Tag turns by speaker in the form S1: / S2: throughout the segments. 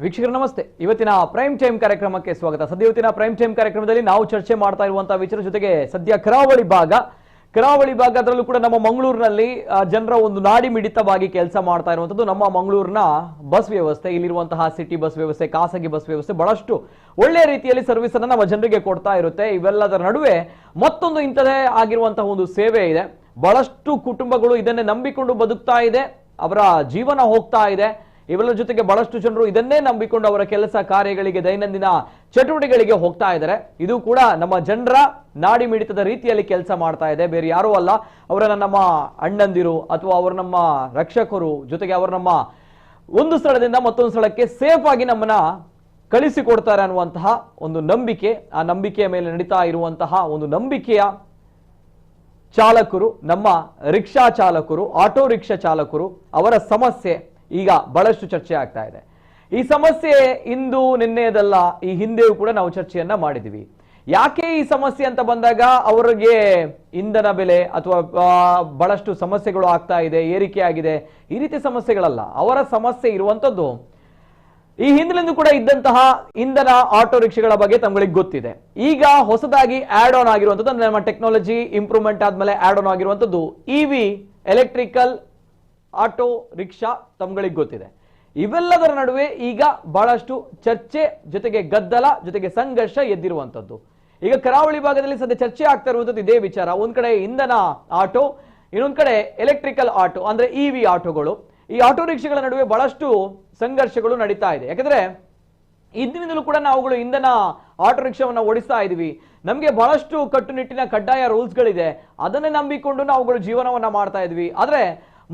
S1: ವೀಕ್ಷಕರು ನಮಸ್ತೆ. ಇವತ್ತಿನ ಪ್ರೈಮ್ ಟೈಮ್ ಕಾರ್ಯಕ್ರಮಕ್ಕೆ ಸ್ವಾಗತ. ಸದ್ಯ ಇವತ್ತಿನ ಪ್ರೈಮ್ ಟೈಮ್ ಕಾರ್ಯಕ್ರಮದಲ್ಲಿ ನಾವು ಚರ್ಚೆ ಮಾಡ್ತಾ ಇರುವಂತಹ ವಿಚಾರ ಜೊತೆಗೆ ಸದ್ಯ ಕರಾವಳಿ ಭಾಗ ಅದರಲ್ಲೂ ಕೂಡ ನಮ್ಮ ಮಂಗಳೂರಿನಲ್ಲಿ ಜನರ ಒಂದು ನಾಡಿ ಮಿಡಿತವಾಗಿ ಕೆಲಸ ಮಾಡ್ತಾ ಇರುವಂತದ್ದು ನಮ್ಮ ಮಂಗಳೂರಿನ ಬಸ್ ವ್ಯವಸ್ಥೆ, ಇಲ್ಲಿರುವಂತಹ ಸಿಟಿ ಬಸ್ ವ್ಯವಸ್ಥೆ, ಖಾಸಗಿ ಬಸ್ ವ್ಯವಸ್ಥೆ ಬಹಳಷ್ಟು ಒಳ್ಳೆಯ ರೀತಿಯಲ್ಲಿ ಸರ್ವಿಸ್ ಅನ್ನ ನಮ್ಮ ಜನರಿಗೆ ಕೊಡ್ತಾ ಇರುತ್ತೆ. ಇವೆಲ್ಲದರ ನಡುವೆ ಮತ್ತೊಂದು ಇಂಥದೇ ಆಗಿರುವಂತಹ ಒಂದು ಸೇವೆ ಇದೆ. ಬಹಳಷ್ಟು ಕುಟುಂಬಗಳು ಇದನ್ನೇ ನಂಬಿಕೊಂಡು ಬದುಕ್ತಾ ಇದೆ, ಅವರ ಜೀವನ ಹೋಗ್ತಾ ಇದೆ. ಇವೆಲ್ಲರ ಜೊತೆಗೆ ಬಹಳಷ್ಟು ಜನರು ಇದನ್ನೇ ನಂಬಿಕೊಂಡು ಅವರ ಕೆಲಸ ಕಾರ್ಯಗಳಿಗೆ, ದೈನಂದಿನ ಚಟುವಟಿಕೆಗಳಿಗೆ ಹೋಗ್ತಾ ಇದ್ದಾರೆ. ಇದು ಕೂಡ ನಮ್ಮ ಜನರ ನಾಡಿ ಮಿಡಿತದ ರೀತಿಯಲ್ಲಿ ಕೆಲಸ ಮಾಡ್ತಾ ಇದೆ. ಬೇರೆ ಯಾರೂ ಅಲ್ಲ, ಅವರನ್ನ ನಮ್ಮ ಅಣ್ಣಂದಿರು ಅಥವಾ ಅವರು ನಮ್ಮ ರಕ್ಷಕರು, ಜೊತೆಗೆ ಅವರು ನಮ್ಮ ಒಂದು ಸ್ಥಳದಿಂದ ಮತ್ತೊಂದು ಸ್ಥಳಕ್ಕೆ ಸೇಫ್ ಆಗಿ ನಮ್ಮನ್ನ ಕಳಿಸಿಕೊಡ್ತಾರೆ ಅನ್ನುವಂತಹ ಒಂದು ನಂಬಿಕೆ, ಆ ನಂಬಿಕೆಯ ಮೇಲೆ ನಡೀತಾ ಇರುವಂತಹ ಒಂದು ನಂಬಿಕೆಯ ಚಾಲಕರು, ನಮ್ಮ ರಿಕ್ಷಾ ಚಾಲಕರು, ಆಟೋ ರಿಕ್ಷಾ ಚಾಲಕರು, ಅವರ ಸಮಸ್ಯೆ ಈಗ ಬಹಳಷ್ಟು ಚರ್ಚೆ ಆಗ್ತಾ ಇದೆ. ಈ ಸಮಸ್ಯೆ ಇಂದು ನಿನ್ನೆದಲ್ಲ, ಈ ಹಿಂದೆಯೂ ಕೂಡ ನಾವು ಚರ್ಚೆಯನ್ನ ಮಾಡಿದ್ವಿ. ಯಾಕೆ ಈ ಸಮಸ್ಯೆ ಅಂತ ಬಂದಾಗ ಅವರಿಗೆ ಇಂಧನ ಬೆಲೆ ಅಥವಾ ಬಹಳಷ್ಟು ಸಮಸ್ಯೆಗಳು ಆಗ್ತಾ ಇದೆ, ಏರಿಕೆ ಆಗಿದೆ, ಈ ರೀತಿ ಸಮಸ್ಯೆಗಳಲ್ಲ. ಅವರ ಸಮಸ್ಯೆ ಇರುವಂತದ್ದು ಈ ಹಿಂದಿನಿಂದ ಕೂಡ ಇದ್ದಂತಹ ಇಂಧನ ಆಟೋ ರಿಕ್ಷಾಗಳ ಬಗ್ಗೆ ತಮಗೆ ಗೊತ್ತಿದೆ. ಈಗ ಹೊಸದಾಗಿ ಆಡ್ ಆನ್ ಆಗಿರುವಂತದ್ದು, ಅಂದ್ರೆ ನಮ್ಮ ಟೆಕ್ನಾಲಜಿ ಇಂಪ್ರೂವ್ಮೆಂಟ್ ಆದ್ಮೇಲೆ ಆಡ್ ಆನ್ ಆಗಿರುವಂತದ್ದು ಇವಿ, ಎಲೆಕ್ಟ್ರಿಕಲ್ ಆಟೋ ರಿಕ್ಷಾ ತಮ್ಗಳಿಗೆ ಗೊತ್ತಿದೆ. ಇವೆಲ್ಲದರ ನಡುವೆ ಈಗ ಬಹಳಷ್ಟು ಚರ್ಚೆ ಜೊತೆಗೆ ಗದ್ದಲ ಜೊತೆಗೆ ಸಂಘರ್ಷ ಎದ್ದಿರುವಂತದ್ದು. ಈಗ ಕರಾವಳಿ ಭಾಗದಲ್ಲಿ ಸದ್ಯ ಚರ್ಚೆ ಆಗ್ತಾ ಇರುವಂತದ್ದು ಇದೇ ವಿಚಾರ. ಒಂದ್ ಕಡೆ ಇಂಧನ ಆಟೋ, ಇನ್ನೊಂದ್ ಕಡೆ ಎಲೆಕ್ಟ್ರಿಕಲ್ ಆಟೋ ಅಂದ್ರೆ ಇವಿ ಆಟೋಗಳು. ಈ ಆಟೋ ರಿಕ್ಷಾಗಳ ನಡುವೆ ಬಹಳಷ್ಟು ಸಂಘರ್ಷಗಳು ನಡೀತಾ ಇದೆ. ಯಾಕಂದ್ರೆ ಇಂದಿನಿಂದಲೂ ಕೂಡ ನಾವುಗಳು ಇಂಧನ ಆಟೋ ರಿಕ್ಷಾವನ್ನ ಓಡಿಸ್ತಾ ಇದೀವಿ. ನಮ್ಗೆ ಬಹಳಷ್ಟು ಕಟ್ಟುನಿಟ್ಟಿನ ಕಡ್ಡಾಯ ರೂಲ್ಸ್ ಗಳಿದೆ, ಅದನ್ನೇ ನಂಬಿಕೊಂಡು ನಾವುಗಳು ಜೀವನವನ್ನ ಮಾಡ್ತಾ ಇದ್ವಿ. ಆದ್ರೆ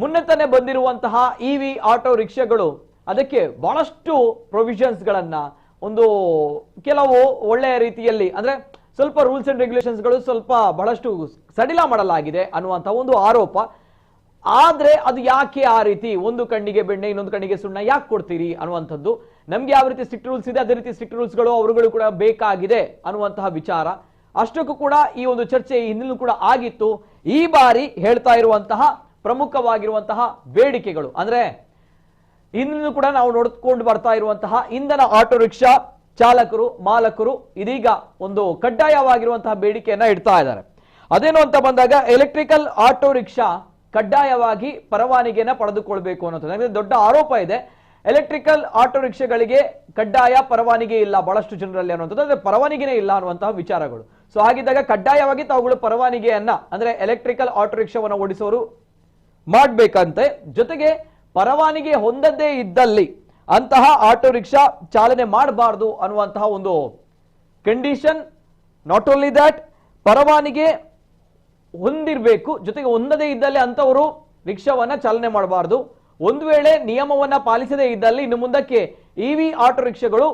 S1: ಮುನ್ನೆತಾನೆ ಬಂದಿರುವಂತಹ ಇವಿ ಆಟೋ ರಿಕ್ಷಾಗಳು ಅದಕ್ಕೆ ಬಹಳಷ್ಟು ಪ್ರೊವಿಷನ್ಸ್ ಗಳನ್ನ, ಒಂದು ಕೆಲವು ಒಳ್ಳೆಯ ರೀತಿಯಲ್ಲಿ ಅಂದ್ರೆ ಸ್ವಲ್ಪ ರೂಲ್ಸ್ ಅಂಡ್ ರೆಗ್ಯುಲೇಷನ್ಸ್ ಗಳು ಸ್ವಲ್ಪ ಬಹಳಷ್ಟು ಸಡಿಲ ಮಾಡಲಾಗಿದೆ ಅನ್ನುವಂತ ಒಂದು ಆರೋಪ. ಆದ್ರೆ ಅದು ಯಾಕೆ ಆ ರೀತಿ ಒಂದು ಕಣ್ಣಿಗೆ ಬೆಣ್ಣೆ ಇನ್ನೊಂದು ಕಣ್ಣಿಗೆ ಸುಣ್ಣ ಯಾಕೆ ಕೊಡ್ತೀರಿ ಅನ್ನುವಂಥದ್ದು. ನಮ್ಗೆ ಯಾವ ರೀತಿ ಸ್ಟ್ರಿಕ್ಟ್ ರೂಲ್ಸ್ ಇದೆ ಅದೇ ರೀತಿ ಸ್ಟ್ರಿಕ್ಟ್ ರೂಲ್ಸ್ ಗಳು ಅವರುಗಳು ಕೂಡ ಬೇಕಾಗಿದೆ ಅನ್ನುವಂತಹ ವಿಚಾರ. ಅಷ್ಟಕ್ಕೂ ಕೂಡ ಈ ಒಂದು ಚರ್ಚೆ ಹಿಂದಿನೂ ಕೂಡ ಆಗಿತ್ತು. ಈ ಬಾರಿ ಹೇಳ್ತಾ ಇರುವಂತಹ ಪ್ರಮುಖವಾಗಿರುವಂತಹ ಬೇಡಿಕೆಗಳು ಅಂದ್ರೆ ಇಂದಿನ ಕೂಡ ನಾವು ನೋಡ್ಕೊಂಡು ಬರ್ತಾ ಇರುವಂತಹ ಇಂಧನ ಆಟೋ ರಿಕ್ಷಾ ಚಾಲಕರು, ಮಾಲಕರು ಇದೀಗ ಒಂದು ಕಡ್ಡಾಯವಾಗಿರುವಂತಹ ಬೇಡಿಕೆಯನ್ನ ಇಡ್ತಾ ಇದ್ದಾರೆ. ಅದೇನು ಅಂತ ಬಂದಾಗ ಎಲೆಕ್ಟ್ರಿಕಲ್ ಆಟೋ ರಿಕ್ಷಾ ಕಡ್ಡಾಯವಾಗಿ ಪರವಾನಗಿಯನ್ನ ಪಡೆದುಕೊಳ್ಬೇಕು ಅನ್ನೋದು ದೊಡ್ಡ ಆರೋಪ ಇದೆ. ಎಲೆಕ್ಟ್ರಿಕಲ್ ಆಟೋ ರಿಕ್ಷಾಗಳಿಗೆ ಕಡ್ಡಾಯ ಪರವಾನಗಿ ಇಲ್ಲ ಬಹಳಷ್ಟು ಜನರಲ್ಲಿ ಅನ್ನುವಂಥದ್ದು, ಅಂದ್ರೆ ಪರವಾನಗಿನೇ ಇಲ್ಲ ಅನ್ನುವಂತಹ ವಿಚಾರಗಳು. ಸೊ ಹಾಗಿದ್ದಾಗ ಕಡ್ಡಾಯವಾಗಿ ತಾವುಗಳು ಪರವಾನಗಿಯನ್ನ ಅಂದ್ರೆ ಎಲೆಕ್ಟ್ರಿಕಲ್ ಆಟೋ ರಿಕ್ಷಾವನ್ನ ಓಡಿಸೋರು ಮಾಡ್ಬೇಕಂತೆ. ಜೊತೆಗೆ ಪರವಾನಗಿ ಹೊಂದದೇ ಇದ್ದಲ್ಲಿ ಅಂತಹ ಆಟೋ ರಿಕ್ಷಾ ಚಾಲನೆ ಮಾಡಬಾರ್ದು ಅನ್ನುವಂತಹ ಒಂದು ಕಂಡೀಷನ್. ನಾಟ್ ಓನ್ಲಿ ದಟ್, ಪರವಾನಗಿ ಹೊಂದಿರಬೇಕು, ಜೊತೆಗೆ ಹೊಂದದೇ ಇದ್ದಲ್ಲಿ ಅಂತವರು ರಿಕ್ಷಾವನ್ನ ಚಾಲನೆ ಮಾಡಬಾರ್ದು. ಒಂದು ವೇಳೆ ನಿಯಮವನ್ನ ಪಾಲಿಸದೇ ಇದ್ದಲ್ಲಿ ಇನ್ನು ಮುಂದಕ್ಕೆ ಇವಿ ಆಟೋ ರಿಕ್ಷಾಗಳು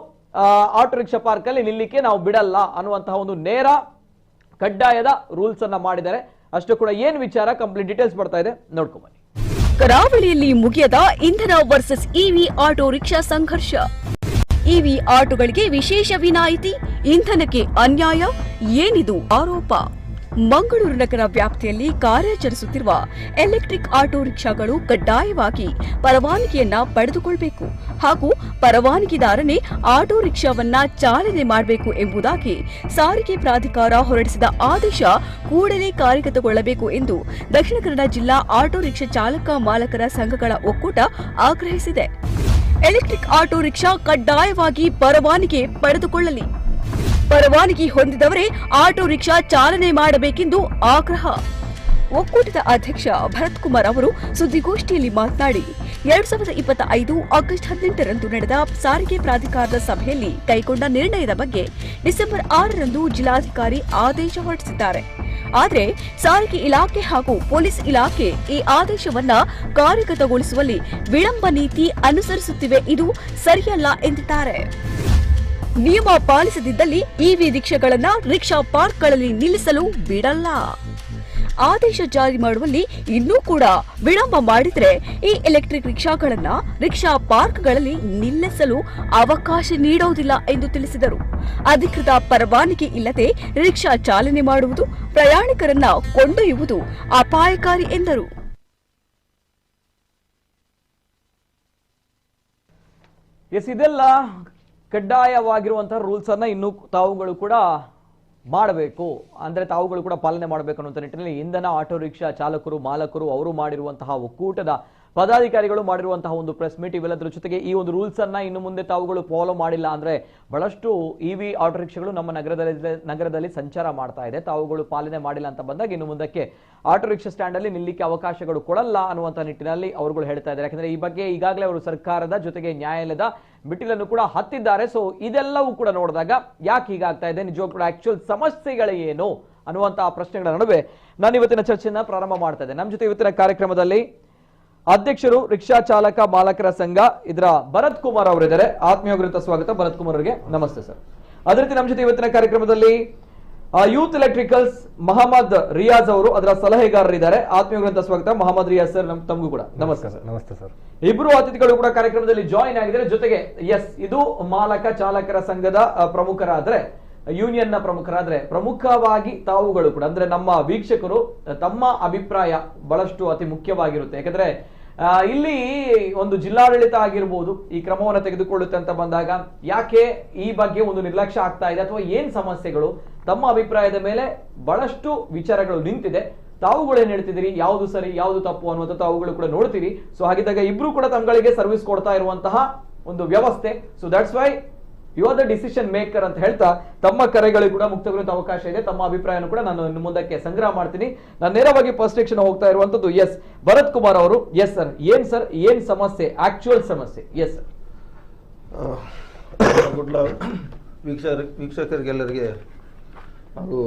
S1: ಆಟೋ ರಿಕ್ಷಾ ಪಾರ್ಕ್ ಅಲ್ಲಿ ನಿಲ್ಲಿಕ್ಕೆ ನಾವು ಬಿಡಲ್ಲ ಅನ್ನುವಂತಹ ಒಂದು ನೇರ ಕಡ್ಡಾಯದ ರೂಲ್ಸ್ ಅನ್ನ ಮಾಡಿದ್ದಾರೆ. ಅಷ್ಟು ಕೂಡ ಏನ್ ವಿಚಾರ ಕಂಪ್ಲೀಟ್ ಡೀಟೇಲ್ಸ್ ಬರ್ತಾ ಇದೆ ನೋಡ್ಕೊಂಡ್ ಬನ್ನಿ.
S2: ಕರಾವಳಿಯಲ್ಲಿ ಮುಗಿಯದ ಇಂಧನ ವರ್ಸಸ್ ಇವಿ ಆಟೋ ರಿಕ್ಷಾ ಸಂಘರ್ಷ. ಇವಿ ಆಟೋಗಳಿಗೆ ವಿಶೇಷ ವಿನಾಯಿತಿ, ಇಂಧನಕ್ಕೆ ಅನ್ಯಾಯ, ಏನಿದು ಆರೋಪ? ಮಂಗಳೂರು ನಗರ ವ್ಯಾಪ್ತಿಯಲ್ಲಿ ಕಾರ್ಯಾಚರಿಸುತ್ತಿರುವ ಎಲೆಕ್ಟ್ರಿಕ್ ಆಟೋ ರಿಕ್ಷಾಗಳು ಕಡ್ಡಾಯವಾಗಿ ಪರವಾನಗಿಯನ್ನ ಪಡೆದುಕೊಳ್ಳಬೇಕು ಹಾಗೂ ಪರವಾನಗಿದಾರನೇ ಆಟೋ ರಿಕ್ಷಾವನ್ನ ಚಾಲನೆ ಮಾಡಬೇಕು ಎಂಬುದಾಗಿ ಸಾರಿಗೆ ಪ್ರಾಧಿಕಾರ ಹೊರಡಿಸಿದ ಆದೇಶ ಕೂಡಲೇ ಕಾರ್ಯಗತಗೊಳ್ಳಬೇಕು ಎಂದು ದಕ್ಷಿಣ ಕನ್ನಡ ಜಿಲ್ಲಾ ಆಟೋ ರಿಕ್ಷಾ ಚಾಲಕ ಮಾಲಕರ ಸಂಘಗಳ ಒಕ್ಕೂಟ ಆಗ್ರಹಿಸಿದೆ. ಎಲೆಕ್ಟ್ರಿಕ್ ಆಟೋ ರಿಕ್ಷಾ ಕಡ್ಡಾಯವಾಗಿ ಪರವಾನಗಿ ಪಡೆದುಕೊಳ್ಳಲಿ, ಪರವಾನಗಿ ಹೊಂದಿದವರೇ ಆಟೋ ರಿಕ್ಷಾ ಚಾಲನೆ ಮಾಡಬೇಕೆಂದು ಆಗ್ರಹ. ಒಕ್ಕೂಟದ ಅಧ್ಯಕ್ಷ ಭರತ್ ಕುಮಾರ್ ಅವರು ಸುದ್ದಿಗೋಷ್ಠಿಯಲ್ಲಿ ಮಾತನಾಡಿ 2025 ಆಗಸ್ಟ್ 18ರಂದು ನಡೆದ ಸಾರಿಗೆ ಪ್ರಾಧಿಕಾರದ ಸಭೆಯಲ್ಲಿ ಕೈಗೊಂಡ ನಿರ್ಣಯದ ಬಗ್ಗೆ ಡಿಸೆಂಬರ್ 6ರಂದು ಜಿಲ್ಲಾಧಿಕಾರಿ ಆದೇಶ ಹೊರಡಿಸಿದ್ದಾರೆ. ಆದರೆ ಸಾರಿಗೆ ಇಲಾಖೆ ಹಾಗೂ ಪೊಲೀಸ್ ಇಲಾಖೆ ಈ ಆದೇಶವನ್ನ ಕಾರ್ಯಗತಗೊಳಿಸುವಲ್ಲಿ ವಿಳಂಬ ನೀತಿ ಅನುಸರಿಸುತ್ತಿವೆ, ಇದು ಸರಿಯಲ್ಲ ಎಂದಿದ್ದಾರೆ. ನಿಯಮ ಪಾಲಿಸದಿದ್ದಲ್ಲಿ ಇವಿ ರಿಕ್ಷಾಗಳನ್ನ ರಿಕ್ಷಾ ಪಾರ್ಕ್ಗಳಲ್ಲಿ ನಿಲ್ಲಿಸಲು ಬಿಡಲ್ಲ. ಆದೇಶ ಜಾರಿ ಮಾಡುವಲ್ಲಿ ಇನ್ನೂ ಕೂಡ ವಿಳಂಬ ಮಾಡಿದ್ರೆ ಈ ಎಲೆಕ್ಟ್ರಿಕ್ ರಿಕ್ಷಾಗಳನ್ನ ರಿಕ್ಷಾ ಪಾರ್ಕ್ಗಳಲ್ಲಿ ನಿಲ್ಲಿಸಲು ಅವಕಾಶ ನೀಡುವುದಿಲ್ಲ ಎಂದು ತಿಳಿಸಿದರು. ಅಧಿಕೃತ ಪರವಾನಗಿ ಇಲ್ಲದೆ ರಿಕ್ಷಾ ಚಾಲನೆ ಮಾಡುವುದು, ಪ್ರಯಾಣಿಕರನ್ನ ಕೊಂಡೊಯ್ಯುವುದು ಅಪಾಯಕಾರಿ ಎಂದರು.
S1: ಎಸ್, ಇದೆಲ್ಲ ಕಡ್ಡಾಯವಾಗಿರುವಂತಹ ರೂಲ್ಸ್ ಅನ್ನ ಇನ್ನು ತಾವುಗಳು ಕೂಡ ಮಾಡಬೇಕು, ಅಂದ್ರೆ ತಾವುಗಳು ಕೂಡ ಪಾಲನೆ ಮಾಡಬೇಕು ಅನ್ನುವಂಥ ನಿಟ್ಟಿನಲ್ಲಿ ಇಂಧನ ಆಟೋ ರಿಕ್ಷಾ ಚಾಲಕರು ಮಾಲಕರು ಅವರು ಮಾಡಿರುವಂತಹ ಒಕ್ಕೂಟದ ಪದಾಧಿಕಾರಿಗಳು ಮಾಡಿರುವಂತಹ ಒಂದು ಪ್ರೆಸ್ ಮೀಟ್, ಇವೆಲ್ಲದರ ಜೊತೆಗೆ ಈ ಒಂದು ರೂಲ್ಸ್ ಅನ್ನ ಇನ್ನು ಮುಂದೆ ತಾವುಗಳು ಫಾಲೋ ಮಾಡಿಲ್ಲ ಅಂದ್ರೆ ಬಹಳಷ್ಟು ಇವಿ ಆಟೋ ರಿಕ್ಷಾಗಳು ನಮ್ಮ ನಗರದಲ್ಲಿ ಸಂಚಾರ ಮಾಡ್ತಾ ಇದೆ, ತಾವುಗಳು ಪಾಲನೆ ಮಾಡಿಲ್ಲ ಅಂತ ಬಂದಾಗ ಇನ್ನು ಮುಂದಕ್ಕೆ ಆಟೋ ರಿಕ್ಷಾ ಸ್ಟ್ಯಾಂಡ್ ಅಲ್ಲಿ ನಿಲ್ಲಿಕ್ಕೆ ಅವಕಾಶಗಳು ಕೊಡಲ್ಲ ಅನ್ನುವಂಥ ನಿಟ್ಟಿನಲ್ಲಿ ಅವರುಗಳು ಹೇಳ್ತಾ ಇದ್ದಾರೆ. ಯಾಕಂದ್ರೆ ಈ ಬಗ್ಗೆ ಈಗಾಗಲೇ ಅವರು ಸರ್ಕಾರದ ಜೊತೆಗೆ ನ್ಯಾಯಾಲಯದ ಮೆಟ್ಟಿಲನ್ನು ಕೂಡ ಹತ್ತಿದ್ದಾರೆ. ಸೊ ಇದೆಲ್ಲವೂ ಕೂಡ ನೋಡಿದಾಗ ಯಾಕೆ ಹೀಗಾಗ್ತಾ ಇದೆ, ನಿಜವಾಗ್ಲೂ ಕೂಡ ಆಕ್ಚುಯಲ್ ಸಮಸ್ಯೆಗಳು ಏನು ಅನ್ನುವಂತಹ ಪ್ರಶ್ನೆಗಳ ನಡುವೆ ನಾನು ಇವತ್ತಿನ ಚರ್ಚೆಯನ್ನ ಪ್ರಾರಂಭ ಮಾಡ್ತಾ ಇದ್ದೆ. ನಮ್ಮ ಜೊತೆ ಇವತ್ತಿನ ಕಾರ್ಯಕ್ರಮದಲ್ಲಿ ಅಧ್ಯಕ್ಷರು ರಿಕ್ಷಾ ಚಾಲಕ ಮಾಲಕರ ಸಂಘ ಇದರ ಭರತ್ ಕುಮಾರ್ ಅವರಿದ್ದಾರೆ. ಆತ್ಮೀಯವಾಗಿರುವಂತಹ ಸ್ವಾಗತ ಭರತ್ ಕುಮಾರ್ ಅವರಿಗೆ. ನಮಸ್ತೆ ಸರ್. ಅದೇ ರೀತಿ ನಮ್ಮ ಜೊತೆ ಇವತ್ತಿನ ಕಾರ್ಯಕ್ರಮದಲ್ಲಿ ಯೂತ್ ಎಲೆಕ್ಟ್ರಿಕಲ್ಸ್ ಮಹಮ್ಮದ್ ರಿಯಾಜ್ ಅವರು ಅದರ ಸಲಹೆಗಾರರಿದ್ದಾರೆ. ಆತ್ಮೀಯವಾಗಿರುವಂತಹ ಸ್ವಾಗತ ಮಹಮ್ಮದ್ ರಿಯಾಜ್ ಸರ್, ತಮಗೂ ಕೂಡ ನಮಸ್ತೆ ಸರ್.
S3: ನಮಸ್ತೆ ಸರ್.
S1: ಇಬ್ರು ಅತಿಥಿಗಳು ಕೂಡ ಕಾರ್ಯಕ್ರಮದಲ್ಲಿ ಜಾಯಿನ್ ಆಗಿದ್ದಾರೆ. ಜೊತೆಗೆ ಎಸ್, ಇದು ಮಾಲಕ ಚಾಲಕರ ಸಂಘದ ಪ್ರಮುಖರಾದ್ರೆ, ಯೂನಿಯನ್ ನ ಪ್ರಮುಖರಾದ್ರೆ, ಪ್ರಮುಖವಾಗಿ ತಾವುಗಳು ಕೂಡ ಅಂದ್ರೆ ನಮ್ಮ ವೀಕ್ಷಕರು ತಮ್ಮ ಅಭಿಪ್ರಾಯ ಬಹಳಷ್ಟು ಅತಿ ಮುಖ್ಯವಾಗಿರುತ್ತೆ. ಯಾಕಂದ್ರೆ ಇಲ್ಲಿ ಒಂದು ಜಿಲ್ಲಾಡಳಿತ ಆಗಿರ್ಬೋದು ಈ ಕ್ರಮವನ್ನು ತೆಗೆದುಕೊಳ್ಳುತ್ತೆ ಅಂತ ಬಂದಾಗ ಯಾಕೆ ಈ ಬಗ್ಗೆ ಒಂದು ನಿರ್ಲಕ್ಷ್ಯ ಆಗ್ತಾ ಇದೆ ಅಥವಾ ಏನ್ ಸಮಸ್ಯೆಗಳು, ತಮ್ಮ ಅಭಿಪ್ರಾಯದ ಮೇಲೆ ಬಹಳಷ್ಟು ವಿಚಾರಗಳು ನಿಂತಿದೆ. ತಾವುಗಳು ಏನ್ ಹೇಳ್ತಿದ್ದೀರಿ, ಯಾವುದು ಸರಿ ಯಾವುದು ತಪ್ಪು ಅನ್ನುವಂಥ ತಾವುಗಳು ಕೂಡ ನೋಡ್ತೀರಿ. ಸೊ ಹಾಗಿದ್ದಾಗ ಇಬ್ರು ಕೂಡ ತಮ್ಗಳಿಗೆ ಸರ್ವಿಸ್ ಕೊಡ್ತಾ ಇರುವಂತಹ ಒಂದು ವ್ಯವಸ್ಥೆ. So that's why you are the decision maker ಅಂತ ಹೇಳ್ತಾ ತಮ್ಮ ಕರೆಗಳಿಗೆ ಕೂಡ ಮುಕ್ತವಿರುವಂತ ಅವಕಾಶ ಇದೆ. ತಮ್ಮ ಅಭಿಪ್ರಾಯನೂ ಕೂಡ ನಾನು ಇನ್ನು ಮುಂದಕ್ಕೆ ಸಂಗ್ರಹ ಮಾಡ್ತೀನಿ. ನಾನು ನೇರವಾಗಿ ಫಸ್ಟ್ ಸೆಕ್ಷನ್ ಹೋಗ್ತಾ ಇರುವಂತದ್ದು ಎಸ್ ಭರತ್ ಕುಮಾರ್ ಅವರು. ಎಸ್ ಸರ್, ಏನ್ ಸಮಸ್ಯೆ, ಆಕ್ಚುಯಲ್ ಸಮಸ್ಯೆ? Yes
S4: sir. ಕುಡ್ಲ ವೀಕ್ಷಕರಿಗೆಲ್ಲರಿಗೆ ಹಾಗೂ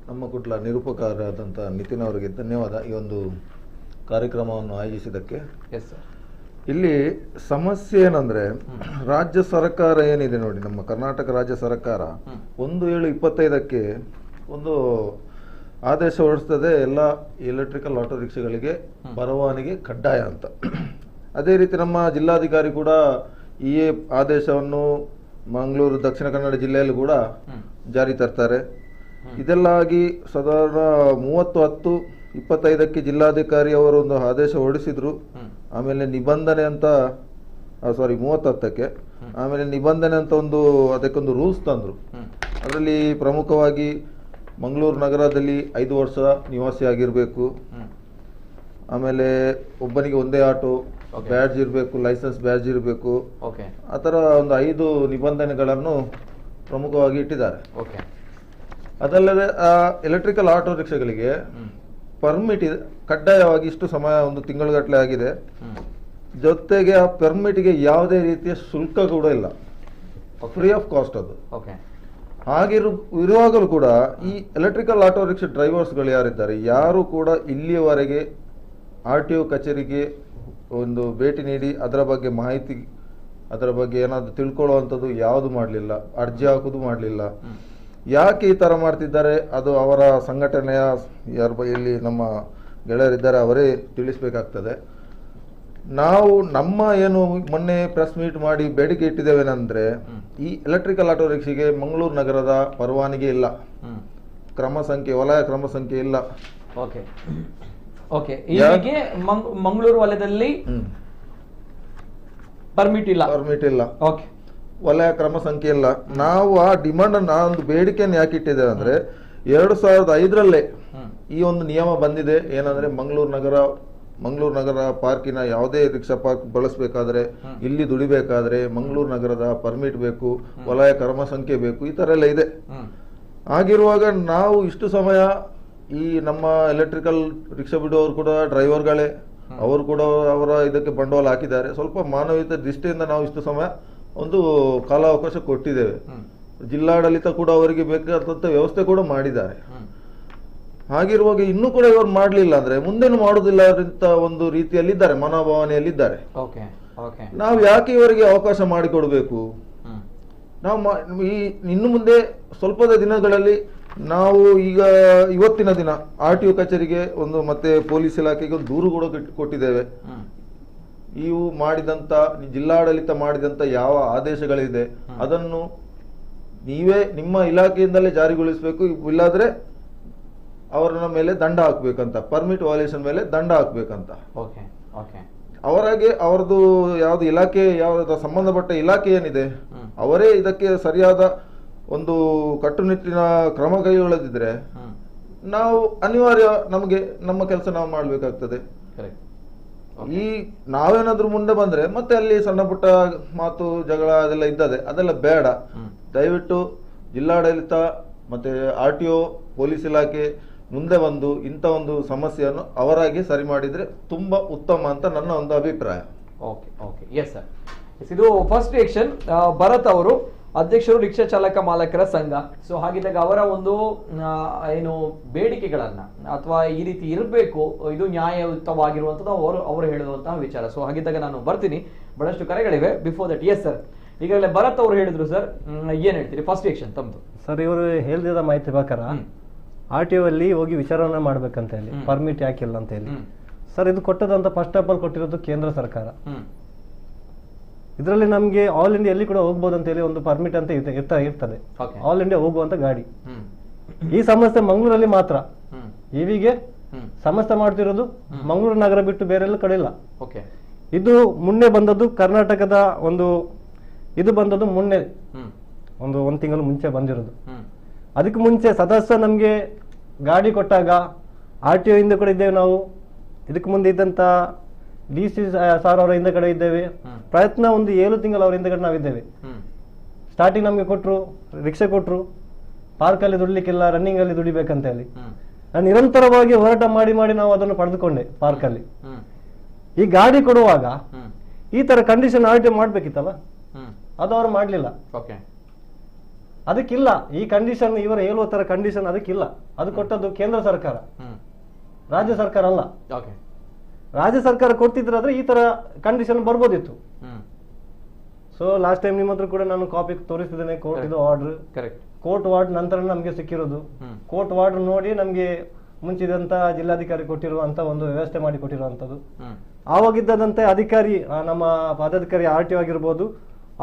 S4: ನಮ್ಮ ಕುಡ್ಲ ನಿರೂಪಕರಾದಂಥ ನಿತಿನ್ ಅವರಿಗೆ ಧನ್ಯವಾದ ಈ ಒಂದು ಕಾರ್ಯಕ್ರಮವನ್ನು ಆಯೋಜಿಸಿದ್ದಕ್ಕೆ.
S1: Yes sir.
S4: ಇಲ್ಲಿ ಸಮಸ್ಯೆ ಏನಂದ್ರೆ, ರಾಜ್ಯ ಸರ್ಕಾರ ಏನಿದೆ ನೋಡಿ, ನಮ್ಮ ಕರ್ನಾಟಕ ರಾಜ್ಯ ಸರ್ಕಾರ 1/7/25 ಒಂದು ಆದೇಶ ಹೊರಡಿಸ್ತದೆ, ಎಲ್ಲ ಎಲೆಕ್ಟ್ರಿಕಲ್ ಆಟೋ ರಿಕ್ಷಾಗಳಿಗೆ ಪರವಾನಗಿ ಕಡ್ಡಾಯ ಅಂತ. ಅದೇ ರೀತಿ ನಮ್ಮ ಜಿಲ್ಲಾಧಿಕಾರಿ ಕೂಡ ಈ ಆದೇಶವನ್ನು ಮಂಗಳೂರು ದಕ್ಷಿಣ ಕನ್ನಡ ಜಿಲ್ಲೆಯಲ್ಲಿ ಕೂಡ ಜಾರಿ ತರ್ತಾರೆ. ಇದೆಲ್ಲ ಆಗಿ ಸಾಧಾರಣ 30/10/25 ಜಿಲ್ಲಾಧಿಕಾರಿ ಅವರು ಒಂದು ಆದೇಶ ಹೊರಡಿಸಿದ್ರು. ಆಮೇಲೆ ನಿಬಂಧನೆ ಅಂತ 30/10 ಆಮೇಲೆ ನಿಬಂಧನೆ ಅಂತ ಅದಕ್ಕೊಂದು ರೂಲ್ಸ್ ತಂದ್ರು. ಅದರಲ್ಲಿ ಪ್ರಮುಖವಾಗಿ ಮಂಗಳೂರು ನಗರದಲ್ಲಿ 5 ವರ್ಷ ನಿವಾಸಿ ಆಗಿರಬೇಕು, ಆಮೇಲೆ ಒಬ್ಬನಿಗೆ ಒಂದೇ ಆಟೋ ಬ್ಯಾಡ್ಜ್ ಇರಬೇಕು, ಲೈಸೆನ್ಸ್ ಬ್ಯಾಡ್ಜ್ ಇರಬೇಕು, ಆ ಥರ ಒಂದು 5 ನಿಬಂಧನೆಗಳನ್ನು ಪ್ರಮುಖವಾಗಿ ಇಟ್ಟಿದ್ದಾರೆ. ಅದಲ್ಲದೆ ಎಲೆಕ್ಟ್ರಿಕಲ್ ಆಟೋ ರಿಕ್ಷಾಗಳಿಗೆ ಪರ್ಮಿಟ್ ಇದೆ, ಕಡ್ಡಾಯವಾಗಿ ಇಷ್ಟು ಸಮಯ, 1 ತಿಂಗಳುಗಟ್ಟಲೆ ಆಗಿದೆ. ಜೊತೆಗೆ ಆ ಪರ್ಮಿಟ್ಗೆ ಯಾವುದೇ ರೀತಿಯ ಶುಲ್ಕ ಕೂಡ ಇಲ್ಲ, ಫ್ರೀ ಆಫ್ ಕಾಸ್ಟ್ ಅದು. ಇರುವಾಗಲೂ ಕೂಡ ಈ ಎಲೆಕ್ಟ್ರಿಕಲ್ ಆಟೋ ರಿಕ್ಷಾ ಡ್ರೈವರ್ಸ್ಗಳು ಯಾರಿದ್ದಾರೆ, ಯಾರು ಕೂಡ ಇಲ್ಲಿಯವರೆಗೆ RTO ಕಚೇರಿಗೆ ಒಂದು ಭೇಟಿ ನೀಡಿ ಅದರ ಬಗ್ಗೆ ಮಾಹಿತಿ, ಅದರ ಬಗ್ಗೆ ಏನಾದರೂ ತಿಳ್ಕೊಳ್ಳುವಂಥದ್ದು ಯಾವುದು ಮಾಡಲಿಲ್ಲ, ಅರ್ಜಿ ಹಾಕೋದು ಮಾಡಲಿಲ್ಲ. ಯಾಕೆ ಈ ಥರ ಮಾಡ್ತಿದ್ದಾರೆ, ಅದು ಅವರ ಸಂಘಟನೆಯ ಇಲ್ಲಿ ನಮ್ಮ ಗೆಳೆಯರಿದ್ದಾರೆ ಅವರೇ ತಿಳಿಸ್ಬೇಕಾಗ್ತದೆ. ನಾವು ನಮ್ಮ ಏನು ಮೊನ್ನೆ ಪ್ರೆಸ್ ಮೀಟ್ ಮಾಡಿ ಬೇಡಿಕೆ ಇಟ್ಟಿದ್ದೇವೇನೆಂದ್ರೆ, ಈ ಎಲೆಕ್ಟ್ರಿಕಲ್ ಆಟೋ ರಿಕ್ಷಾಗೆ ಮಂಗಳೂರು ನಗರದ ಪರವಾನಗಿ ಇಲ್ಲ, ವಲಯ ಕ್ರಮ ಸಂಖ್ಯೆ ಇಲ್ಲ.
S1: ಮಂಗಳೂರು ವಲಯದಲ್ಲಿ ಪರ್ಮಿಟ್ ಇಲ್ಲ,
S4: ವಲಯ ಕ್ರಮ ಸಂಖ್ಯೆ ಇಲ್ಲ. ನಾವು ಆ ಡಿಮಾಂಡ್ ಒಂದು ಬೇಡಿಕೆಯನ್ನು ಯಾಕೆ ಇಟ್ಟಿದ್ದೇವೆ ಅಂದ್ರೆ, 2005ರಲ್ಲೇ ಈ ಒಂದು ನಿಯಮ ಬಂದಿದೆ. ಏನಂದ್ರೆ ಮಂಗಳೂರು ನಗರ ಪಾರ್ಕಿನ ಯಾವುದೇ ರಿಕ್ಷಾ ಪಾರ್ಕ್ ಬಳಸಬೇಕಾದ್ರೆ, ಇಲ್ಲಿ ದುಡಿಬೇಕಾದ್ರೆ ಮಂಗಳೂರು ನಗರದ ಪರ್ಮಿಟ್ ಬೇಕು, ವಲಯ ಕ್ರಮ ಸಂಖ್ಯೆ ಬೇಕು, ಈ ತರ ಎಲ್ಲ ಇದೆ. ಆಗಿರುವಾಗ ನಾವು ಇಷ್ಟು ಸಮಯ ಈ ನಮ್ಮ ಎಲೆಕ್ಟ್ರಿಕಲ್ ರಿಕ್ಷಾ ಬಿಡುವವರು ಕೂಡ ಡ್ರೈವರ್ಗಳೇ, ಅವರು ಕೂಡ ಅವರ ಇದಕ್ಕೆ ಬಂಡವಾಳ ಹಾಕಿದ್ದಾರೆ. ಸ್ವಲ್ಪ ಮಾನವೀಯತೆ ದೃಷ್ಟಿಯಿಂದ ನಾವು ಇಷ್ಟು ಸಮಯ ಒಂದು ಕಾಲಾವಕಾಶ ಕೊಟ್ಟಿದ್ದೇವೆ. ಜಿಲ್ಲಾಡಳಿತ ಕೂಡ ಅವರಿಗೆ ಬೇಕಾದಂತ ವ್ಯವಸ್ಥೆ ಕೂಡ ಮಾಡಿದ್ದಾರೆ. ಹಾಗಿರುವಾಗ ಇನ್ನೂ ಕೂಡ ಇವರು ಮಾಡಲಿಲ್ಲ ಅಂದ್ರೆ ಮುಂದೇನು ಮಾಡುದಿಲ್ಲ ಅಂತ ಒಂದು ರೀತಿಯಲ್ಲಿದ್ದಾರೆ, ಮನೋಭಾವನೆಯಲ್ಲಿದ್ದಾರೆ. ನಾವು ಯಾಕೆ ಇವರಿಗೆ ಅವಕಾಶ ಮಾಡಿಕೊಡ್ಬೇಕು? ನಾವು ಇನ್ನು ಮುಂದೆ ಸ್ವಲ್ಪದ ದಿನಗಳಲ್ಲಿ ನಾವು ಈಗ ಇವತ್ತಿನ ದಿನ RTO ಕಚೇರಿಗೆ ಮತ್ತೆ ಪೊಲೀಸ್ ಇಲಾಖೆಗೆ ಒಂದು ದೂರು ಕೂಡ ಕೊಟ್ಟಿದ್ದೇವೆ. ಇವು ಮಾಡಿದಂತ ಜಿಲ್ಲಾಡಳಿತ ಮಾಡಿದಂತ ಯಾವ ಆದೇಶಗಳಿದೆ ಅದನ್ನು ನೀವೇ ನಿಮ್ಮ ಇಲಾಖೆಯಿಂದಲೇ ಜಾರಿಗೊಳಿಸಬೇಕು, ಇಲ್ಲಾದ್ರೆ ಅವರ ಮೇಲೆ ದಂಡ ಹಾಕ್ಬೇಕಂತ, ಪರ್ಮಿಟ್ ವೈಲೇಷನ್ ಮೇಲೆ ದಂಡ ಹಾಕ್ಬೇಕಂತ. ಅವರಾಗೆ ಅವರದು ಯಾವ್ದು ಇಲಾಖೆ ಯಾವ್ದು ಸಂಬಂಧಪಟ್ಟ ಇಲಾಖೆ ಏನಿದೆ ಅವರೇ ಇದಕ್ಕೆ ಸರಿಯಾದ ಒಂದು ಕಟ್ಟುನಿಟ್ಟಿನ ಕ್ರಮ ಕೈಗೊಳ್ಳದಿದ್ರೆ ನಾವು ಅನಿವಾರ್ಯ ನಮಗೆ ನಮ್ಮ ಕೆಲಸ ನಾವು ಮಾಡ್ಬೇಕಾಗ್ತದೆ. ಈ ನಾವೇನಾದ್ರೂ ಮುಂದೆ ಬಂದ್ರೆ ಮತ್ತೆ ಅಲ್ಲಿ ಸಣ್ಣ ಪುಟ್ಟ ಮಾತು ಜಗಳ ಅದೆಲ್ಲ ಇದ್ದದೆ, ಅದೆಲ್ಲ ಬೇಡ. ದಯವಿಟ್ಟು ಜಿಲ್ಲಾಡಳಿತ ಮತ್ತೆ RTO ಪೊಲೀಸ್ ಇಲಾಖೆ ಮುಂದೆ ಬಂದು ಇಂಥ ಒಂದು ಸಮಸ್ಯೆಯನ್ನು ಅವರಾಗಿ ಸರಿ ಮಾಡಿದ್ರೆ ತುಂಬಾ ಉತ್ತಮ ಅಂತ ನನ್ನ ಒಂದು ಅಭಿಪ್ರಾಯ.
S1: Okay okay yes sir. ಇದು ಫಸ್ಟ್ ರಿಯಾಕ್ಷನ್. ಭರತ್ ಅವರು ಅಧ್ಯಕ್ಷರು ರಿಕ್ಷಾ ಚಾಲಕ ಮಾಲಕರ ಸಂಘ. ಸೊ ಹಾಗಿದ್ದಾಗ ಅವರ ಒಂದು ಏನು ಬೇಡಿಕೆಗಳನ್ನ ಅಥವಾ ಈ ರೀತಿ ಇರಬೇಕು, ಇದು ನ್ಯಾಯಯುತವಾಗಿರುವಂಥದ್ದು ಅವರು ಹೇಳುವಂತಹ ವಿಚಾರ. ಸೊ ಹಾಗಿದ್ದಾಗ ನಾನು ಬರ್ತೀನಿ, ಬಹಳಷ್ಟು ಕರೆಗಳಿವೆ. ಬಿಫೋರ್ ದಟ್ ಎಸ್ ಸರ್, ಈಗಾಗಲೇ ಭರತ್ ಅವರು ಹೇಳಿದ್ರು ಸರ್, ಏನ್ ಹೇಳ್ತೀರಿ? ಫಸ್ಟ್ ರಿಯಾಕ್ಷನ್ ತಮ್ಮದು.
S3: ಸರ್, ಇವರು ಹೇಳಿದ ಮಾಹಿತಿ ಪ್ರಕಾರ RTO ಅಲ್ಲಿ ಹೋಗಿ ವಿಚಾರಣೆ ಮಾಡ್ಬೇಕಂತ ಹೇಳಿ, ಪರ್ಮಿಟ್ ಯಾಕಿಲ್ಲ ಅಂತ ಹೇಳಿ. ಸರ್, ಇದು ಕೊಟ್ಟದಂತ ಫಸ್ಟ್ ಆಫ್ ಆಲ್ ಕೊಟ್ಟಿರೋದು ಕೇಂದ್ರ ಸರ್ಕಾರ. ಇದರಲ್ಲಿ ನಮ್ಗೆ ಆಲ್ ಇಂಡಿಯಾ ಎಲ್ಲಿ ಕೂಡ ಹೋಗ್ಬೋದು ಅಂತ ಹೇಳಿ ಒಂದು ಪರ್ಮಿಟ್ ಅಂತ ಇರ್ತದೆ, ಆಲ್ ಇಂಡಿಯಾ ಹೋಗುವಂತ ಗಾಡಿ. ಈ ಸಮಸ್ಯೆ ಮಂಗಳೂರಲ್ಲಿ ಮಾತ್ರ ಇವಿಗೆ ಸಮಸ್ಯೆ ಮಾಡ್ತಿರೋದು ಮಂಗಳೂರು ನಗರ ಬಿಟ್ಟು ಬೇರೆಲ್ಲ ಕಡೆ ಇಲ್ಲ. ಇದು ಮುನ್ನೆ ಬಂದದ್ದು ಕರ್ನಾಟಕದ ಒಂದು ಇದು ಬಂದದ್ದು ಮುನ್ನೆ ಒಂದು ತಿಂಗಳು ಮುಂಚೆ ಬಂದಿರೋದು. ಅದಕ್ಕೆ ಮುಂಚೆ ಸದಸ್ಯ ನಮ್ಗೆ ಗಾಡಿ ಕೊಟ್ಟಾಗ RTO ಇಂದ ಕಡೆ ಇದ್ದೇವೆ ನಾವು. ಇದಕ್ಕೆ ಮುಂದೆ ಇದ್ದಂತ DC ಸಾರ್ ಅವರ ಹಿಂದೆ ಕಡೆ ಇದ್ದೇವೆ. ಪ್ರಯತ್ನ ಒಂದು 7 ತಿಂಗಳು ಅವರ ಹಿಂದೆ ಕಡೆ ನಾವಿದ್ದೇವೆ. ಸ್ಟಾರ್ಟಿಂಗ್ ನಮ್ಗೆ ಕೊಟ್ರು, ರಿಕ್ಷಾ ಕೊಟ್ರು, ಪಾರ್ಕ್ ಅಲ್ಲಿ ದುಡಿಲಿಕ್ಕಿಲ್ಲ, ರನ್ನಿಂಗ್ ಅಲ್ಲಿ ದುಡಿಬೇಕಂತ ಹೇಳಿ ನಾನು ನಿರಂತರವಾಗಿ ಹೋರಾಟ ಮಾಡಿ ಮಾಡಿ ನಾವು ಅದನ್ನು ಪಡೆದುಕೊಂಡೆ ಪಾರ್ಕ್ ಅಲ್ಲಿ. ಈ ಗಾಡಿ ಕೊಡುವಾಗ ಈ ತರ ಕಂಡೀಷನ್ RTO ಮಾಡ್ಬೇಕಿತ್ತಲ್ಲ, ಅದು ಅವರು ಮಾಡ್ಲಿಲ್ಲ. ಅದಕ್ಕಿಲ್ಲ ಈ ಕಂಡೀಷನ್, ಇವರು ಹೇಳುವ ತರ ಕಂಡೀಷನ್ ಅದಕ್ಕಿಲ್ಲ. ಅದು ಕೊಟ್ಟದ್ದು ಕೇಂದ್ರ ಸರ್ಕಾರ, ರಾಜ್ಯ ಸರ್ಕಾರ ಅಲ್ಲ. ರಾಜ್ಯ ಸರ್ಕಾರ ಕೊಡ್ತಿದ್ರಾದ್ರೆ ಈ ತರ ಕಂಡೀಷನ್ ಬರ್ಬೋದಿತ್ತು. ಸೊ ಲಾಸ್ಟ್ ಟೈಮ್ ನಿಮ್ಮ ಹತ್ರ ಕೂಡ ನಾನು ಕಾಪಿ ತೋರಿಸಿದ್ದೇನೆ, ಕೋರ್ಟ್ ಇದು ಆರ್ಡರ್, ಕೋರ್ಟ್ ವಾರ್ಡ್ ನಂತರ ನಮ್ಗೆ ಸಿಕ್ಕಿರೋದು. ಕೋರ್ಟ್ ವಾರ್ಡ್ ನೋಡಿ ನಮ್ಗೆ ಮುಂಚಿದಂತ ಜಿಲ್ಲಾಧಿಕಾರಿ ಕೊಟ್ಟಿರುವಂತ ಒಂದು ವ್ಯವಸ್ಥೆ ಮಾಡಿ ಕೊಟ್ಟಿರುವಂತದ್ದು. ಆವಾಗಿದ್ದಂತೆ ಅಧಿಕಾರಿ, ನಮ್ಮ ಪದಾಧಿಕಾರಿ RTO ಆಗಿರ್ಬೋದು,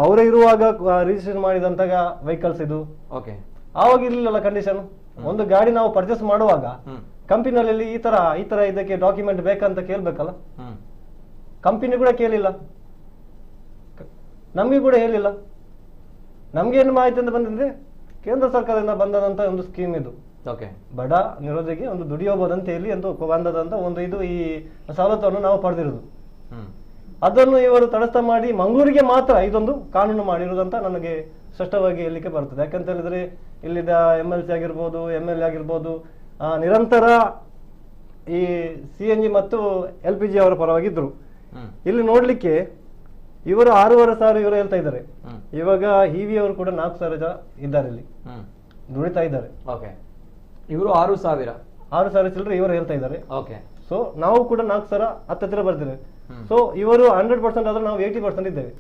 S3: ಅವರೇ ಇರುವಾಗ ರಿಜಿಸ್ಟ್ರೇಷನ್ ಮಾಡಿದಂತ ವೆಹಿಕಲ್ಸ್ ಇದು. ಆವಾಗ ಇರ್ಲಿಲ್ಲ ಕಂಡೀಷನ್. ಒಂದು ಗಾಡಿ ನಾವು ಪರ್ಚೇಸ್ ಮಾಡುವಾಗ ಕಂಪನಿಯಲ್ಲಿ ಈ ತರ ಇದಕ್ಕೆ ಡಾಕ್ಯುಮೆಂಟ್ ಬೇಕಂತ ಕೇಳ್ಬೇಕಲ್ಲ, ಕಂಪನಿ ಕೂಡ ಕೇಳಿಲ್ಲ, ನಮ್ಗೆ ಕೂಡ ಹೇಳಿಲ್ಲ. ನಮ್ಗೆ ಏನು ಮಾಹಿತಿ ಅಂತ ಬಂದಿದ್ರೆ ಕೇಂದ್ರ ಸರ್ಕಾರದಿಂದ ಬಂದದಂತ ಒಂದು ಸ್ಕೀಮ್ ಇದು, ಬಡ ನಿರೋಧಿಗೆ ಒಂದು ದುಡಿಯಬಹುದಂತ ಹೇಳಿ ಎಂದು ಬಂದದಂತ ಒಂದು ಇದು ಈ ಸವಲತ್ತನ್ನು ನಾವು ಪಡೆದಿರುವುದು. ಅದನ್ನು ಇವರು ತಟಸ್ಥ ಮಾಡಿ ಮಂಗಳೂರಿಗೆ ಮಾತ್ರ ಇದೊಂದು ಕಾನೂನು ಮಾಡಿರುವುದಂತ ನನಗೆ ಸ್ಪಷ್ಟವಾಗಿ ಹೇಳಲಿಕ್ಕೆ ಬರ್ತದೆ. ಯಾಕಂತ ಹೇಳಿದ್ರೆ ಇಲ್ಲಿದ್ದ MLC ಆಗಿರ್ಬೋದು, MLA ಆಗಿರ್ಬೋದು, ನಿರಂತರ ಈ CNG ಮತ್ತು LPG ಅವರ ಪರವಾಗಿದ್ರು. ಇಲ್ಲಿ ನೋಡ್ಲಿಕ್ಕೆ ಇವರು 6,500 ಇವರು ಹೇಳ್ತಾ ಇದ್ದಾರೆ. ಇವಾಗ EV ಅವರು ಕೂಡ 4,000 ಇದ್ದಾರೆ, ಇಲ್ಲಿ ದುಡಿತಾ ಇದ್ದಾರೆ.
S1: ಇವರು 6,000
S3: ಚಿಲ್ಲರೆ ಇವರು ಹೇಳ್ತಾ ಇದ್ದಾರೆ. ಸೊ ನಾವು ಕೂಡ 4,000 ಹತ್ತಿರ ಬರ್ತೀವಿ. ಸೊ ಇವರು 100% ಆದ್ರೆ ನಾವು 80% ಇದ್ದೇವೆ.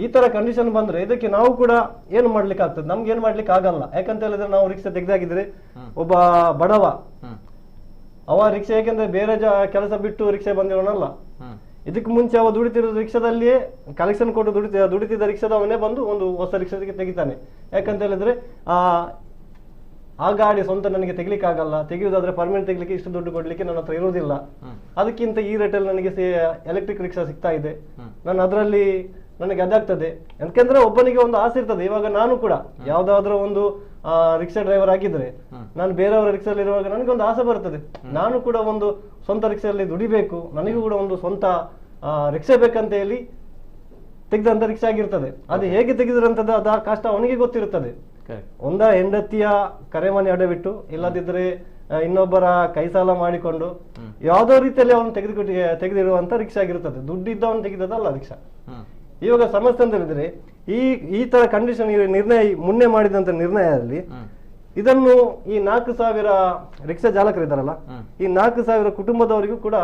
S3: ಈ ತರ ಕಂಡೀಷನ್ ಬಂದ್ರೆ ಇದಕ್ಕೆ ನಾವು ಕೂಡ ಏನು ಮಾಡ್ಲಿಕ್ಕೆ ಆಗ್ತದೆ? ನಮ್ಗೆ ಏನು ಮಾಡ್ಲಿಕ್ಕೆ ಆಗಲ್ಲ. ಯಾಕಂತ ಹೇಳಿದ್ರೆ ನಾವು ರಿಕ್ಷಾ ತೆಗೆದಾಗಿದ್ರೆ ಒಬ್ಬ ಬಡವ ಅವ ರಿಕ್ಷಾ, ಯಾಕೆಂದ್ರೆ ಬೇರೆ ಕೆಲಸ ಬಿಟ್ಟು ರಿಕ್ಷಾ ಬಂದಿರೋನಲ್ಲ. ಇದಕ್ಕೆ ಮುಂಚೆ ಅವ ದುಡಿತಿರೋ ರಿಕ್ಷಾದಲ್ಲಿಯೇ ಕಲೆಕ್ಷನ್ ಕೊಟ್ಟು ದುಡಿತಿದ್ದ ರಿಕ್ಷಾದವನೇ ಬಂದು ಒಂದು ಹೊಸ ರಿಕ್ಷಾಕ್ಕೆ ತೆಗಿತಾನೆ. ಯಾಕಂತ ಹೇಳಿದ್ರೆ ಆ ಗಾಡಿ ಸ್ವಂತ ನನಗೆ ತೆಗಿಲಿಕ್ಕೆ ಆಗಲ್ಲ, ತೆಗೆಯುವುದಾದ್ರೆ ಪರ್ಮನೆಂಟ್ ತೆಗಿಲಿಕ್ಕೆ ಇಷ್ಟು ದುಡ್ಡು ಕೊಡ್ಲಿಕ್ಕೆ ನನ್ನ ಹತ್ರ ಇರುವುದಿಲ್ಲ, ಅದಕ್ಕಿಂತ ಈ ರೇಟಲ್ಲಿ ನನಗೆ ಎಲೆಕ್ಟ್ರಿಕ್ ರಿಕ್ಷಾ ಸಿಗ್ತಾ ಇದೆ, ನಾನು ಅದರಲ್ಲಿ ನನಗೆ ಅದಾಗ್ತದೆ. ಯಾಕಂದ್ರೆ ಒಬ್ಬನಿಗೆ ಒಂದು ಆಸೆ ಇರ್ತದೆ. ಇವಾಗ ನಾನು ಕೂಡ ಯಾವ್ದಾದ್ರೂ ಒಂದು ರಿಕ್ಷಾ ಡ್ರೈವರ್ ಆಗಿದ್ರೆ ನಾನು ಬೇರೆಯವರ ರಿಕ್ಷಾದಲ್ಲಿ ಇರುವಾಗ ನನಗೆ ಒಂದು ಆಸೆ ಬರ್ತದೆ, ನಾನು ಕೂಡ ಒಂದು ಸ್ವಂತ ರಿಕ್ಷಾದಲ್ಲಿ ದುಡಿಬೇಕು, ನನಗೂ ಕೂಡ ಒಂದು ಸ್ವಂತ ರಿಕ್ಷಾ ಬೇಕಂತ ಹೇಳಿ ತೆಗೆದಂತ ರಿಕ್ಷಾ ಆಗಿರ್ತದೆ. ಅದು ಹೇಗೆ ತೆಗೆದ್ರಂತದ್ದು ಅದು ಆ ಕಷ್ಟ ಅವನಿಗೆ ಗೊತ್ತಿರುತ್ತದೆ. ಒಂದ ಹೆಂಡತಿಯ ಕರೆಮನೆ ಅಡವಿಟ್ಟು, ಇಲ್ಲದಿದ್ರೆ ಇನ್ನೊಬ್ಬರ ಕೈ ಸಾಲ ಮಾಡಿಕೊಂಡು ಯಾವ್ದೋ ರೀತಿಯಲ್ಲಿ ಅವನು ತೆಗೆದಿರುವಂತ ರಿಕ್ಷಾ ಆಗಿರುತ್ತದೆ. ದುಡ್ಡಿದ್ದವನು ತೆಗೆದದಲ್ಲ ರಿಕ್ಷಾ. ಇವಾಗ ಸಮಸ್ಯೆ ಅಂತ ಹೇಳಿದ್ರೆ ಈ ತರ ಕಂಡೀಷನ್ ನಿರ್ಣಯ ಮುನ್ನೆ ಮಾಡಿದಂತ ನಿರ್ಣಯದಲ್ಲಿ ಇದನ್ನು ಈ 4,000 ರಿಕ್ಷಾ ಚಾಲಕರಿದ್ದಾರಲ್ಲ, ಈ 4,000 ಕುಟುಂಬದವರಿಗೂ ಕೂಡ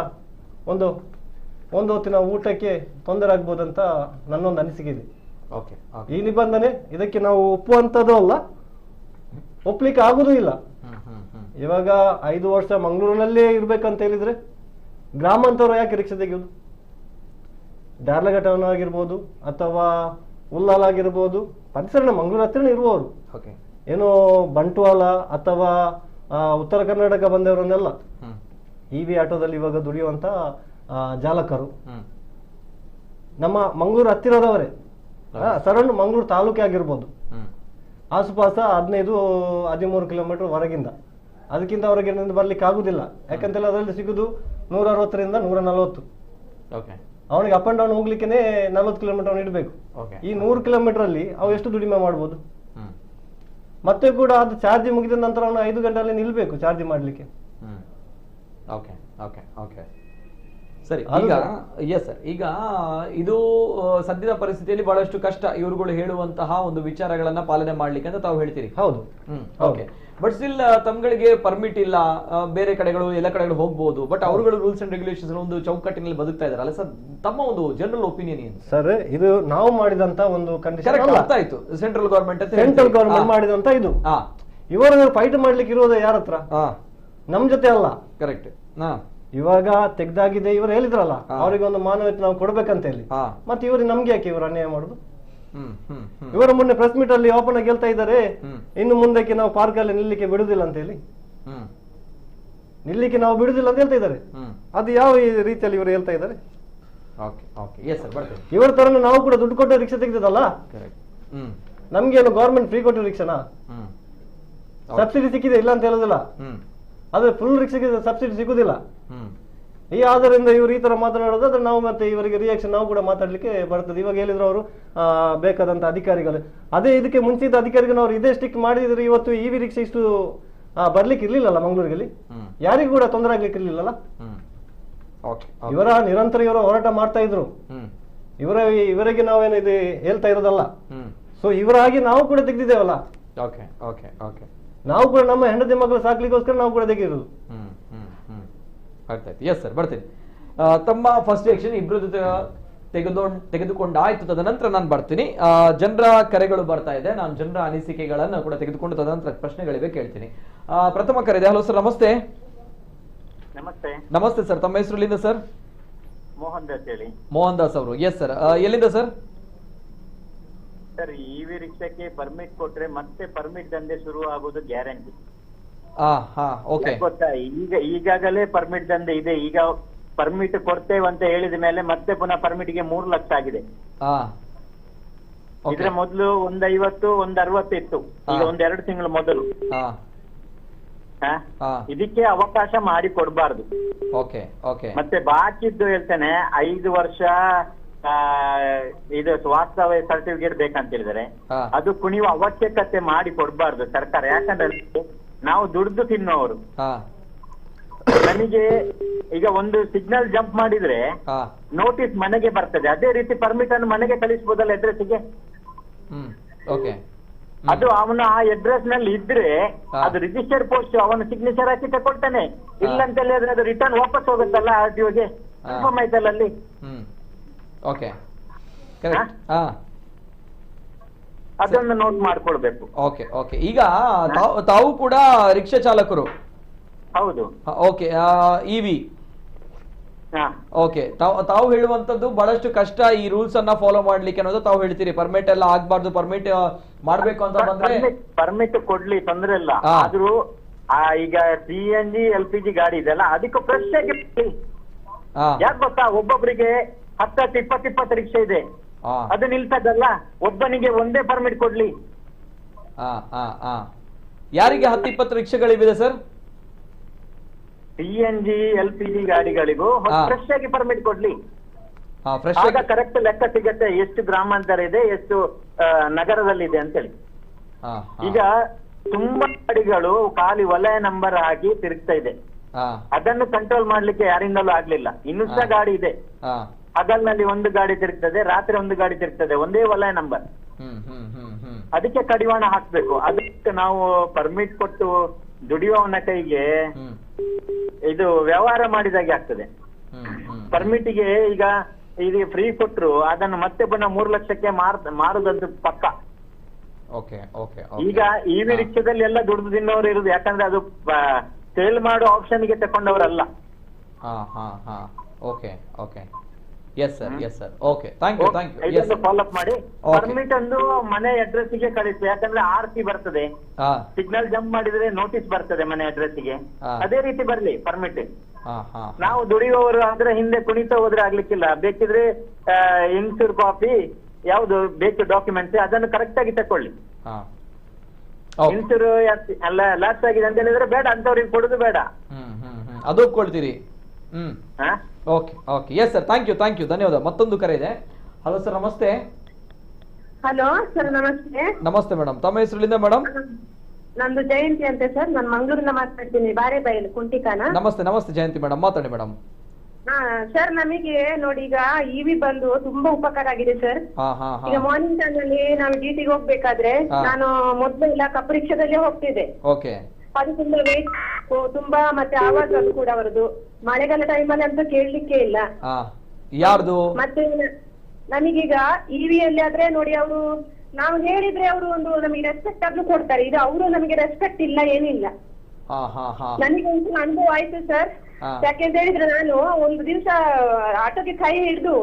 S3: ಒಂದು ಹೊತ್ತಿನ ಊಟಕ್ಕೆ ತೊಂದರೆ ಆಗ್ಬೋದಂತ ನನ್ನೊಂದು ಅನಿಸಿಕೆ ಇದೆ. ಈ ನಿಬಂಧನೆ ಇದಕ್ಕೆ ನಾವು ಒಪ್ಪುವಂತದ್ದು ಅಲ್ಲ, ಒಪ್ಲಿಕ್ಕೆ ಆಗುದೂ ಇಲ್ಲ. ಇವಾಗ 5 ವರ್ಷ ಮಂಗಳೂರಿನಲ್ಲೇ ಇರ್ಬೇಕಂತ ಹೇಳಿದ್ರೆ ಗ್ರಾಮಾಂತರ ಯಾಕೆ ರಿಕ್ಷಾ ತೆಗೆಯುವುದು? ಡ್ಯಾರ್ಲಘಟ್ಟವನ ಆಗಿರ್ಬೋದು ಅಥವಾ ಉಲ್ಲಾಲ್ ಆಗಿರ್ಬೋದು, ಪರಿಸರ ಮಂಗಳೂರು ಹತ್ತಿರ ಇರುವವರು, ಏನೋ ಬಂಟ್ವಾಳ ಅಥವಾ ಉತ್ತರ ಕರ್ನಾಟಕ ಬಂದವರನ್ನೆಲ್ಲ EV ಆಟೋದಲ್ಲಿ ಇವಾಗ ದುಡಿಯುವಂತ ಚಾಲಕರು ನಮ್ಮ ಮಂಗಳೂರು ಹತ್ತಿರದವರೇ, ಸರೌಂಡ್ ಮಂಗಳೂರು ತಾಲೂಕೆ ಆಗಿರ್ಬೋದು, ಆಸುಪಾಸ 15-13 ಕಿಲೋಮೀಟರ್ ಹೊರಗಿಂದ, ಅದಕ್ಕಿಂತ ಹೊರಗಿನಿಂದ ಬರ್ಲಿಕ್ಕೆ ಆಗುದಿಲ್ಲ. ಯಾಕಂತೇಳಿ ಅದರಲ್ಲಿ ಸಿಗುದು 160ರಿಂದ 140. ಅವನಿಗೆ ಅಪ್ ಅಂಡ್ ಡೌನ್ ಹೋಗ್ಲಿಕ್ಕೆ 40 ಕಿಲೋಮೀಟರ್ ಅವನು ಇಡಬೇಕು. ಈ 100 ಕಿಲೋಮೀಟರ್ ಅಲ್ಲಿ ಅವು ಎಷ್ಟು ದುಡಿಮೆ ಮಾಡ್ಬೋದು? ಮತ್ತೆ ಕೂಡ ಅದು ಚಾರ್ಜ್ ಮುಗಿದ ನಂತರ ಅವನು 5 ಗಂಟೆಯಲ್ಲಿ ನಿಲ್ಬೇಕು ಚಾರ್ಜ್ ಮಾಡ್ಲಿಕ್ಕೆ.
S1: ಸರಿ, ಈಗ ಎಸ್ ಸರ್, ಈಗ ಇದು ಸದ್ಯದ ಪರಿಸ್ಥಿತಿಯಲ್ಲಿ ಬಹಳಷ್ಟು ಕಷ್ಟ ಇವರುಗಳು ಹೇಳುವಂತಹ ಒಂದು ವಿಚಾರಗಳನ್ನ ಪಾಲನೆ ಮಾಡ್ಲಿಕ್ಕೆ ಅಂತ ತಾವು ಹೇಳ್ತೀರಿ.
S3: ಹೌದು.
S1: ಓಕೆ, ಬಟ್ ಸ್ಟಿಲ್ ತಮ್ಗಳಿಗೆ ಪರ್ಮಿಟ್ ಇಲ್ಲ, ಬೇರೆ ಕಡೆಗಳು ಎಲ್ಲ ಕಡೆಗಳು ಹೋಗ್ಬೋದು, ಬಟ್ ಅವರುಗಳು ರೂಲ್ಸ್ ಅಂಡ್ ರೆಗ್ಯುಲೇಷನ್ಸ್ ಒಂದು ಚೌಕಟ್ಟಿನಲ್ಲಿ ಬದುಕ್ತಾ ಇದಾರಲ್ಲ ಸರ್, ತಮ್ಮ ಒಂದು ಜನರಲ್ ಒಪಿನಿಯನ್ ಏನು
S3: ಸರ್? ಇದು ನಾವು ಮಾಡಿದಂತ ಒಂದು ಕಂಡೀಷನ್
S1: ಅರ್ಥ ಆಯ್ತು, ಸೆಂಟ್ರಲ್
S3: ಗವರ್ಮೆಂಟ್ ಮಾಡಿದಂತ ಇದು. ಇವರು ಫೈಟ್ ಮಾಡ್ಲಿಕ್ಕೆ ಇರೋದು ಯಾರ ಹತ್ರ? ನಮ್ ಜೊತೆ ಅಲ್ಲ.
S1: ಕರೆಕ್ಟ್.
S3: ಇವಾಗ ತೆಗ್ದಾಗಿದೆ ಇವರು ಹೇಳಿದ್ರಲ್ಲ, ಅವರಿಗೆ ಒಂದು ಮಾನವೀಯತೆ ನಾವು ಕೊಡ್ಬೇಕಂತ ಹೇಳಿ. ಮತ್ತೆ ಇವರು ನಮ್ಗೆ ಯಾಕೆ ಇವರು ಅನ್ಯಾಯ ಮಾಡುದು? ಇವರ ಮೊನ್ನೆ ಪ್ರೆಸ್ ಮೀಟ್ ಅಲ್ಲಿ ಓಪನ್ ಆಗಿ ಹೇಳ್ತಾ ಇದ್ದಾರೆ, ಇನ್ನು ಮುಂದಕ್ಕೆ ನಾವು ಪಾರ್ಕ್ ಅಲ್ಲಿ ನಿಲ್ಲಿಕ್ಕೆ ಬಿಡುದಿಲ್ಲ ಅಂತ ಹೇಳಿ. ನಿಲ್ಲಿಕ್ಕೆ ನಾವು ಬಿಡುದಿಲ್ಲ ಅಂತ ಹೇಳ್ತಾ ಇದ್ದಾರೆ. ಅದು ಯಾವ ರೀತಿಯಲ್ಲಿ ಇವರು ಹೇಳ್ತಾ ಇದ್ದಾರೆ? ಇವರ ತರ ನಾವು ಕೂಡ ದುಡ್ಡು ಕೊಟ್ಟು ರಿಕ್ಷಾ ತೆಗೆದಲ್ಲ, ನಮ್ಗೇನು ಗವರ್ಮೆಂಟ್ ಫ್ರೀ ಕೊಟ್ಟು ರಿಕ್ಷಾನಾ? ಸಬ್ಸಿಡಿ ಸಿಕ್ಕಿದೆ ಇಲ್ಲ ಅಂತ ಹೇಳುದಿಲ್ಲ, ಆದ್ರೆ ಫುಲ್ ರಿಕ್ಷಾಗೆ ಸಬ್ಸಿಡಿ ಸಿಗುದಿಲ್ಲ. ಈ ಆದ್ದರಿಂದ ಇವರು ಈ ತರ ಮಾತನಾಡೋದಾದ್ರೆ ನಾವು ಮತ್ತೆ ಇವರಿಗೆ ರಿಯಾಕ್ಷನ್ ನಾವು ಕೂಡ ಮಾತಾಡ್ಲಿಕ್ಕೆ ಬರ್ತದೆ. ಇವಾಗ ಹೇಳಿದ್ರು ಅವರು ಬೇಕಾದಂತ ಅಧಿಕಾರಿಗಳು, ಅದೇ ಇದಕ್ಕೆ ಮುಂಚಿತ ಅಧಿಕಾರಿಗಳು ಅವರು ಇದೇ ಸ್ಟಿಕ್ ಮಾಡಿದ್ರೆ ಇವತ್ತು ಇವಿ ರಿಕ್ಷಾ ಇಷ್ಟು ಬರ್ಲಿಕ್ಕೆ ಇರ್ಲಿಲ್ಲಲ್ಲ ಮಂಗಳೂರಿಗೆ, ಯಾರಿಗೂ ಕೂಡ ತೊಂದರೆ ಆಗ್ಲಿಕ್ಕೆ ಇರ್ಲಿಲ್ಲಲ್ಲ. ಇವರ ನಿರಂತರ ಇವರ ಹೋರಾಟ ಮಾಡ್ತಾ ಇದ್ರು, ಇವರಿಗೆ ನಾವೇನು ಇದು ಹೇಳ್ತಾ ಇರೋದಲ್ಲ. ಸೊ ಇವರಾಗಿ ನಾವು ಕೂಡ ತೆಗೆದಿದ್ದೇವಲ್ಲ, ನಾವು ಕೂಡ ನಮ್ಮ ಹೆಂಡತಿ ಮಕ್ಕಳು ಸಾಕ್ಲಿಕ್ಕೋಸ್ಕರ ನಾವು ಕೂಡ ತೆಗೆದಿರೋದು.
S1: ಎಸ್ ಸರ್, ಬರ್ತೀನಿ. ತಮ್ಮ ಫಸ್ಟ್ ಆಕ್ಷನ್ ಇಬ್ರು ತೆಗೆದುಕೊಂಡಾಯ್ತು, ತದನಂತರ ನಾನು ಬರ್ತೀನಿ. ಜನರ ಕರೆಗಳು ಬರ್ತಾ ಇದೆ, ನಾನು ಜನರ ಅನಿಸಿಕೆಗಳನ್ನು ಕೂಡ ತೆಗೆದುಕೊಂಡು ತದನಂತರ ಪ್ರಶ್ನೆಗಳಿವೆ ಕೇಳ್ತೀನಿ. ಪ್ರಥಮ ಕರೆ ಇದೆ. ಹಲೋ ಸರ್, ನಮಸ್ತೆ. ನಮಸ್ತೆ ಸರ್, ತಮ್ಮ ಹೆಸರು ಎಲ್ಲಿಂದ ಸರ್?
S5: ಮೋಹನ್ ದಾಸ್ ಹೇಳಿ.
S1: ಮೋಹನ್ ದಾಸ್ ಅವರು, ಎಸ್ ಸರ್, ಎಲ್ಲಿಂದ ಸರ್?
S5: ಸರ್, ಇವಿ ರಿಕ್ಷಾಕ್ಕೆ ಪರ್ಮಿಟ್ ಕೊಟ್ರೆ ಮತ್ತೆ ಪರ್ಮಿಟ್ ದಂಧೆ ಶುರು ಆಗೋದು ಗ್ಯಾರಂಟಿ. ಗೊತ್ತಾ? ಈಗಾಗಲೇ ಪರ್ಮಿಟ್ ದಂಧೆ ಇದೆ. ಈಗ ಪರ್ಮಿಟ್ ಕೊಡ್ತೇವೆ ಅಂತ ಹೇಳಿದ ಮೇಲೆ ಮತ್ತೆ ಪುನಃ ಪರ್ಮಿಟ್ ಗೆ 3 ಲಕ್ಷ ಆಗಿದೆ. ಇದ್ರ ಮೊದಲು 150, 160 ಇತ್ತು, ಈಗ 1-2 ತಿಂಗಳ ಮೊದಲು. ಇದಕ್ಕೆ ಅವಕಾಶ ಮಾಡಿ ಕೊಡ್ಬಾರ್ದು. ಮತ್ತೆ ಬಾಕಿದ್ದು ಹೇಳ್ತೇನೆ, 5 ವರ್ಷ ಇದು ವಾಸ್ತವ ಸರ್ಟಿಫಿಕೇಟ್ ಬೇಕಂತ ಹೇಳಿದರೆ ಅದು ಕುಣಿಯುವ ಅವಶ್ಯಕತೆ ಮಾಡಿ ಕೊಡ್ಬಾರ್ದು ಸರ್ಕಾರ. ಯಾಕಂದ್ರೆ ನಾವು ದುಡ್ದು ತಿನ್ನೋರು. ನಮಗೆ ಈಗ ಒಂದು ಸಿಗ್ನಲ್ ಜಂಪ್ ಮಾಡಿದ್ರೆ ನೋಟಿಸ್ ಮನೆಗೆ ಬರ್ತದೆ, ಅದೇ ರೀತಿ ಪರ್ಮಿಟ್ ಅನ್ನು ಮನೆಗೆ ಕಳಿಸಬಹುದಲ್ಲ ಅಡ್ರೆಸ್ಗೆ. ಅದು ಅವನ ಆ ಅಡ್ರೆಸ್ ನಲ್ಲಿ ಇದ್ರೆ ಅದು ರಿಜಿಸ್ಟರ್ಡ್ ಪೋಸ್ಟ್ ಅವನ ಸಿಗ್ನೇಚರ್ ಹಾಕಿ ತಕೊಳ್ತಾನೆ. ಇಲ್ಲ ಅಂತ ಹೇಳಿದ್ರೆ ಅದು ರಿಟರ್ನ್ ವಾಪಸ್ ಹೋಗುತ್ತಲ್ಲ ಆರ್ಟಿಒಗೆ. ಕನ್ಫರ್ಮ್ ಆಯ್ತಲ್ಲ ಅಲ್ಲಿ. ಅದನ್ನು ನೋಟ್ ಮಾಡ್ಕೊಳ್ಬೇಕು.
S1: ಈಗ ತಾವು ಕೂಡ ರಿಕ್ಷಾ ಚಾಲಕರು?
S5: ಹೌದು.
S1: ಇವಿ ತಾವು ಹೇಳುವಂತದ್ದು ಬಹಳಷ್ಟು ಕಷ್ಟ ಈ ರೂಲ್ಸ್ ಅನ್ನ ಫಾಲೋ ಮಾಡ್ಲಿಕ್ಕೆ ಅನ್ನೋದು ತಾವು ಹೇಳ್ತೀರಿ. ಪರ್ಮಿಟ್ ಎಲ್ಲ ಆಗ್ಬಾರ್ದು, ಪರ್ಮಿಟ್ ಮಾಡ್ಬೇಕು ಅಂತ ಬಂದ್ರೆ
S5: ಪರ್ಮಿಟ್ ಕೊಡ್ಲಿ, ತೊಂದ್ರೆ ಇಲ್ಲ. ಆದ್ರೂ ಈಗ CNG LPG ಗಾಡಿ ಇದೆಲ್ಲ ಅದಕ್ಕೆ ಫ್ರೆಶ್ ಆಗಿ ಯಾಕೆ ಗೊತ್ತಾ, ಒಬ್ಬೊಬ್ಬರಿಗೆ 10-20 ರಿಕ್ಷಾ ಇದೆ, ಅದು ನಿಲ್ತದಲ್ಲ. ಒಬ್ಬನಿಗೆ ಒಂದೇ ಪರ್ಮಿಟ್ ಕೊಡ್ಲಿ.
S1: ಯಾರಿಗೆ 10-20 ರಿಕ್ಷಾಗಳಿವೆ ಸರ್?
S5: CNG LPG ಗಾಡಿಗಳಿಗೂ ಫ್ರೆಶ್ ಆಗಿ ಪರ್ಮಿಟ್ ಕೊಡ್ಲಿ. ಆಗ ಕರೆಕ್ಟ್ ಲೆಕ್ಕ ಸಿಗತ್ತೆ ಎಷ್ಟು ಗ್ರಾಮಾಂತರ ಇದೆ, ಎಷ್ಟು ನಗರದಲ್ಲಿದೆ ಅಂತೇಳಿ. ಈಗ ತುಂಬಾ ಗಾಡಿಗಳು ಖಾಲಿ ವಲಯ ನಂಬರ್ ಆಗಿ ತಿರುಗ್ತಾ ಇದೆ, ಅದನ್ನು ಕಂಟ್ರೋಲ್ ಮಾಡ್ಲಿಕ್ಕೆ ಯಾರಿಂದಲೂ ಆಗ್ಲಿಲ್ಲ. ಇನ್ನೂ ಗಾಡಿ ಇದೆ, ಹಗಲ್ನಲ್ಲಿ ಒಂದು ಗಾಡಿ ತಿರುಗ್ತದೆ, ರಾತ್ರಿ ಒಂದು ಗಾಡಿ ತಿರುಗ್ತದೆ, ಒಂದೇ ವಲಯ ನಂಬರ್. ಅದಕ್ಕೆ ಕಡಿವಾಣ ಹಾಕ್ಬೇಕು. ಅದಕ್ಕೆ ನಾವು ಪರ್ಮಿಟ್ ಕೊಟ್ಟು ದುಡಿಯುವವನ ಕೈಗೆ ಇದು ವ್ಯವಹಾರ ಮಾಡಿದಾಗೆ ಆಗ್ತದೆ. ಪರ್ಮಿಟ್ಗೆ ಈಗ ಇದು ಫ್ರೀ ಕೊಟ್ರು ಅದನ್ನು ಮತ್ತೆ ಪುನಃ 3 ಲಕ್ಷಕ್ಕೆ ಮಾರುದಂತ ಪಕ್ಕ. ಈಗ ಇವಿ ರಿಕ್ಷಾದಲ್ಲಿ ಎಲ್ಲ ದುಡ್ದು ತಿನ್ನೋರು ಇರುದು, ಯಾಕಂದ್ರೆ ಅದು ಸೇಲ್ ಮಾಡೋ ಆಪ್ಷನ್ ಗೆ ತಕೊಂಡವರಲ್ಲ. ಫಾಲೋ ಅಪ್ ಮಾಡಿ ಪರ್ಮಿಟ್ ಒಂದು ಮನೆ ಅಡ್ರೆಸ್ ಗೆ ಕಳಿಸಿ. ಯಾಕಂದ್ರೆ RC ಬರ್ತದೆ, ಸಿಗ್ನಲ್ ಜಂಪ್ ಮಾಡಿದ್ರೆ ನೋಟಿಸ್ ಬರ್ತದೆ ಮನೆ ಅಡ್ರೆಸ್ ಗೆ. ಅದೇ ರೀತಿ ಬರ್ಲಿ ಪರ್ಮಿಟ್. ನಾವು ದುಡಿಯುವವರು ಆದ್ರೆ ಹಿಂದೆ ಕುಣಿತ ಹೋದ್ರೆ ಆಗ್ಲಿಕ್ಕಿಲ್ಲ. ಬೇಕಿದ್ರೆ ಇನ್ಸೂರ್ ಕಾಪಿ ಯಾವ್ದು ಬೇಕು ಡಾಕ್ಯುಮೆಂಟ್ಸ್ ಅದನ್ನು ಕರೆಕ್ಟ್ ಆಗಿ ತಕೊಳ್ಳಿ. ಇನ್ಸೂರ್ ಅಲ್ಲ ಲಾಸ್ ಆಗಿದೆ ಅಂತ ಹೇಳಿದ್ರೆ ಬೇಡ, ಅಂತವ್ರಿಗೆ ಕೊಡುದು ಬೇಡ.
S1: ಅದು ಒಪ್ಕೊಳ್ತೀರಿ. Okay okay, yes sir, thank you ಧನ್ಯವಾದ. ಮತ್ತೊಂದು ಕರೆ ಇದೆ. ಹಲೋ ಸರ್, ನಮಸ್ತೆ.
S6: ಹಲೋ ಸರ್, ನಮಸ್ತೆ.
S1: ನಮಸ್ತೆ ಮೇಡಮ್, ತಮ್ಮ ಹೆಸರಿಂದ ಮೇಡಮ್?
S6: ನಂದು ಜಯಂತಿ ಅಂತ ಸರ್, ನಾನು ಮಂಗಳೂರಿನ ಮಾತಾಡ್ತೀನಿ, ಬಾರೆಬೈಲು ಕುಂಟಿಕಾನ.
S1: ನಮಸ್ತೆ ಜಯಂತಿ ಮೇಡಮ್, ಮಾತಾಡಿ ಮೇಡಮ್.
S6: ಸರ್, ನಮಗೆ ನೋಡಿ ಈಗ ಇವಿ ಬಂದು ತುಂಬಾ ಉಪಕಾರ ಆಗಿದೆ ಸರ್. ಈಗ ಮಾರ್ನಿಂಗ್ ಟೈಮ್ ಅಲ್ಲಿ ನಾವು ಡ್ಯೂಟಿಗೆ ಹೋಗ್ಬೇಕಾದ್ರೆ ನಾನು ಮೊದಲು ಇಲ್ಲ ಕಪ್ಪು ರಿಕ್ಷಾದಲ್ಲೇ ಹೋಗ್ತಿದ್ದೆ. ಅದು ತುಂಬಾ ವೇಟ್, ತುಂಬಾ ಮತ್ತೆ ಆವಾಜ್ ಅದು ಕೂಡ ಅವರದು. ಮಳೆಗಾಲ ಟೈಮಲ್ಲಿ ಅಂತ ಕೇಳಲಿಕ್ಕೆ ಇಲ್ಲ.
S1: ಯಾರ್ದು?
S6: ಮತ್ತೆ ನಮಗೀಗ ಇವಿಯಲ್ಲಿ ಆದ್ರೆ ನೋಡಿ, ಅವರು ನಾವು ಹೇಳಿದ್ರೆ ಅವರು ಒಂದು ನಮಗೆ ರೆಸ್ಪೆಕ್ಟ್ ಆದ್ರೂ ಕೊಡ್ತಾರೆ. ಇದು ಅವರು ನಮಗೆ ರೆಸ್ಪೆಕ್ಟ್ ಇಲ್ಲ, ಏನಿಲ್ಲ. ನನಗೆ ಒಂದು ಅನುಭವ ಆಯ್ತು ಸರ್. ಯಾಕೆಂತ ಹೇಳಿದ್ರೆ ನಾನು ಒಂದು ದಿವಸ ಆಟೋಗೆ ಕೈ ಹಿಡಿದು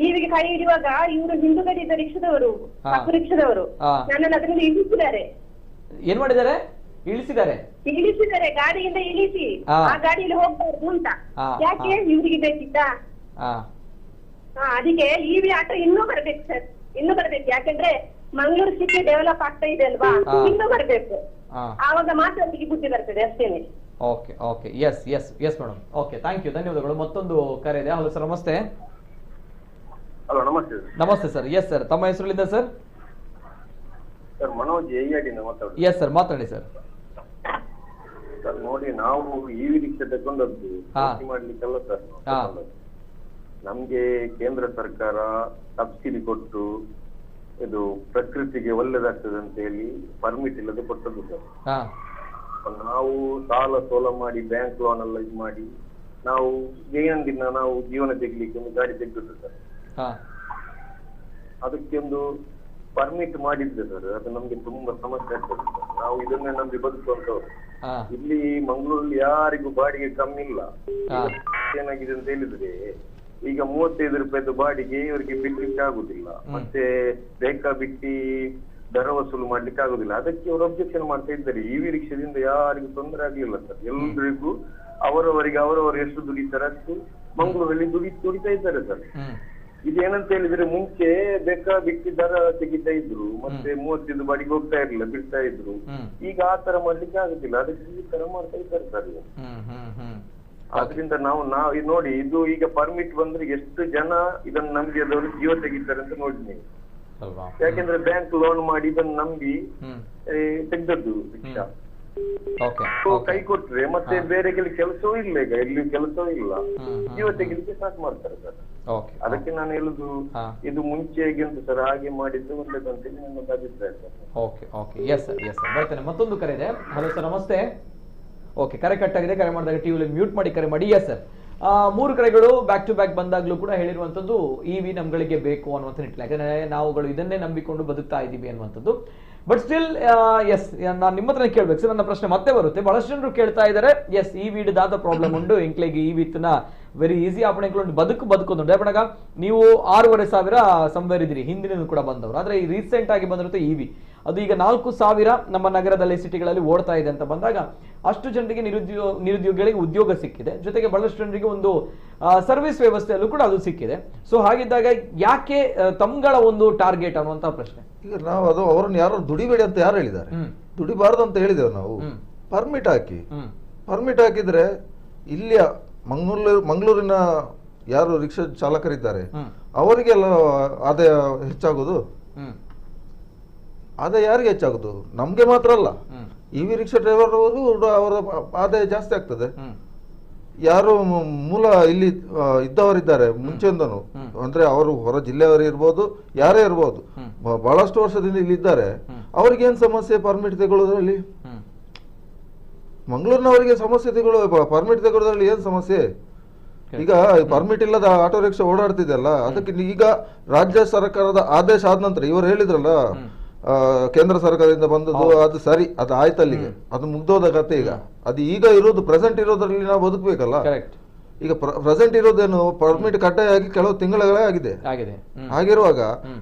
S6: ಇವಿಗೆ ಕೈ ಹಿಡಿಯುವಾಗ ಇವರು ಹಿಂದುಗಡೆ ಇದ್ದ ರಿಕ್ಷಾದವರು, ಕಪ್ಪು ರಿಕ್ಷಾದವರು ನನ್ನನ್ನು ಅದರಲ್ಲಿ ಇಳಿಸಿದ್ದಾರೆ.
S1: ಏನ್ ಮಾಡಿದ್ದಾರೆ? ಇಳಿಸಿದ್ದಾರೆ,
S6: ಗಾಡಿಯಿಂದ ಇಳಿಸಿ ಆ ಗಾಡಿಯಲ್ಲಿ ಹೋಗ್ಬಾರ್ದು ಅಂತ. ಯಾಕೆ ಇವ್ರಿಗೆ ಬೇಕಿತ್ತಾ? ಅದಕ್ಕೆ ಇವಿ ಆಟೋ ಇನ್ನೂ ಬರ್ಬೇಕು ಸರ್, ಇನ್ನೂ ಬರ್ಬೇಕು. ಯಾಕಂದ್ರೆ ಮಂಗಳೂರು ಸಿಟಿ ಡೆವಲಪ್ ಆಗ್ತಾ ಇದೆ ಅಲ್ವಾ, ಇನ್ನೂ ಬರ್ಬೇಕು. ಆವಾಗ ಮಾತ್ರ ಅವರಿಗೆ ಬುದ್ಧಿ ಬರ್ತದೆ, ಅಷ್ಟೇನೆ.
S1: Okay okay, yes yes yes madam. Okay, thank you, ಧನ್ಯವಾದಗಳು. ಮತ್ತೊಂದು ಕರೆ ಇದೆ. ಹಲೋ ಸರ್, ನಮಸ್ತೆ.
S7: ಹಲೋ, ನಮಸ್ತೆ.
S1: ನಮಸ್ತೆ ಸರ್, ಎಸ್ ಸರ್, ತಮ್ಮ ಹೆಸರಿಂದ ಸರ್?
S7: ಸರ್, ಮನೋಜ್ ಏಯಾಡಿಂದ ಮಾತಾಡೋದು.
S1: ಎಸ್ ಸರ್, ಮಾತಾಡಿ ಸರ್.
S7: ಸರ್ ನೋಡಿ, ನಾವು ಇವಿ ರಿಕ್ಷಾ ತಗೊಂಡದ್ದು ಮಾಡ್ಲಿಕ್ಕೆಲ್ಲ ಸರ್. ನಮ್ಗೆ ಕೇಂದ್ರ ಸರ್ಕಾರ ಸಬ್ಸಿಡಿ ಕೊಟ್ಟು ಇದು ಪ್ರಕೃತಿಗೆ ಒಳ್ಳೇದಾಗ್ತದೆ ಅಂತ ಹೇಳಿ ಪರ್ಮಿಟ್ ಇಲ್ಲದೆ ಕೊಟ್ಟದ್ದು ಸರ್. ನಾವು ಸಾಲ ಸೋಲ ಮಾಡಿ ಬ್ಯಾಂಕ್ ಲೋನ್ ಎಲ್ಲ ಇದು ಮಾಡಿ ನಾವು ದೈನಂದಿನ ನಾವು ಜೀವನ ತೆಗಿಲಿಕ್ಕೆ ಒಂದು ಗಾಡಿ ತೆಗೆದು ಸರ್. ಅದಕ್ಕೆ ಒಂದು ಪರ್ಮಿಟ್ ಮಾಡಿದ್ದೆ ಸರ್. ಅದು ನಮ್ಗೆ ತುಂಬಾ ಸಮಸ್ಯೆ ಆಗ್ತದೆ ಸರ್. ನಾವು ಇದನ್ನೇ ನಂಬಿ ಬದುಕುವಂತವ್ರು. ಇಲ್ಲಿ ಮಂಗಳೂರಲ್ಲಿ ಯಾರಿಗೂ ಬಾಡಿಗೆ ಕಮ್ಮಿ ಇಲ್ಲ. ಏನಾಗಿದೆ ಅಂತ ಹೇಳಿದ್ರೆ, ಈಗ 35 ರೂಪಾಯಿದು ಬಾಡಿಗೆ ಇವರಿಗೆ ಬಿಡ್ಲಿಕ್ಕೆ ಆಗುದಿಲ್ಲ, ಮತ್ತೆ ಬೇಕಾ ಬಿಟ್ಟಿ ದರ ವಸೂಲು ಮಾಡ್ಲಿಕ್ಕೆ ಆಗುದಿಲ್ಲ. ಅದಕ್ಕೆ ಅವರು ಅಬ್ಜೆಕ್ಷನ್ ಮಾಡ್ತಾ ಇದ್ದಾರೆ. ಇವಿ ರಿಕ್ಷಾದಿಂದ ಯಾರಿಗೂ ತೊಂದರೆ ಆಗ್ಲಿಲ್ಲ ಸರ್. ಎಲ್ರಿಗೂ ಅವರವರು ಎಷ್ಟು ದುಡಿತಾರೆ ಅಷ್ಟು ಮಂಗಳೂರಲ್ಲಿ ದುಡಿತಾ ಇದ್ದಾರೆ ಸರ್. ಇದೇನಂತ ಹೇಳಿದ್ರೆ, ಮುಂಚೆ ಬೇಕಾ ಬಿಟ್ಟಿ ದರ ತೆಗಿತಾ ಇದ್ರು, ಮತ್ತೆ 35 ಬಾಡಿಗೆ ಹೋಗ್ತಾ ಇರ್ಲಿಲ್ಲ, ಬಿಡ್ತಾ ಇದ್ರು. ಈಗ ಆ ತರ ಮಾಡ್ಲಿಕ್ಕೆ ಆಗುದಿಲ್ಲ. ಅದಕ್ಕೆ ಈ ತರ ಮಾಡ್ತಾ ಇದ್ದಾರೆ ಸರ್. ಆದ್ರಿಂದ ನಾವು ನೋಡಿ, ಇದು ಈಗ ಪರ್ಮಿಟ್ ಬಂದ್ರೆ ಎಷ್ಟು ಜನ ಇದನ್ನ ನಂಬಿ ಅದವರು ಜೀವ ತೆಗಿತಾರೆ ಅಂತ ನೋಡಿ ನೀವು. ಯಾಕೆಂದ್ರೆ ಬ್ಯಾಂಕ್ ಲೋನ್ ಮಾಡಿ ಇದನ್ನ ನಂಬಿ ತೆಗ್ದದ್ದು ರಿಕ್ಷಾ. ಕೈ ಕೊಟ್ರೆ ಮತ್ತೆ ಬೇರೆ ಕೆಲಸವೂ ಇಲ್ಲ, ಈಗ ಎಲ್ಲಿ ಕೆಲಸವೂ ಇಲ್ಲ, ಜೀವ ತೆಗಿಲಿಕ್ಕೆ ಸ್ಟಾರ್ಟ್ ಮಾಡ್ತಾರೆ ಸರ್. ಅದಕ್ಕೆ ನಾನು ಹೇಳುದು, ಇದು ಮುಂಚೆಗಿಂತ ಸರ್ ಹಾಗೆ ಮಾಡಿದ್ದು ಒಳ್ಳೇದಂತ ನನ್ನ ಅಭಿಪ್ರಾಯ sir.
S1: Okay okay, yes sir, yes sir, ಬರ್ತೇನೆ. ಮತ್ತೊಂದು ಕರೆ ಇದೆ. ಹಲೋ ಸರ್, ನಮಸ್ತೆ. ಓಕೆ, ಕರೆ ಕಟ್ ಆಗಿದೆ. ಕರೆ ಮಾಡಿದಾಗ ಟಿವಿಲಿ ಮ್ಯೂಟ್ ಮಾಡಿ ಕರೆ ಮಾಡಿ. ಎಸ್ ಸರ್, 3 ಕರೆಗಳು ಬ್ಯಾಕ್ ಟು ಬ್ಯಾಕ್ ಬಂದಾಗ್ಲೂ ಕೂಡ ಹೇಳಿರುವಂತದ್ದು ಇವಿ ನಮ್ಗಳಿಗೆ ಬೇಕು ಅನ್ನುವಂಥ ನಿಟ್ಟಿನಲ್ಲಿ. ಯಾಕಂದ್ರೆ ನಾವುಗಳು ಇದನ್ನೇ ನಂಬಿಕೊಂಡು ಬದುಕ್ತಾ ಇದ್ದೀವಿ ಅನ್ನುವಂಥದ್ದು. ಬಟ್ ಸ್ಟಿಲ್ ಎಸ್, ನಾನು ನಿಮ್ಮ ಹತ್ರ ಕೇಳ್ಬೇಕು ಸರ್. ನನ್ನ ಪ್ರಶ್ನೆ ಮತ್ತೆ ಬರುತ್ತೆ. ಬಹಳಷ್ಟು ಜನರು ಕೇಳ್ತಾ ಇದ್ದಾರೆ, ಎಸ್ ಇವಿ ದಾದ ಪ್ರಾಬ್ಲಮ್ ಉಂಟು ಇಂಕ್ಲೆಗೆ ಇವಿತ್ನ ವೆರಿ ಈಸಿ ಆಪಣೆಗಳು ಬದುಕೋದುಂಟು. ಯಾಪಣಗ ನೀವು 6,500 ಸಂವೇರಿದಿರಿ, ಹಿಂದಿನ ಕೂಡ ಬಂದವರು. ಆದ್ರೆ ಈ ರೀಸೆಂಟ್ ಆಗಿ ಬಂದಿರುತ್ತೆ ಇವಿ, ಅದು ಈಗ 4,000 ನಮ್ಮ ನಗರದಲ್ಲಿ ಸಿಟಿಗಳಲ್ಲಿ ಓಡ್ತಾ ಇದೆ ಅಂತ ಬಂದಾಗ ಅಷ್ಟು ಜನರಿಗೆ ನಿರುದ್ಯೋಗಿಗಳಿಗೆ ಉದ್ಯೋಗ ಸಿಕ್ಕಿದೆ. ಜೊತೆಗೆ ಬಹಳಷ್ಟು ಜನರಿಗೆ ಒಂದು ಸರ್ವಿಸ್ ವ್ಯವಸ್ಥೆಯಲ್ಲೂ ಕೂಡ ಅದು ಸಿಕ್ಕಿದೆ. ಸೊ ಹಾಗಿದ್ದಾಗ ಯಾಕೆ ತಮ್ಗಳ ಒಂದು ಟಾರ್ಗೆಟ್ ಅನ್ನುವಂತ ಪ್ರಶ್ನೆ.
S4: ಈಗ ನಾವು ಅದು ಅವರನ್ನು ಯಾರು ದುಡಿಬೇಡಿ ಅಂತ ಯಾರು ಹೇಳಿದ್ದಾರೆ? ದುಡಿಬಾರ್ದು ಅಂತ ಹೇಳಿದೇವೆ ನಾವು. ಪರ್ಮಿಟ್ ಹಾಕಿದ್ರೆ ಇಲ್ಲಿಯ ಮಂಗಳೂರಿನ ಯಾರು ರಿಕ್ಷಾ ಚಾಲಕರಿದ್ದಾರೆ ಅವರಿಗೆಲ್ಲ ಆದಾಯ ಹೆಚ್ಚಾಗುದು. ಆದಾಯ ಯಾರಿಗೆ ಹೆಚ್ಚಾಗುದು? ನಮ್ಗೆ ಮಾತ್ರ ಅಲ್ಲ, ಇವಿ ರಿಕ್ಷಾ ಡ್ರೈವರ್ ಅವರ ಆದಾಯ ಜಾಸ್ತಿ ಆಗ್ತದೆ. ಯಾರು ಮೂಲ ಇಲ್ಲಿ ಇದ್ದವರಿದ್ದಾರೆ ಮುಂಚೆಯಿಂದನು, ಅಂದ್ರೆ ಅವರು ಹೊರ ಜಿಲ್ಲೆಯವರು ಇರ್ಬೋದು, ಯಾರೇ ಇರ್ಬೋದು, ಬಹಳಷ್ಟು ವರ್ಷದಿಂದ ಇಲ್ಲಿ ಇದ್ದಾರೆ. ಅವ್ರಿಗೆ ಏನ್ ಸಮಸ್ಯೆ ಪರ್ಮಿಟ್ ತಗೊಳ್ಳೋದ್ರಲ್ಲಿ? ಮಂಗಳೂರಿನವರಿಗೆ ಸಮಸ್ಯೆ ಪರ್ಮಿಟ್ ತಗೊಳ್ಳೋದ್ರಲ್ಲಿ ಏನ್ ಸಮಸ್ಯೆ? ಈಗ ಪರ್ಮಿಟ್ ಇಲ್ಲದ ಆಟೋ ರಿಕ್ಷಾ ಓಡಾಡ್ತಿದೆಯಲ್ಲ, ಅದಕ್ಕೆ ಈಗ ರಾಜ್ಯ ಸರ್ಕಾರದ ಆದೇಶ ಆದ ನಂತರ ಇವರು ಹೇಳಿದ್ರಲ್ಲ, ಕೇಂದ್ರ ಸರ್ಕಾರದಿಂದ ಬಂದದ್ದು, ಅದು ಸರಿ, ಅದು ಆಯ್ತಲ್ಲಿಗೆ, ಅದು ಮುಗ್ದೋದ ಕತೆ. ಈಗ ಈಗ ಇರೋದು ಪ್ರೆಸೆಂಟ್ ಇರೋದ್ರಲ್ಲಿ ನಾವು ಬದುಕಬೇಕಲ್ಲ. ಈಗ ಪ್ರೆಸೆಂಟ್ ಇರೋದೇನು, ಪರ್ಮಿಟ್ ಕಡ್ಡಾಯ ಆಗಿ ಕೆಲವು ತಿಂಗಳೇ ಆಗಿದೆ. ಹಾಗಿರುವಾಗ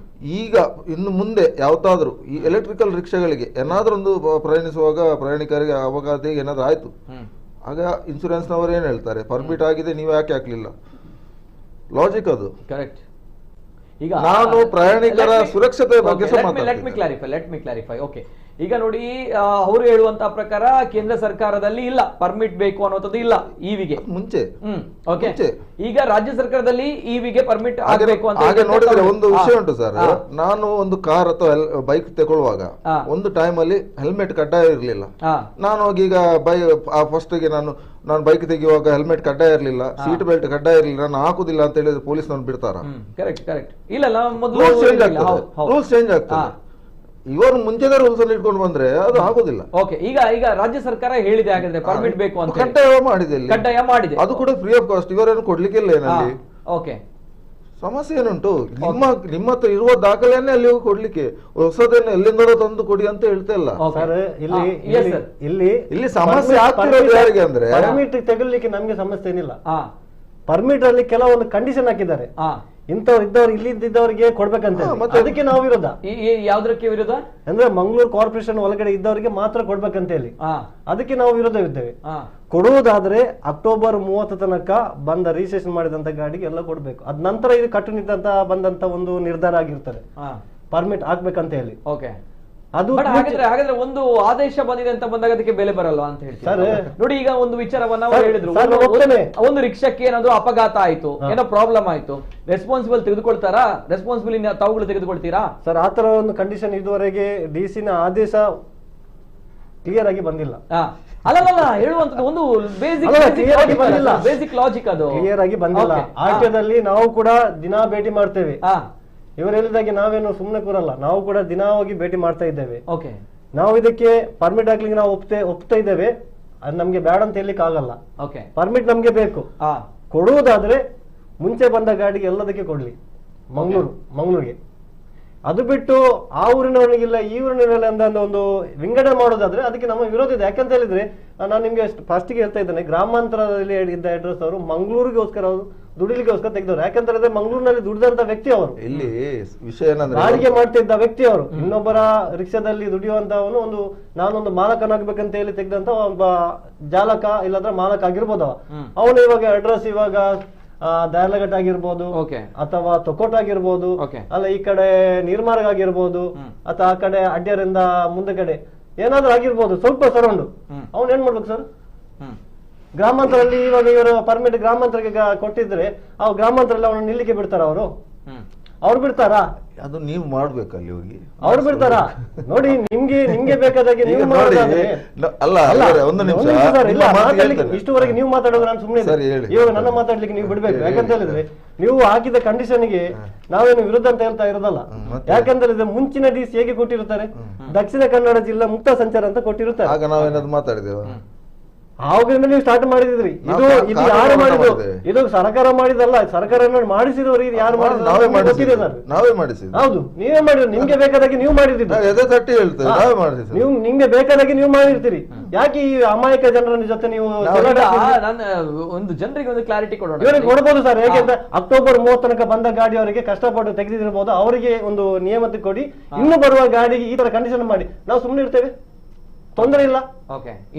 S4: ಈಗ ಇನ್ನು ಮುಂದೆ ಯಾವತ್ತಾದ್ರೂ ಈ ಎಲೆಕ್ಟ್ರಿಕಲ್ ರಿಕ್ಷಾಗಳಿಗೆ ಏನಾದ್ರೂ ಒಂದು ಪ್ರಯಾಣಿಸುವಾಗ ಪ್ರಯಾಣಿಕರಿಗೆ ಅವಘಾತ ಏನಾದ್ರು ಆಯ್ತು, ಆಗ ಇನ್ಸೂರೆನ್ಸ್ ನವರು ಏನ್ ಹೇಳ್ತಾರೆ, ಪರ್ಮಿಟ್ ಆಗಿದೆ ನೀವು ಯಾಕೆ ಹಾಕ್ಲಿಲ್ಲ, ಲಾಜಿಕ್ ಅದು.
S1: ಕರೆಕ್ಟ್. ಈಗ
S4: ನಾನು ಪ್ರಯಾಣಿಕರ ಸುರಕ್ಷತೆ ಬಗ್ಗೆ
S1: ಲೆಟ್ ಮಿ ಕ್ಲಾರಿಫೈ. ಓಕೆ, ಈಗ ನೋಡಿ ಅವರು ಹೇಳುವಂತ ಪ್ರಕಾರ ಕೇಂದ್ರ ಸರ್ಕಾರದಲ್ಲಿ ಇಲ್ಲ ಪರ್ಮಿಟ್ ಬೇಕು ಅನ್ನೋದು ಇಲ್ಲ ಇವಿಗೆ
S4: ಮುಂಚೆ.
S1: ಓಕೆ, ಈಗ ರಾಜ್ಯ ಸರ್ಕಾರದಲ್ಲಿ ಇವಿಗೆ ಪರ್ಮಿಟ್ ಆಗಬೇಕು ಅಂತ
S4: ಹಾಗೆ ನೋಡಿದ್ರೆ ಒಂದು ವಿಷಯ ಉಂಟು ಸರ್. ನಾನು ಒಂದು ಕಾರ್ ಅಥವಾ ಬೈಕ್ ತಗೊಳ್ಳುವಾಗ ಒಂದು ಟೈಮ್ ಅಲ್ಲಿ ಹೆಲ್ಮೆಟ್ ಕಡ್ಡಾಯ ಇರ್ಲಿಲ್ಲ. ನಾನು ಹೋಗಿ ಈಗ ಫಸ್ಟ್ ಗೆ ನಾನು ಬೈಕ್ ತೆಗೆಯುವಾಗ ಹೆಲ್ಮೆಟ್ ಕಡ್ಡಾಯ ಇರ್ಲಿಲ್ಲ, ಸೀಟ್ ಬೆಲ್ಟ್ ಕಡ್ಡಾಯ ಇರ್ಲಿಲ್ಲ, ನಾನು ಹಾಕುದಿಲ್ಲ ಅಂತ ಹೇಳಿದ್ರೆ ಪೊಲೀಸ್ ನಾನು ಬಿಡ್ತಾರ?
S1: ಕರೆಕ್ಟ್. ಇಲ್ಲ,
S4: ರೂಲ್ಸ್ ಚೇಂಜ್ ಆಗ್ತದೆ. ಇವರು ಮುಂಚೆದ ರೂಲ್ಸ್ ಅಲ್ಲಿ ಇಟ್ಕೊಂಡು ಬಂದ್ರೆ ಅದು ಆಗುದಿಲ್ಲ.
S1: ಓಕೆ, ಈಗ ರಾಜ್ಯ ಸರ್ಕಾರ ಹೇಳಿದೆ ಹಾಗಾದ್ರೆ ಪರ್ಮಿಟ್ ಬೇಕು ಅಂತ
S4: ಕಡ್ಡಾಯ ಮಾಡಿದೆ, ಅದು ಕೂಡ ಫ್ರೀ ಆಫ್ ಕಾಸ್ಟ್. ಇವರೇನು ಕೊಡ್ಲಿಕ್ಕಿಲ್ಲ ಏನಲ್ಲಿ.
S1: ಓಕೆ,
S4: ಸಮಸ್ಯೆ ಏನುಂಟು, ನಿಮ್ಮ ಹತ್ರ ಇರುವ ದಾಖಲೆಯನ್ನೇ ಅಲ್ಲಿ ಹೋಗಿ ಕೊಡ್ಲಿಕ್ಕೆ, ಹೊಸದನ್ನ ಎಲ್ಲಿಂದ ತಂದು ಕೊಡಿ ಅಂತ ಹೇಳ್ತಾ ಇಲ್ಲ. ಇಲ್ಲಿ ಸಮಸ್ಯೆ ಆಗ್ತಿರೋದು ಯಾರಿಗೆ ಅಂದ್ರೆ,
S3: ಪರ್ಮಿಟ್ ತೆಗಲಿಕ್ಕೆ ನಮ್ಗೆ ಸಮಸ್ಯೆ ಏನಿಲ್ಲ. ಪರ್ಮಿಟ್ ಅಲ್ಲಿ ಕೆಲವೊಂದು ಕಂಡೀಷನ್ ಹಾಕಿದ್ದಾರೆ, ಇಂಥವ್ರು ಇದ್ದವ್ರು ಇಲ್ಲಿದ್ದವರಿಗೆ ಕೊಡ್ಬೇಕಂತ. ಅದಕ್ಕೆ ನಾವು ವಿರೋಧ.
S1: ಯಾವ್ದಕ್ಕೆ ವಿರೋಧ
S3: ಅಂದ್ರೆ ಮಂಗಳೂರು ಕಾರ್ಪೊರೇಷನ್ ಒಳಗಡೆ ಇದ್ದವರಿಗೆ ಮಾತ್ರ ಕೊಡ್ಬೇಕಂತ ಹೇಳಿ ಅದಕ್ಕೆ ನಾವು ವಿರೋಧವಿದ್ದೇವೆ. ಕೊಡುವುದಾದ್ರೆ ಅಕ್ಟೋಬರ್ 30 ತನಕ ಬಂದ ರಿಜಿಸ್ಟ್ರೇಷನ್ ಮಾಡಿದಂತ ಗಾಡಿಗೆ ಎಲ್ಲ ಕೊಡ್ಬೇಕು. ಅದ್ ನಂತರ ಇದು ಕಟ್ಟುನಿಟ್ಟಂತ ಬಂದಂತ ಒಂದು ನಿರ್ಧಾರ ಆಗಿರ್ತಾರೆ ಪರ್ಮಿಟ್ ಹಾಕ್ಬೇಕಂತ ಹೇಳಿ.
S1: ಓಕೆ, ಅದು ಹಾಗಾದ್ರೆ ಒಂದು ಆದೇಶ ಬಂದಿದೆ ಅಂತ ಬಂದಾಗ ಅದಕ್ಕೆ ಬೆಲೆ ಬರಲ್ವಾ ಅಂತ ಹೇಳ್ತಾರೆ. ನೋಡಿ, ಈಗ ಒಂದು ವಿಚಾರವನ್ನ ಹೇಳಿದ್ರು, ಒಂದು ರಿಕ್ಷಾಕ್ಕೆ ಏನಾದ್ರು ಅಪಘಾತ ಆಯ್ತು, ಏನೋ ಪ್ರಾಬ್ಲಮ್ ಆಯ್ತು, ರೆಸ್ಪಾನ್ಸಿಬಲ್ ತೆಗೆದುಕೊಳ್ತಾರಾ? ರೆಸ್ಪಾನ್ಸಿಬಲ್ ತಾವುಗಳು ತೆಗೆದುಕೊಳ್ತೀರಾ
S3: ಸರ್? ಆತರ ಒಂದು ಕಂಡೀಷನ್ ಇದುವರೆಗೆ ಡಿಸಿನ ಆದೇಶ ಕ್ಲಿಯರ್ ಆಗಿ ಬಂದಿಲ್ಲ.
S1: ಅಲ್ಲ, ಹೇಳುವಂತದ್ದು ಒಂದು ಬೇಸಿಕ್ ಲಾಜಿಕ್, ಅದು
S3: ಕ್ಲಿಯರ್ ಆಗಿ ಬಂದಿಲ್ಲ. ಆರ್ಟಿಒದಲ್ಲಿ ನಾವು ಕೂಡ ದಿನಾ ಭೇಟಿ ಮಾಡ್ತೇವೆ. ಇವರು ಹೇಳಿದಾಗೆ ನಾವೇನು ಸುಮ್ಮನೆ ಕೂರಲ್ಲ, ನಾವು ಕೂಡ ದಿನ ಹೋಗಿ ಭೇಟಿ ಮಾಡ್ತಾ ಇದ್ದೇವೆ.
S1: ಓಕೆ,
S3: ನಾವು ಇದಕ್ಕೆ ಪರ್ಮಿಟ್ ಹಾಕ್ಲಿಕ್ಕೆ ನಾವು ಒಪ್ತಾ ಇದ್ದೇವೆ. ಅದು ನಮ್ಗೆ ಬೇಡ ಅಂತ ಹೇಳಲಿಕ್ಕೆ ಆಗಲ್ಲ.
S1: ಓಕೆ,
S3: ಪರ್ಮಿಟ್ ನಮ್ಗೆ ಬೇಕು. ಕೊಡುವುದಾದ್ರೆ ಮುಂಚೆ ಬಂದ ಗಾಡಿಗೆ ಎಲ್ಲದಕ್ಕೆ ಕೊಡ್ಲಿ, ಮಂಗಳೂರಿಗೆ. ಅದು ಬಿಟ್ಟು ಆ ಊರಿನವನಿಗಿಲ್ಲ ಈ ಊರಿನವನಿಲ್ಲ ಅಂತ ಒಂದು ವಿಂಗಡಣೆ ಮಾಡೋದಾದ್ರೆ ಅದಕ್ಕೆ ನಮ್ಮ ವಿರೋಧ ಇದೆ. ಯಾಕಂತ ಹೇಳಿದ್ರೆ ನಾನು ನಿಮ್ಗೆ ಫಸ್ಟ್ಗೆ ಹೇಳ್ತಾ ಇದ್ದೇನೆ, ಗ್ರಾಮಾಂತರದಲ್ಲಿ ಇದ್ದ ಅಡ್ರೆಸ್ ಅವರು ಮಂಗಳೂರಿಗೋಸ್ಕರ ಅವರು ದುಡಿಲಿಗೋಸ್ಕರ ತೆಗೆದವರು. ಯಾಕಂತ ಹೇಳಿದ್ರೆ ಮಂಗಳೂರಿನಲ್ಲಿ ದುಡಿದಂತ ವ್ಯಕ್ತಿ ಅವರು,
S4: ಇಲ್ಲಿ ವಿಷಯ
S3: ಬಾಡಿಗೆ ಮಾಡ್ತಿದ್ದ ವ್ಯಕ್ತಿ ಅವರು, ಇನ್ನೊಬ್ಬರ ರಿಕ್ಷಾದಲ್ಲಿ ದುಡಿಯುವಂತವನು ನಾನೊಂದು ಮಾಲಕನಾಗ್ಬೇಕಂತ ಹೇಳಿ ತೆಗೆದಂತ ಒಬ್ಬ ಚಾಲಕ ಇಲ್ಲದ್ರೆ ಮಾಲಕ ಆಗಿರ್ಬೋದು. ಅವನು ಇವಾಗ ಅಡ್ರೆಸ್ ಇವಾಗ ದಾರ್ಲಘಟ್ಟ ಆಗಿರ್ಬೋದು, ಅಥವಾ ತೊಕೋಟ ಆಗಿರ್ಬೋದು, ಅಲ್ಲ ಈ ಕಡೆ ನಿರ್ಮಾರ್ಗ ಆಗಿರ್ಬೋದು, ಅಥವಾ ಆ ಕಡೆ ಅಡ್ಯರಿಂದ ಮುಂದೆ ಕಡೆ ಏನಾದ್ರೂ ಆಗಿರ್ಬೋದು, ಸ್ವಲ್ಪ ಸರೌಂಡ್. ಅವ್ನು ಏನ್ ಮಾಡ್ಬೇಕು ಸರ್? ಗ್ರಾಮಾಂತರಲ್ಲಿ ಇವಾಗ ಇವರು ಪರ್ಮಿಟ್ ಗ್ರಾಮಾಂತರಕ್ಕೆ ಕೊಟ್ಟಿದ್ರೆ ಆ ಗ್ರಾಮಾಂತರಲ್ಲಿ ಅವನು ನಿಲ್ಲಿಕ್ಕೆ ಬಿಡ್ತಾರ? ಅವ್ರು ಬಿಡ್ತಾರಾ?
S4: ಅದು ನೀವು ಮಾಡ್ಬೇಕು, ಅಲ್ಲಿ ಹೋಗಿ
S3: ಅವ್ರು ಬಿಡ್ತಾರಾ? ನೋಡಿ, ನಿಮ್ಗೆ ಬೇಕಾದಾಗೆ ನೀವು
S4: ಒಂದು ನಿಮಿಷ,
S3: ಇಷ್ಟುವರೆಗೆ ನೀವು ಮಾತಾಡೋದು ನಾನು ಸುಮ್ಮನೆ, ಇವಾಗ ನನ್ನ ಮಾತಾಡ್ಲಿಕ್ಕೆ ನೀವು ಬಿಡ್ಬೇಕು. ಯಾಕಂತ ಹೇಳಿದ್ರೆ ನೀವು ಹಾಕಿದ ಕಂಡೀಷನ್ಗೆ ನಾವೇನು ವಿರುದ್ಧ ಅಂತ ಹೇಳ್ತಾ ಇರೋದಲ್ಲ. ಯಾಕಂತ ಹೇಳಿದ್ರೆ ಮುಂಚಿನ ಡಿಸಿ ಹೇಗೆ ಕೊಟ್ಟಿರ್ತಾರೆ, ದಕ್ಷಿಣ ಕನ್ನಡ ಜಿಲ್ಲಾ ಮುಕ್ತ ಸಂಚಾರ ಅಂತ ಕೊಟ್ಟಿರ್ತಾರೆ.
S4: ಆಗ ನಾವೇನಾದ್ರು ಮಾತಾಡಿದೇವ?
S3: ಆವಾಗಿಂದ ನೀವು ಸ್ಟಾರ್ಟ್ ಮಾಡಿದ್ರಿ. ಇದು ಯಾರು ಮಾಡಿದ್ರು? ಇದು ಸರ್ಕಾರ ಮಾಡಿದಲ್ಲ, ಸರ್ಕಾರ ಮಾಡಿಸಿದವರು ಇದು ಯಾರು ಮಾಡಿದ್ರು?
S4: ನಾವೇ ಮಾಡಿಸಿದ್ವಿ.
S3: ಹೌದು, ನೀವೇ ಮಾಡಿದ್ರು. ನಿಮ್ಗೆ ಬೇಕಾದಾಗೆ ನೀವು ಮಾಡಿದ್ರಿ, ನೀವು ನಿಮ್ಗೆ ಬೇಕಾದಾಗೆ ನೀವು ಮಾಡಿರ್ತೀರಿ. ಯಾಕೆ ಈ ಅಮಾಯಕ ಜನರ ಜೊತೆ ನೀವು
S1: ಒಂದು ಜನರಿಗೆ ಒಂದು ಕ್ಲಾರಿಟಿ ಕೊಡೋಣ.
S3: ಇವರಿಗೆ ಕೊಡ್ಬೋದು ಸರ್. ಹೇಗೆಂದ್ರೆ ಅಕ್ಟೋಬರ್ 30 ತನಕ ಬಂದ ಗಾಡಿ ಅವರಿಗೆ ಕಷ್ಟಪಟ್ಟು ತೆಗೆದಿರ್ಬೋದು, ಅವರಿಗೆ ಒಂದು ನಿಯಮತೆ ಕೊಡಿ. ಇನ್ನು ಬರುವ ಗಾಡಿಗೆ ಈ ತರ ಕಂಡೀಷನ್ ಮಾಡಿ ನಾವು ಸುಮ್ಮನೆ ಇರ್ತೇವೆ, ತೊಂದರೆ ಇಲ್ಲ.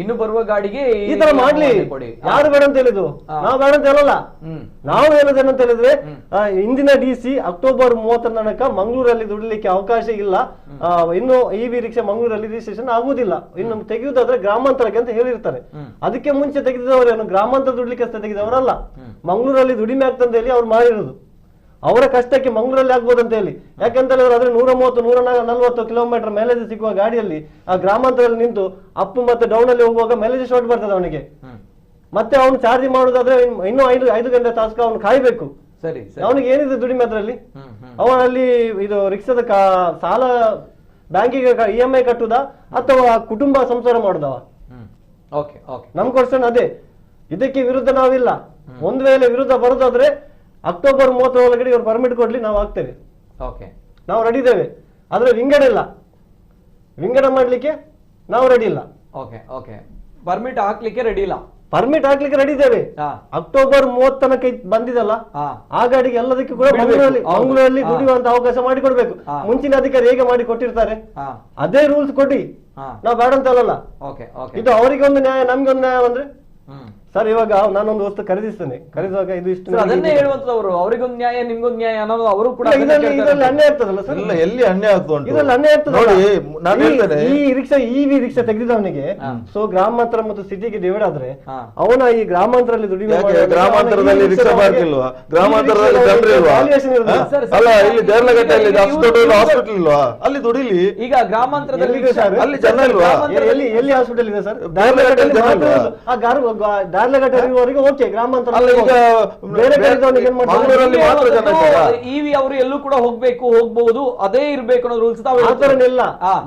S1: ಇನ್ನು ಬರುವ ಗಾಡಿಗೆ
S3: ಈ ತರ ಮಾಡ್ಲಿ. ಯಾರು ಬೇಡ ಅಂತ ಹೇಳಿದ್ರು? ನಾವು ಬೇಡ ಅಂತ ಹೇಳಲ್ಲ. ನಾವು ಹೇಳೋದೇನಂತ ಹೇಳಿದ್ರೆ, ಇಂದಿನ ಡಿಸಿ ಅಕ್ಟೋಬರ್ 30 ತನಕ ಮಂಗಳೂರಲ್ಲಿ ದುಡಿಲಿಕ್ಕೆ ಅವಕಾಶ ಇಲ್ಲ. ಇನ್ನು ಇವಿ ರಿಕ್ಷಾ ಮಂಗಳೂರಲ್ಲಿ ರಿಜಿಸ್ಟ್ರೇಷನ್ ಆಗುವುದಿಲ್ಲ. ಇನ್ನು ತೆಗೆಯುವುದಾದ್ರೆ ಗ್ರಾಮಾಂತರಕ್ಕೆ ಅಂತ ಹೇಳಿರ್ತಾರೆ. ಅದಕ್ಕೆ ಮುಂಚೆ ತೆಗೆದವರೇನು ಗ್ರಾಮಾಂತರ ದುಡ್ಲಿಕ್ಕೆ ತೆಗೆದವರಲ್ಲ, ಮಂಗಳೂರಲ್ಲಿ ದುಡಿಮೆ ಆಗ್ತಂತ ಹೇಳಿ ಅವ್ರು ಮಾಡಿರೋದು. ಅವರ ಕಷ್ಟಕ್ಕೆ ಮಂಗಳೂರಲ್ಲಿ ಆಗ್ಬೋದು ಅಂತ ಹೇಳಿ. ಯಾಕಂತ ಹೇಳಿದ್ರೆ ಅದ್ರ 130-140 ಕಿಲೋಮೀಟರ್ ಮೈಲೇಜ್ ಸಿಗುವ ಗಾಡಿಯಲ್ಲಿ ಆ ಗ್ರಾಮಾಂತರದಲ್ಲಿ ನಿಂತು ಅಪ್ ಮತ್ತೆ ಡೌನ್ ಅಲ್ಲಿ ಹೋಗುವಾಗ ಮೈಲೇಜ್ ಶಾರ್ಟ್ ಬರ್ತದೆ ಅವನಿಗೆ. ಮತ್ತೆ ಅವನು ಚಾರ್ಜ್ ಮಾಡುದಾದ್ರೆ ಇನ್ನೂ 5 ಗಂಟೆ ತಾಸ್ಕ ಅವನು ಕಾಯ್ಬೇಕು. ಅವನಿಗೆ ಏನಿದೆ ದುಡಿಮೆ ಅದರಲ್ಲಿ? ಅವನಲ್ಲಿ ಇದು ರಿಕ್ಷಾದ ಸಾಲ ಬ್ಯಾಂಕಿಗೆ EMI ಕಟ್ಟುದ ಅಥವಾ ಕುಟುಂಬ ಸಂಸಾರ ಮಾಡುದವ? ನಮ್ ಕ್ವಶನ್ ಅದೇ. ಇದಕ್ಕೆ ವಿರುದ್ಧ ನಾವಿಲ್ಲ. ಒಂದು ವೇಳೆ ವಿರುದ್ಧ ಬರುದಾದ್ರೆ ಅಕ್ಟೋಬರ್ 30 ಒಳಗಡೆ ಇವ್ರು ಪರ್ಮಿಟ್ ಕೊಡ್ಲಿ, ನಾವು ಹಾಕ್ತೇವೆ. ನಾವು ರೆಡಿ ಇದ್ದೇವೆ. ಆದ್ರೆ ವಿಂಗಡ ಮಾಡ್ಲಿಕ್ಕೆ ನಾವು ರೆಡಿ ಇಲ್ಲ.
S1: ಪರ್ಮಿಟ್ ಹಾಕ್ಲಿಕ್ಕೆ ರೆಡಿ ಇಲ್ಲ.
S3: ಪರ್ಮಿಟ್ ಹಾಕ್ಲಿಕ್ಕೆ ರೆಡಿ ಇದ್ದೇವೆ. ಅಕ್ಟೋಬರ್ 30 ತನಕ ಬಂದಿದಲ್ಲ ಆ ಗಾಡಿಗೆ ಎಲ್ಲದಕ್ಕೂ ಕೂಡ ಮಂಗಳೂರಲ್ಲಿ ದುಡಿಯುವಂತ ಅವಕಾಶ ಮಾಡಿಕೊಡ್ಬೇಕು. ಮುಂಚಿನ ಅಧಿಕಾರಿ ಹೇಗೆ ಮಾಡಿ ಕೊಟ್ಟಿರ್ತಾರೆ ಅದೇ ರೂಲ್ಸ್ ಕೊಡಿ. ನಾವು ಬೇಡ ಅಂತ ಅಲ್ಲಲ್ಲ. ಇದು ಅವರಿಗೆ ಒಂದು ನ್ಯಾಯ, ನಮ್ಗೆ ಒಂದು ನ್ಯಾಯ ಅಂದ್ರೆ ಸರ್ ಇವಾಗ ನಾನೊಂದು ವಸ್ತು ಖರೀದಿಸ್ತೇನೆ, ಖರೀದುವಾಗ ಇದು ಇಷ್ಟು
S1: ಅದನ್ನೇ ಹೇಳುವಂತದವರು, ಅವರಿಗೊಂದು ನ್ಯಾಯ ನಿಮ್ಗೊಂದು ನ್ಯಾಯ ಅನ್ನೋದು ಅವರು ಕೂಡ
S3: ಇದರಲ್ಲಿ ಅನ್ಯಾಯ ಆಗ್ತದಲ್ಲ ಸರ್?
S4: ಇಲ್ಲ, ಎಲ್ಲಿ ಅನ್ಯಾಯ ಆಗ್ತದೆ
S3: ಇದರಲ್ಲಿ ಅನ್ಯಾಯ ಆಗ್ತದೆ
S4: ನೋಡಿ. ನಾನು ಹೇಳ್ತೇನೆ,
S3: ಈ ರಿಕ್ಷಾ ಇವಿ ರಿಕ್ಷಾ ತೆಗೆದಿದ್ದವನಿಗೆ ಸೊ ಗ್ರಾಮಾಂತರ ಮತ್ತು ಸಿಟಿಗೆ ಡಿವೈಡ್ ಆದ್ರೆ ಅವನ ಈ ಗ್ರಾಮಾಂತರದಲ್ಲಿ ದುಡಿಮೆ
S4: ಗ್ರಾಮಾಂತರದಲ್ಲಿ ರಿಕ್ಷಾ ಪಾರ್ಕ್ ಇಲ್ವಾ? ಗ್ರಾಮಾಂತರದಲ್ಲಿ ಜನರು ಇಲ್ವಾ? ಅಲ್ಲ, ಇಲ್ಲಿ ದೇರ್ಲಘಟ್ಟೆಯಲ್ಲಿ ಅಷ್ಟು ದೊಡ್ಡ ಹಾಸ್ಪಿಟಲ್ ಇಲ್ವಾ? ಅಲ್ಲಿ ದುಡಿಲಿ.
S1: ಈಗ ಗ್ರಾಮಾಂತರದಲ್ಲಿ
S4: ಅಲ್ಲಿ ಜನ ಇಲ್ವಾ?
S3: ಎಲ್ಲಿ ಹಾಸ್ಪಿಟಲ್ ಇದೆ ಸರ್? ದಾರ್ಲಘಟ್ಟವರೆಗೆ ಓಕೆ, ಗ್ರಾಮಾಂತರ ಬೇರೆ
S4: ಮಂಗಳೂರಲ್ಲಿ ಮಾತ್ರ ಜನ ಇದ್ದಾರಾ?
S1: ಇವಿ ಅವರು ಎಲ್ಲೂ ಕೂಡ ಹೋಗ್ಬಹುದು, ಅದೇ ಇರ್ಬೇಕು ಅನ್ನೋ ರೂಲ್ಸ್
S3: ಆತರನಿಲ್ಲ.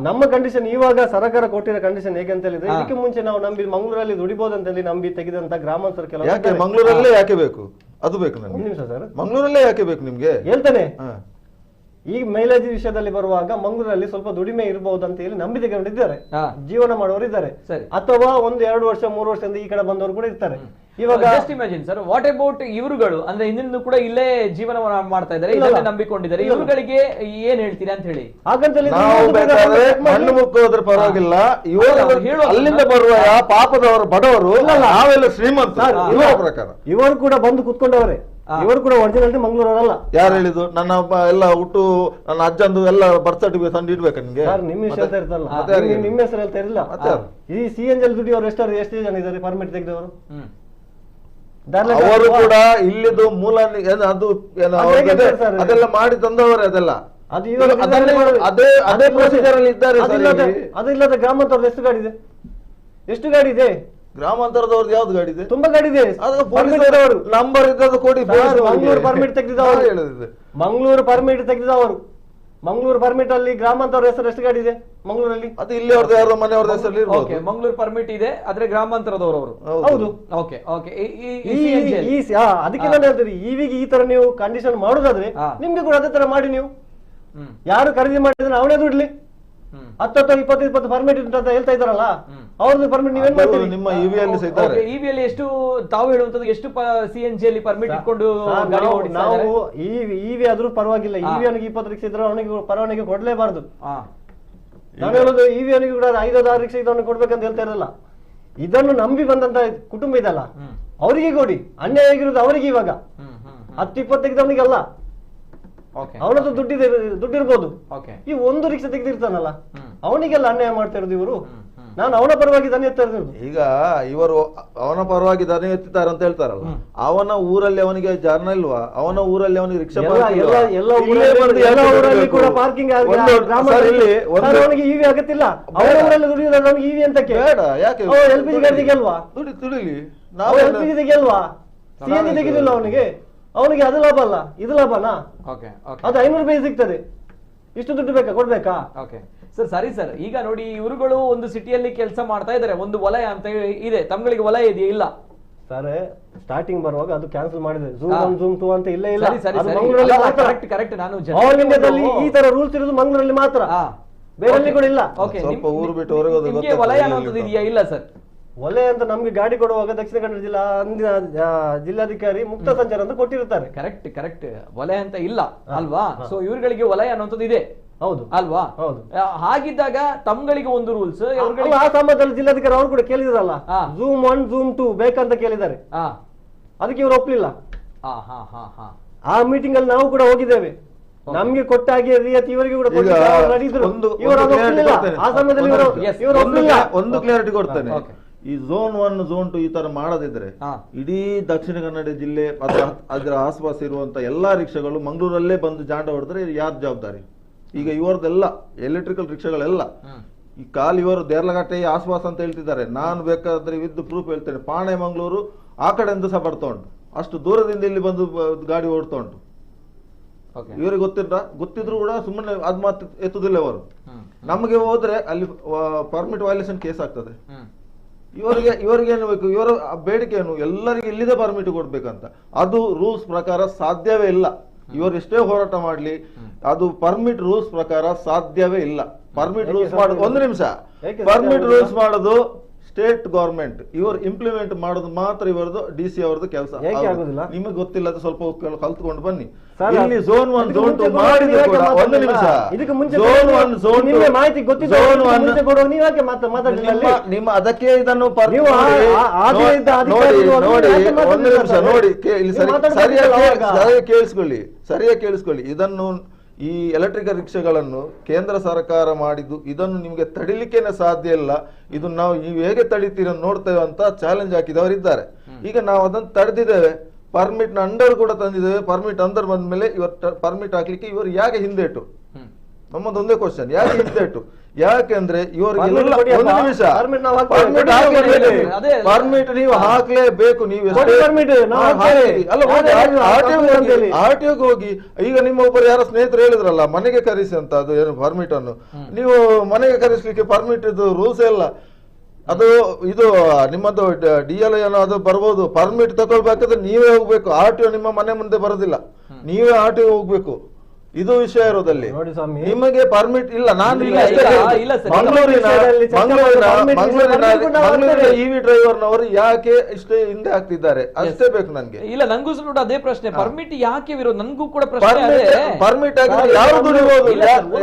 S3: ನಮ್ಮ ಕಂಡೀಷನ್ ಇವಾಗ ಸರ್ಕಾರ ಕೊಟ್ಟಿರೋ ಕಂಡೀಷನ್ ಹೇಗಂತ ಹೇಳಿದ್ರೆ, ಇದಕ್ಕೆ ಮುಂಚೆ ನಾವು ನಂಬಿ ಮಂಗಳೂರಲ್ಲಿ ದುಡಿಬಹುದು ಅಂತ ಹೇಳಿ ನಂಬಿ ತೆಗೆದಂತ ಗ್ರಾಮಾಂತರ ಕೆಲವು
S4: ಯಾಕೆ ಮಂಗಳೂರಲ್ಲೇ ಯಾಕೆ ಬೇಕು? ಅದು ಬೇಕು
S3: ಒಂದು
S4: ನನಗೆ.
S3: ನಿಮಿಷ ಸರ್,
S4: ಮಂಗಳೂರಲ್ಲೇ ಯಾಕೆ ಬೇಕು ನಿಮ್ಗೆ
S3: ಹೇಳ್ತೇನೆ. ಈಗ ಮೈಲೇಜ್ ವಿಷಯದಲ್ಲಿ ಬರುವಾಗ ಮಂಗಳೂರಲ್ಲಿ ಸ್ವಲ್ಪ ದುಡಿಮೆ ಇರಬಹುದು ಅಂತ ಹೇಳಿ ನಂಬಿ ತೆಗೊಂಡಿದ್ದಾರೆ, ಜೀವನ ಮಾಡುವವರು ಇದ್ದಾರೆ, ಅಥವಾ 1-2 ವರ್ಷ 3 ವರ್ಷದಿಂದ ಈ ಕಡೆ ಬಂದವರು ಕೂಡ ಇರ್ತಾರೆ. ಇವಾಗ
S1: just imagine sir, what about ಇವರುಗಳು, ಅಂದ್ರೆ ಹಿಂದಿನ ಕೂಡ ಇಲ್ಲೇ ಜೀವನವನ್ನ ಮಾಡ್ತಾ ಇದ್ದಾರೆ, ಇದನ್ನೇ ನಂಬಿಕೊಂಡಿದ್ದಾರೆ, ಇವರುಗಳಿಗೆ ಏನ್ ಹೇಳ್ತೀರಾ ಅಂತ ಹೇಳಿ?
S3: ಹಾಗಂತ
S4: ನಾವು ಬೇಕಾದ್ರೆ ಮಣ್ಣು ಮುಕ್ಕೋದ್ರ ಪರವಾಗಿಲ್ಲ, ಇವರು ಅಲ್ಲಿಂದ ಬರುವ ಪಾಪದವರು ಬಡವರು, ನಾವೆಲ್ಲ ಶ್ರೀಮಂತ. ಇವರ ಪ್ರಕಾರ
S3: ಇವರು ಕೂಡ ಬಂದು ಕುತ್ಕೊಂಡವರೇ, ಇವರು ಕೂಡ ಒರಿಜಿನಾಲಿಟಿ ಮಂಗಳೂರಲ್ಲ.
S4: ಯಾರು ಹೇಳಿದ್ದು? ನನ್ನ ಎಲ್ಲ ಹುಟ್ಟು ನನ್ನ ಅಜ್ಜಂದು ಎಲ್ಲ ಬರ್ತ್ ಸರ್ಟಿಫಿಕೇಟ್ ತಂದು ಇಡ್ಬೇಕಾ ನಿಮ್ಗೆ?
S3: ನಿಮ್ಮ ಹೆಸರು ಹೇಳ್ತಾ ಇರ್ತಲ್ಲ, ನಿಮ್ಮ ಹೆಸರು ಹೇಳ್ತಾ ಇರಲಿಲ್ಲ. ಈ CNG ದುಡಿಯವರು ಎಷ್ಟು ಜನ ಇದ್ದಾರೆ ಪರ್ಮಿಟ್ ತೆಗೆದವರು?
S4: ಅವರು ಕೂಡ ಇಲ್ಲಿದು ಮೂಲ ಅದು ಅದೆಲ್ಲ ಮಾಡಿ ತಂದವರೇ, ಅದೆಲ್ಲ ಅದೇ ಪ್ರೊಸೀಜರ್ ಅಲ್ಲಿ ಇದ್ದಾರೆ.
S3: ಅದಿಲ್ಲದ ಗ್ರಾಮಾಂತರದ ಎಷ್ಟು ಗಾಡಿ ಇದೆ?
S4: ಗ್ರಾಮಾಂತರದವ್ರದ್ದು ಯಾವ್ದು ಗಾಡಿ ಇದೆ?
S3: ತುಂಬಾ ಗಾಡಿ ಇದೆ.
S4: ನಂಬರ್ ಇದ್ದದ್ದು ಕೊಡಿ.
S3: ಮಂಗಳೂರು ಪರ್ಮಿಟ್ ತೆಗೆದಿದ್ದವರು, ಮಂಗಳೂರು ಪರ್ಮಿಟ್ ತೆಗೆದಿದ್ದವರು, ಮಂಗಳೂರು ಪರ್ಮಿಟ್ ಅಲ್ಲಿ ಗ್ರಾಮಾಂತರ ಹೆಸರು ಎಷ್ಟು ಗಾಡಿ ಇದೆ ಮಂಗಳೂರಲ್ಲಿ?
S4: ಅದು ಇಲ್ಲಿ ಅವ್ರದ್ದು ಯಾರೋ ಮನೆಯವ್ರದ್ದು ಹೆಸರಲ್ಲಿ ಇರ್ಬೋದು.
S1: ಮಂಗಳೂರು ಪರ್ಮಿಟ್ ಇದೆ, ಆದ್ರೆ ಗ್ರಾಮಾಂತರದವರು ಅವರು.
S3: ಹೌದು,
S1: ಓಕೆ ಓಕೆ.
S3: ಅದಕ್ಕೆ ನಾನು ಹೇಳ್ತೀನಿ, ಈವೀಗ ಈ ತರ ನೀವು ಕಂಡೀಷನ್ ಮಾಡುದಾದ್ರೆ ನಿಮ್ಗೆ ಕೂಡ ಅದೇ ತರ ಮಾಡಿ. ನೀವು ಯಾರು ಖರೀದಿ ಮಾಡಿದ್ರೆ ಅವನೇ ದುಡ್ಲಿ. 10-20 ಪರ್ಮಿಟ್ ಅಂತ ಹೇಳ್ತಾ ಇದ್ದಾರಲ್ಲ, ಅವ್ರದ್ದು ಪರ್ಮಿಟ್ ನೀವೇನ್ ಮಾಡ್ತೀರಿ?
S4: ನಿಮ್ಮ ಇವಿಯಲ್ಲಿ ಸಿಗ್ತಾರೆ.
S1: ಇವಿಯಲ್ಲಿ ಎಷ್ಟು ತಾವು ಹೇಳುವಂತದ್ದು, ಎಷ್ಟು CNG ಅಲ್ಲಿ ಪರ್ಮಿಟ್ ಇಟ್ಕೊಂಡು
S3: ನಾವು ಇವಿ ಆದ್ರೂ ಪರವಾಗಿಲ್ಲ, ಇವಿ ಅವನಿಗೆ 20 ರಿಕ್ಷಾ ಇದ್ರೆ ಅವನಿಗೆ ಪರವಾನಗಿ ಕೊಡ್ಲೇಬಾರ್ದು. ನಾನು ಹೇಳೋದು ಇವಿ ಅವನಿಗೆ ಕೂಡ 5-6 ರಿಕ್ಷಾ ಇದನ್ನು ಕೊಡ್ಬೇಕಂತ ಹೇಳ್ತಾ ಇರಲ್ಲ. ಇದನ್ನು ನಂಬಿ ಬಂದಂತ ಕುಟುಂಬ ಇದಲ್ಲ, ಅವರಿಗೆ ಕೊಡಿ. ಅನ್ಯಾಯ ಆಗಿರೋದು ಅವರಿಗೆ. ಇವಾಗ 10-20 ತೆಗೆದವನಿಗಲ್ಲ, ಅವನದ್ದು ದುಡ್ಡಿರ್ಬೋದು. ಈ ಒಂದು ರಿಕ್ಷಾ ತೆಗೆದಿರ್ತಾನಲ್ಲ, ಅವನಿಗೆಲ್ಲ ಅನ್ಯಾಯ ಮಾಡ್ತಾ ಇರೋದು ಇವರು. ನಾನು ಅವನ ಪರವಾಗಿ ದನಿ ಎತ್ತಾ ಇರೋದು.
S4: ಈಗ ಇವರು ಅವನ ಪರವಾಗಿ ದನಿ ಎತ್ತಿದ್ದಾರೆ ಅಂತ ಹೇಳ್ತಾರಲ್ಲ, ಅವನ ಊರಲ್ಲಿ ಅವನಿಗೆ ಜನ ಇಲ್ವಾ? ಅವನ ಊರಲ್ಲಿ ಅವನಿಗೆ ರಿಕ್ಷಾ
S3: ಎಲ್ಲ ಊರಲ್ಲಿ ಕೂಡ ಪಾರ್ಕಿಂಗ್ ಅವನಿಗೆ ಇವಿ ಆಗತ್ತಿಲ್ಲ. ಅವರ ಊರಲ್ಲಿ ದುಡಿಯೋದು ನಮ್ಗೆ ಇವಿ ಅಂತ ಬೇಡ. ಯಾಕೆ LPG ಗಾಡಿ ತೆಗೆಯಲ್ವಾ?
S4: ದುಡಿಲಿ.
S3: ನಾವು LPG ತೆಗೆಯಲ್ವಾ? CNG ತೆಗೆದಿಲ್ಲ ಅವನಿಗೆ. ಅವನಿಗೆ ಅದು ಲಾಭ ಅಲ್ಲ, ಇದು ಲಾಭನಾ? ಅದು 500 ರೂಪಾಯಿ ಸಿಗ್ತದೆ. ಇಷ್ಟು ದುಡ್ಡು ಬೇಕಾ? ಕೊಡ್ಬೇಕಾ?
S1: ಸರ್ ಸರಿ ಸರ್, ಈಗ ನೋಡಿ ಇವರುಗಳು ಒಂದು ಸಿಟಿಯಲ್ಲಿ ಕೆಲಸ ಮಾಡ್ತಾ ಇದ್ದಾರೆ, ಒಂದು ವಲಯ ಅಂತ ಇದೆ, ತಮ್ಗಳಿಗೆ ವಲಯ ಇದೆಯಾ? ಇಲ್ಲ
S3: ಸರ್, ಸ್ಟಾರ್ಟಿಂಗ್ ಬರುವಾಗ ಅದು ಕ್ಯಾನ್ಸಲ್ ಮಾಡಿದೆ. Zoom 1 Zoom 2 ಅಂತ ಇಲ್ಲೇ ಇಲ್ಲ.
S1: ಕರೆಕ್ಟ್. ನಾನು
S3: ಆಲ್ ಇಂಡಿಯಾದಲ್ಲಿ ಈ ತರ ರೂಲ್ಸ್ ಇರೋದು ಮಂಗಳೂರಲ್ಲಿ ಮಾತ್ರ, ಬೇರೆಲ್ಲಿ ಕೂಡ ಇಲ್ಲ.
S4: ಸ್ವಲ್ಪ ಊರು ಬಿಟ್ಟು ಹೊರಗೆ
S1: ವಲಯ ಅನ್ನೋದು ಇದೆಯಾ? ಇಲ್ಲ ಸರ್,
S3: ವಲಯ ಅಂತ ನಮ್ಗೆ ಗಾಡಿ ಕೊಡುವಾಗ ದಕ್ಷಿಣ ಕನ್ನಡ ಜಿಲ್ಲಾ ಅಂದಿನ ಜಿಲ್ಲಾಧಿಕಾರಿ ಮುಕ್ತ ಸಂಚಾರ ಅಂತ ಕೊಟ್ಟಿರ್ತಾರೆ.
S1: ಕರೆಕ್ಟ್. ವಲಯ ಅಂತ ಇಲ್ಲ ಅಲ್ವಾ? ಸೊ ಇವ್ರುಗಳಿಗೆ ವಲಯ ಅನ್ನೋದು ಇದೆ. ಹೌದು ಅಲ್ವಾ? ಹೌದು. ಹಾಗಿದ್ದಾಗ ತಮ್ಗಳಿಗೆ ಒಂದು ರೂಲ್ಸ್,
S3: ಆ ಸಂಬಂಧದಲ್ಲಿ ಜಿಲ್ಲಾಧಿಕಾರಿ ಅವರು ಕೂಡ ಕೇಳಿದ್ರಲ್ಲ, Zoom 1 Zoom 2 ಬೇಕಂತ ಕೇಳಿದ್ದಾರೆ. ಅದಕ್ಕೆ ಇವರು ಒಪ್ಲಿಲ್ಲ. ಆ ಮೀಟಿಂಗ್ ಅಲ್ಲಿ ನಾವು ಕೂಡ ಹೋಗಿದ್ದೇವೆ. ನಮ್ಗೆ ಕೊಟ್ಟ ಹಾಗೆ ರಿಯಾಯಿತಿ ಇವರಿಗೆ ಕೂಡ
S4: ಒಂದು ಕ್ಲಾರಿಟಿ ಕೊಡ್ತೇನೆ. ಈ Zone 1 Zone 2 ಈ ತರ ಮಾಡದಿದ್ರೆ ಇಡೀ ದಕ್ಷಿಣ ಕನ್ನಡ ಜಿಲ್ಲೆ ಅದರ ಆಸ್ಪಾಸ್ ಇರುವಂತ ಎಲ್ಲಾ ರಿಕ್ಷಾಗಳು ಮಂಗಳೂರಲ್ಲೇ ಬಂದು ಜಾಂಡ ಹೊಡೆದ್ರೆ ಯಾರು ಜವಾಬ್ದಾರಿ? ಈಗ ಇವರದೆಲ್ಲ ಎಲೆಕ್ಟ್ರಿಕಲ್ ರಿಕ್ಷಾಗಳೆಲ್ಲ ಈ ಇವರು ದೇರ್ಲಘಟ್ಟೆ ಆಸ್ಪಾಸ್ ಅಂತ ಹೇಳ್ತಿದ್ದಾರೆ. ನಾನು ಬೇಕಾದ್ರೆ ವಿದ್ ಪ್ರೂಫ್ ಹೇಳ್ತೇನೆ. ಪಾಣೆ ಮಂಗಳೂರು ಆ ಕಡೆಯಿಂದ ಸಹ ಬರ್ತಾ ಉಂಟು, ಅಷ್ಟು ದೂರದಿಂದ ಇಲ್ಲಿ ಬಂದು ಗಾಡಿ ಓಡ್ತಾ ಉಂಟು. ಇವರಿಗೆ ಗೊತ್ತಿದ್ರು ಕೂಡ ಸುಮ್ಮನೆ ಅದ್ ಮಾತು ಎತ್ತುದಿಲ್ಲ ಅವರು. ನಮಗೆ ಹೋದ್ರೆ ಅಲ್ಲಿ ಪರ್ಮಿಟ್ ವೈಲೇಷನ್ ಕೇಸ್ ಆಗ್ತದೆ. ಇವರಿಗೇನು ಬೇಕು? ಇವರ ಬೇಡಿಕೆ ಏನು? ಎಲ್ಲರಿಗೆ ಇಲ್ಲಿದೆ ಪರ್ಮಿಟ್ ಕೊಡ್ಬೇಕಂತ. ಅದು ರೂಲ್ಸ್ ಪ್ರಕಾರ ಸಾಧ್ಯವೇ ಇಲ್ಲ. ಇವರು ಎಷ್ಟೇ ಹೋರಾಟ ಮಾಡ್ಲಿ, ಅದು ಪರ್ಮಿಟ್ ರೂಲ್ಸ್ ಪ್ರಕಾರ ಸಾಧ್ಯವೇ ಇಲ್ಲ. ಪರ್ಮಿಟ್ ರೂಲ್ಸ್ ಮಾಡೋದು ಒಂದು ನಿಮಿಷ, ಪರ್ಮಿಟ್ ರೂಲ್ಸ್ ಮಾಡೋದು ಸ್ಟೇಟ್ ಗವರ್ಮೆಂಟ್ ಇವರು ಇಂಪ್ಲಿಮೆಂಟ್ ಮಾಡೋದು ಮಾತ್ರ ಇವರದು DC ಅವರದ್ದು ಕೆಲಸ.
S3: ಯಾಕೆ ಆಗುದಿಲ್ಲ?
S4: ನಿಮಗೆ ಗೊತ್ತಿಲ್ಲ ಅದು ಸ್ವಲ್ಪ ಕಲ್ತ್ಕೊಂಡು ಬನ್ನಿ.
S3: ಸರ್,
S4: ಇಲ್ಲಿ ಝೋನ್ 1 ಝೋನ್ 2 ಮಾಡಿದ್ರು ಕೂಡ ಒಂದು ನಿಮಿಷ.
S3: ಇದಕ್ಕೆ ಮುಂಚೆ
S4: ಝೋನ್ 1 ಝೋನ್ 2
S3: ನಿಮಗೆ ಮಾಹಿತಿ ಗೊತ್ತಿದೆ. ಝೋನ್ 1 ನೀವು ಯಾಕೆ ಮಾತಾಡಲಿಲ್ಲ?
S4: ನಿಮ್ಮ ಅದಕ್ಕೆ ಇದನ್ನು
S3: ನೀವು
S4: ನೋಡಿ ಇಲ್ಲಿ ಸರಿಯಾಗಿ ಕೇಳಿಸ್ಕೊಳ್ಳಿ. ಇದನ್ನು ಈ ಎಲೆಕ್ಟ್ರಿಕಲ್ ರಿಕ್ಷಾಗಳನ್ನು ಕೇಂದ್ರ ಸರ್ಕಾರ ಮಾಡಿದ್ದು ಇದನ್ನು ನಿಮಗೆ ತಡಿಲಿಕ್ಕೇನೆ ಸಾಧ್ಯ ಇಲ್ಲ. ಇದು ನೀವು ಹೇಗೆ ತಡಿತೀರ ನೋಡ್ತೇವೆ ಅಂತ ಚಾಲೆಂಜ್ ಹಾಕಿದವರಿದ್ದಾರೆ. ಈಗ ನಾವು ಅದನ್ನು ತಡೆದಿದ್ದೇವೆ, ಪರ್ಮಿಟ್ ನ ಅಂಡರ್ ಕೂಡ ತಂದಿದ್ದೇವೆ. ಪರ್ಮಿಟ್ ಅಂಡರ್ ಬಂದ ಮೇಲೆ ಇವರು ಪರ್ಮಿಟ್ ಹಾಕ್ಲಿಕ್ಕೆ ಇವರು ಯಾಕೆ ಹಿಂದೇಟು? ನಮ್ಮದೊಂದೇ ಕ್ವಶನ್, ಯಾಕೆ ಹಿಂದೇಟು? ಯಾಕೆಂದ್ರೆ ಇವರಿಗೆಲ್ಲ ಒಂದು ನಿಮಿಷ ಪರ್ಮಿಟ್ ನೀವು ಹಾಕ್ಲೇಬೇಕು. ನೀವು RTO ಹೋಗಿ, ಈಗ ನಿಮ್ಮ ಒಬ್ಬರು ಯಾರೋ ಸ್ನೇಹಿತರು ಹೇಳಿದ್ರಲ್ಲ ಮನೆಗೆ ಕರೆಸಿ ಅಂತ, ಅದು ಏನು ಪರ್ಮಿಟ್ ಅನ್ನು ನೀವು ಮನೆಗೆ ಕರೆಸ್ಲಿಕ್ಕೆ ಪರ್ಮಿಟ್ ಇದು ರೂಲ್ಸ್ ಇಲ್ಲ. ಅದು ಇದು ನಿಮ್ಮದು DL ಏನೋ ಅದು ಬರ್ಬೋದು. ಪರ್ಮಿಟ್ ತಗೊಳ್ಬೇಕಾದ್ರೆ ನೀವೇ ಹೋಗ್ಬೇಕು. RTO ನಿಮ್ಮ ಮನೆ ಮುಂದೆ ಬರೋದಿಲ್ಲ, ನೀವೇ RTO ಹೋಗ್ಬೇಕು. ಇದು ವಿಷಯ ಇರೋದಲ್ಲಿ ನಿಮಗೆ ಪರ್ಮಿಟ್ ಇಲ್ಲ. ನಾನು ಮಂಗಳೂರಿನ EV ಡ್ರೈವರ್ನವರು ಯಾಕೆ ಇಷ್ಟೇ ಹಿಂದೆ ಹಾಕ್ತಿದ್ದಾರೆ ಅಷ್ಟೇ ಬೇಕು ನನಗೆ.
S1: ಇಲ್ಲ, ನಂಗೂ ಕೂಡ ಅದೇ ಪ್ರಶ್ನೆ, ಪರ್ಮಿಟ್ ಯಾಕೆ ವಿರೋಧ? ನನ್ಗೂ ಕೂಡ ಪ್ರಶ್ನೆ.
S4: ಪರ್ಮಿಟ್ ಆಗಿದ್ರೆ ಯಾರು ದುಡಿಬಹುದು,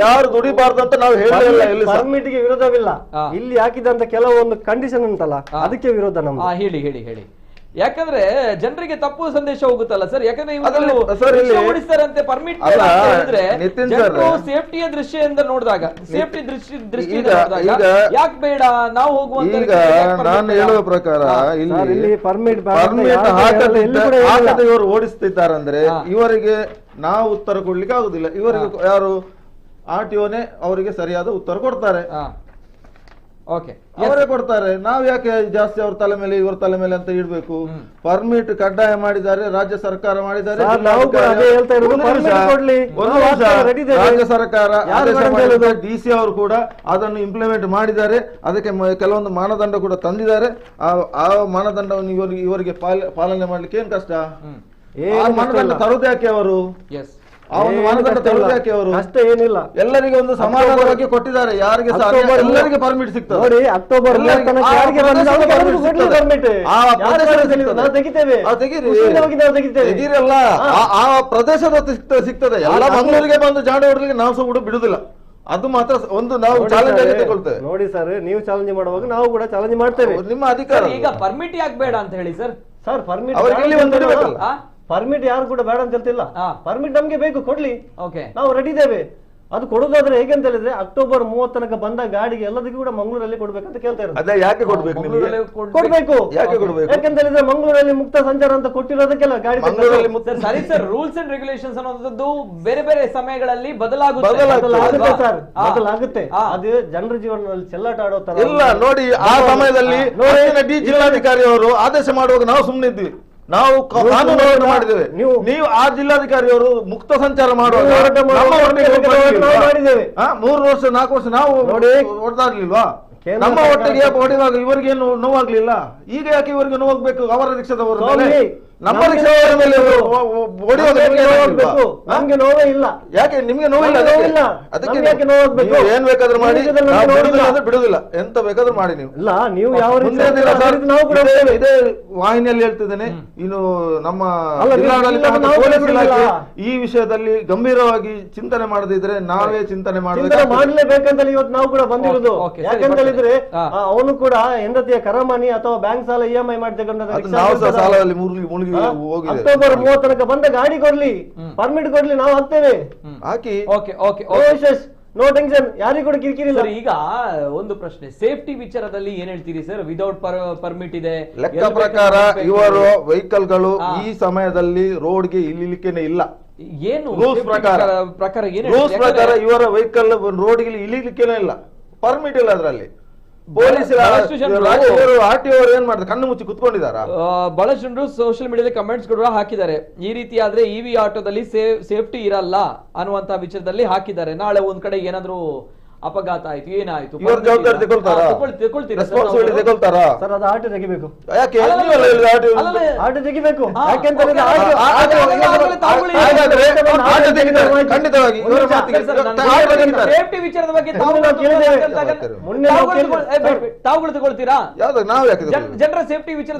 S4: ಯಾರು ದುಡಿಬಾರ್ದು ಅಂತ ನಾವು ಹೇಳಿಲ್ಲ.
S3: ಪರ್ಮಿಟ್ ಗೆ ವಿರೋಧವಿಲ್ಲ. ಇಲ್ಲಿ ಹಾಕಿದಂತ ಕೆಲವೊಂದು ಕಂಡೀಷನ್ ಉಂಟಲ್ಲ, ಅದಕ್ಕೆ ವಿರೋಧ ನಮ್ಮ.
S1: ಹೇಳಿ ಹೇಳಿ ಹೇಳಿ. ಯಾಕಂದ್ರೆ ಜನರಿಗೆ ತಪ್ಪು ಸಂದೇಶ ಹೋಗುತ್ತಲ್ಲ ಸರ್. ಯಾಕಂದ್ರೆ ಓಡಿಸ್ತಾರಂತೆ ಪರ್ಮಿಟ್ ಸೇಫ್ಟಿಯ ದೃಷ್ಟಿಯಿಂದ ನೋಡಿದಾಗ, ಸೇಫ್ಟಿ ದೃಷ್ಟಿಯಿಂದ ನೋಡಿದಾಗ ಯಾಕೆ ಬೇಡ ನಾವು ಹೋಗುವಂತ.
S4: ನಾನು ಹೇಳುವ ಪ್ರಕಾರ ಇಲ್ಲಿ ಪರ್ಮಿಟ್ ಇವರು ಓಡಿಸ್ತಿದ್ದಾರಂದ್ರೆ ಇವರಿಗೆ ನಾವು ಉತ್ತರ ಕೊಡ್ಲಿಕ್ಕೆ ಆಗುದಿಲ್ಲ. ಇವರಿಗೆ ಯಾರು RTOನೇ ಅವರಿಗೆ ಸರಿಯಾದ ಉತ್ತರ ಕೊಡ್ತಾರೆ. ಅವರೇ ಕೊಡ್ತಾರೆ. ನಾವು ಯಾಕೆ ಜಾಸ್ತಿ ಅವ್ರ ತಲೆ ಮೇಲೆ ಇವ್ರ ತಲೆ ಮೇಲೆ ಅಂತ ಇಡ್ಬೇಕು? ಪರ್ಮಿಟ್ ಕಡ್ಡಾಯ ಮಾಡಿದ್ದಾರೆ, ರಾಜ್ಯ ಸರ್ಕಾರ ಮಾಡಿದ್ದಾರೆ. ರಾಜ್ಯ ಸರ್ಕಾರ DC ಅವರು ಕೂಡ ಅದನ್ನು ಇಂಪ್ಲಿಮೆಂಟ್ ಮಾಡಿದ್ದಾರೆ. ಅದಕ್ಕೆ ಕೆಲವೊಂದು ಮಾನದಂಡ ಕೂಡ ತಂದಿದ್ದಾರೆ. ಆ ಮಾನದಂಡವನ್ನು ಇವರಿಗೆ ಪಾಲನೆ ಮಾಡ್ಲಿಕ್ಕೆ ಏನ್ ಕಷ್ಟ? ಮಾನದಂಡ ತರುವುದು ಯಾಕೆ ಅವರು? ಆ ಒಂದು ಮಾನದಂಡ ತರುವುದು ಯಾಕೆ ಅವರು?
S3: ಅಷ್ಟೇ ಏನಿಲ್ಲ,
S4: ಎಲ್ಲರಿಗೆ ಒಂದು ಸಮಾಧಾನವಾಗಿ ಕೊಟ್ಟಿದ್ದಾರೆ. ಯಾರಿಗೆ ಎಲ್ಲರಿಗೆ ಪರ್ಮಿಟ್ ಸಿಗ್ತದೆ.
S3: ನೋಡಿ, ಅಕ್ಟೋಬರ್
S4: ತೆಗೀರಲ್ಲ, ಆ ಪ್ರದೇಶದ ಸಿಗ್ತದೆ. ಎಲ್ಲ ಮಂಗಳೂರಿಗೆ ಬಂದು ಜಾಡ ಹೊಡ್ಲಿಕ್ಕೆ ನಾವು ಸಹ ಬಿಡುದಿಲ್ಲ. ಅದು ಮಾತ್ರ ಒಂದು ನಾವು ಚಾಲೆಂಜ್ ಆಗಿ ತಗೊಳ್ತೇವೆ.
S3: ನೋಡಿ ಸರ್, ನೀವು ಚಾಲೆಂಜ್ ಮಾಡುವಾಗ ನಾವು ಕೂಡ ಚಾಲೆಂಜ್ ಮಾಡ್ತೇವೆ.
S4: ನಿಮ್ಮ ಅಧಿಕಾರ.
S1: ಈಗ ಪರ್ಮಿಟ್ ಯಾಕೆ ಬೇಡ ಅಂತ ಹೇಳಿ ಸರ್.
S3: ಸರ್, ಪರ್ಮಿಟ್
S4: ಅವರಿಗೆ
S3: ಪರ್ಮಿಟ್ ಯಾರು ಕೂಡ ಬೇಡ ಅಂತ ಹೇಳ್ತಿಲ್ಲ. ಪರ್ಮಿಟ್ ನಮ್ಗೆ ಬೇಕು, ಕೊಡ್ಲಿ, ನಾವು ರೆಡಿ ಇದ್ದೇವೆ. ಅದು ಕೊಡೋದಾದ್ರೆ ಹೇಗೆ ಅಂತ ಹೇಳಿದ್ರೆ ಅಕ್ಟೋಬರ್ 30 ತನಕ ಬಂದ ಗಾಡಿಗೆ ಎಲ್ಲದಕ್ಕೂ ಕೂಡ ಮಂಗಳೂರಲ್ಲಿ ಕೊಡ್ಬೇಕಂತ ಕೇಳ್ತಾ ಇರೋದು.
S4: ಅದೇ ಯಾಕೆ ಕೊಡ್ಬೇಕು?
S3: ಕೊಡ್ಬೇಕು. ಯಾಕಂತ ಹೇಳಿದ್ರೆ ಮಂಗಳೂರಲ್ಲಿ ಮುಕ್ತ ಸಂಚಾರ ಅಂತ ಕೊಟ್ಟಿರೋದಕ್ಕೆಲ್ಲ ಗಾಡಿ
S1: ಸರಿ ಸರ್. ರೂಲ್ಸ್ ಅಂಡ್ ರೆಗ್ಯುಲೇಷನ್ಸ್ ಅನ್ನೋದು ಬೇರೆ ಬೇರೆ ಸಮಯಗಳಲ್ಲಿ ಬದಲಾಗುತ್ತೆ
S3: ಸರ್, ಬದಲಾಗುತ್ತೆ. ಅದು ಜನರ ಜೀವನದಲ್ಲಿ ಚೆಲ್ಲಾಟ ಆಡೋ ತರ
S4: ಇಲ್ಲ. ನೋಡಿ, ಆ ಸಮಯದಲ್ಲಿ ಜಿಲ್ಲಾಧಿಕಾರಿ ಅವರು ಆದೇಶ ಮಾಡುವಾಗ ನಾವು ಸುಮ್ಮನೆ ಇದ್ವಿ. ನಾವು ಕಾನೂನು ಮಾಡಿದ್ದೇವೆ. ನೀವು ಆ ಜಿಲ್ಲಾಧಿಕಾರಿಯವರು ಮುಕ್ತ ಸಂಚಾರ ಮಾಡುವಾಗ 3 ವರ್ಷ 4 ವರ್ಷ ನಾವು ಹೊಡೆದಾಗ್ಲಿಲ್ವಾ? ನಮ್ಮ ಒಟ್ಟಿಗೆ ಹೊಡೆಯುವಾಗ ಇವರಿಗೇನು ನೋವಾಗ್ಲಿಲ್ಲ. ಈಗ ಯಾಕೆ ಇವರಿಗೆ ನೋವಾಗ್ಬೇಕು? ಅವರ ರಿಕ್ಷಾದವರು ನಮ್ಮ ರಿಕ್ಷಾದವರ ಮೇಲೆ
S3: ನಮ್ಗೆ ನೋವೇ ಇಲ್ಲ.
S4: ಯಾಕೆ ನಿಮ್ಗೆ ನೋವಿಲ್ಲ? ಅದಕ್ಕೆ ಏನ್ ಬೇಕಾದ್ರೂ ಮಾಡಿ, ಬಿಡುದಿಲ್ಲ. ಎಂತ ಬೇಕಾದ್ರೂ ಮಾಡಿ. ನೀವು
S3: ಇಲ್ಲ, ನೀವು ಯಾವ
S4: ಇದೇ ವಾಹಿನಿಯಲ್ಲಿ ಹೇಳ್ತಿದ್ದೇನೆ. ಇನ್ನು ನಮ್ಮ ಪೊಲೀಸ್ ಇಲಾಖೆ ಈ ವಿಷಯದಲ್ಲಿ ಗಂಭೀರವಾಗಿ ಚಿಂತನೆ ಮಾಡದಿದ್ರೆ ನಾವೇ ಚಿಂತನೆ
S3: ಮಾಡಲೇಬೇಕಂತ ಇವತ್ತು ನಾವು ಕೂಡ ಬಂದಿರುವುದು. ಯಾಕಂತ ಹೇಳಿದ್ರೆ ಅವನು ಕೂಡ ಹೆಂಡತಿಯ ಕರಮನಿ ಅಥವಾ ಬ್ಯಾಂಕ್ ಸಾಲ EMI ಮಾಡಿ ತಗೊಂಡ
S4: ಸಾಲದಲ್ಲಿ
S3: ಅಕ್ಟೋಬರ್ 30 ತನಕ ಬಂದ ಗಾಡಿ ಕೊಡ್ಲಿ, ಪರ್ಮಿಟ್ ಕೊಡ್ಲಿ, ನಾವು ಹಾಕ್ತೇವೆ.
S4: ಹಾಕಿ.
S3: ನೋ ಟೆನ್ಷನ್, ಯಾರಿಗೂ ಕೂಡ ಕಿರಿಕಿರಿ ಇಲ್ಲ.
S1: ಈಗ ಒಂದು ಪ್ರಶ್ನೆ, ಸೇಫ್ಟಿ ವಿಚಾರದಲ್ಲಿ ಏನ್ ಹೇಳ್ತೀರಿ ಸರ್? ವಿದೌಟ್ ಪರ್ಮಿಟ್ ಇದೆ
S4: ಲೆಕ್ಕ ಪ್ರಕಾರ ಇವರು ವೆಹಿಕಲ್ಗಳು ಈ ಸಮಯದಲ್ಲಿ ರೋಡ್ಗೆ ಇಳಿಲಿಕ್ಕೇನೆ ಇಲ್ಲ.
S1: ಏನು
S4: ರೂಲ್ಸ್ ಪ್ರಕಾರ ಇವರ ವೆಹಿಕಲ್ ರೋಡ್ಗೆ ಇಳಿಲಿಕ್ಕೇನೆ ಇಲ್ಲ, ಪರ್ಮಿಟ್ ಇಲ್ಲ. ಅದರಲ್ಲಿ ಪೊಲೀಸ್ RTO ಅವರು ಏನ್ ಮಾಡ್ತಾರೆ? ಕಣ್ಣು ಮುಚ್ಚಿ ಕುತ್ಕೊಂಡಿದ್ದಾರೆ.
S1: ಬಹಳಷ್ಟು ಜನರು ಸೋಷಿಯಲ್ ಮೀಡಿಯಾದಲ್ಲಿ ಕಮೆಂಟ್ಸ್ ಕೂಡ ಹಾಕಿದ್ದಾರೆ. ಈ ರೀತಿ ಆದ್ರೆ EV ಆಟೋದಲ್ಲಿ ಸೇಫ್ಟಿ ಇರಲ್ಲ ಅನ್ನುವಂತ ವಿಚಾರದಲ್ಲಿ ಹಾಕಿದ್ದಾರೆ. ನಾಳೆ ಒಂದ್ ಕಡೆ ಏನಾದ್ರು ಅಪಘಾತ ಆಯ್ತು, ಏನಾಯ್ತು,
S4: ಇವರು ಜವಾಬ್ದಾರಿ ತಗೊಳ್ತೀರಾ?
S3: ಸರ್, ಅದು ಆಟೋ ತೆಗಿಬೇಕು.
S4: ಯಾಕೆ
S3: ಆಟೋ ತೆಗಿಬೇಕು. ಯಾಕೆಂತ
S4: ಹಾಗಾದ್ರೆ ಆಟ ತೆಗಿತಾರೆ ಖಂಡಿತವಾಗಿ ಇವರ ಮಾತಿಗೆ
S1: ಸೇಫ್ಟಿ ವಿಚಾರದ ಬಗ್ಗೆ ತಾವುಗಳು ತಗೊಳ್ತೀರಾ?
S4: ಯಾವ್ದು ನಾವು ಯಾಕೆ
S1: ಜನರ ಸೇಫ್ಟಿ ವಿಚಾರ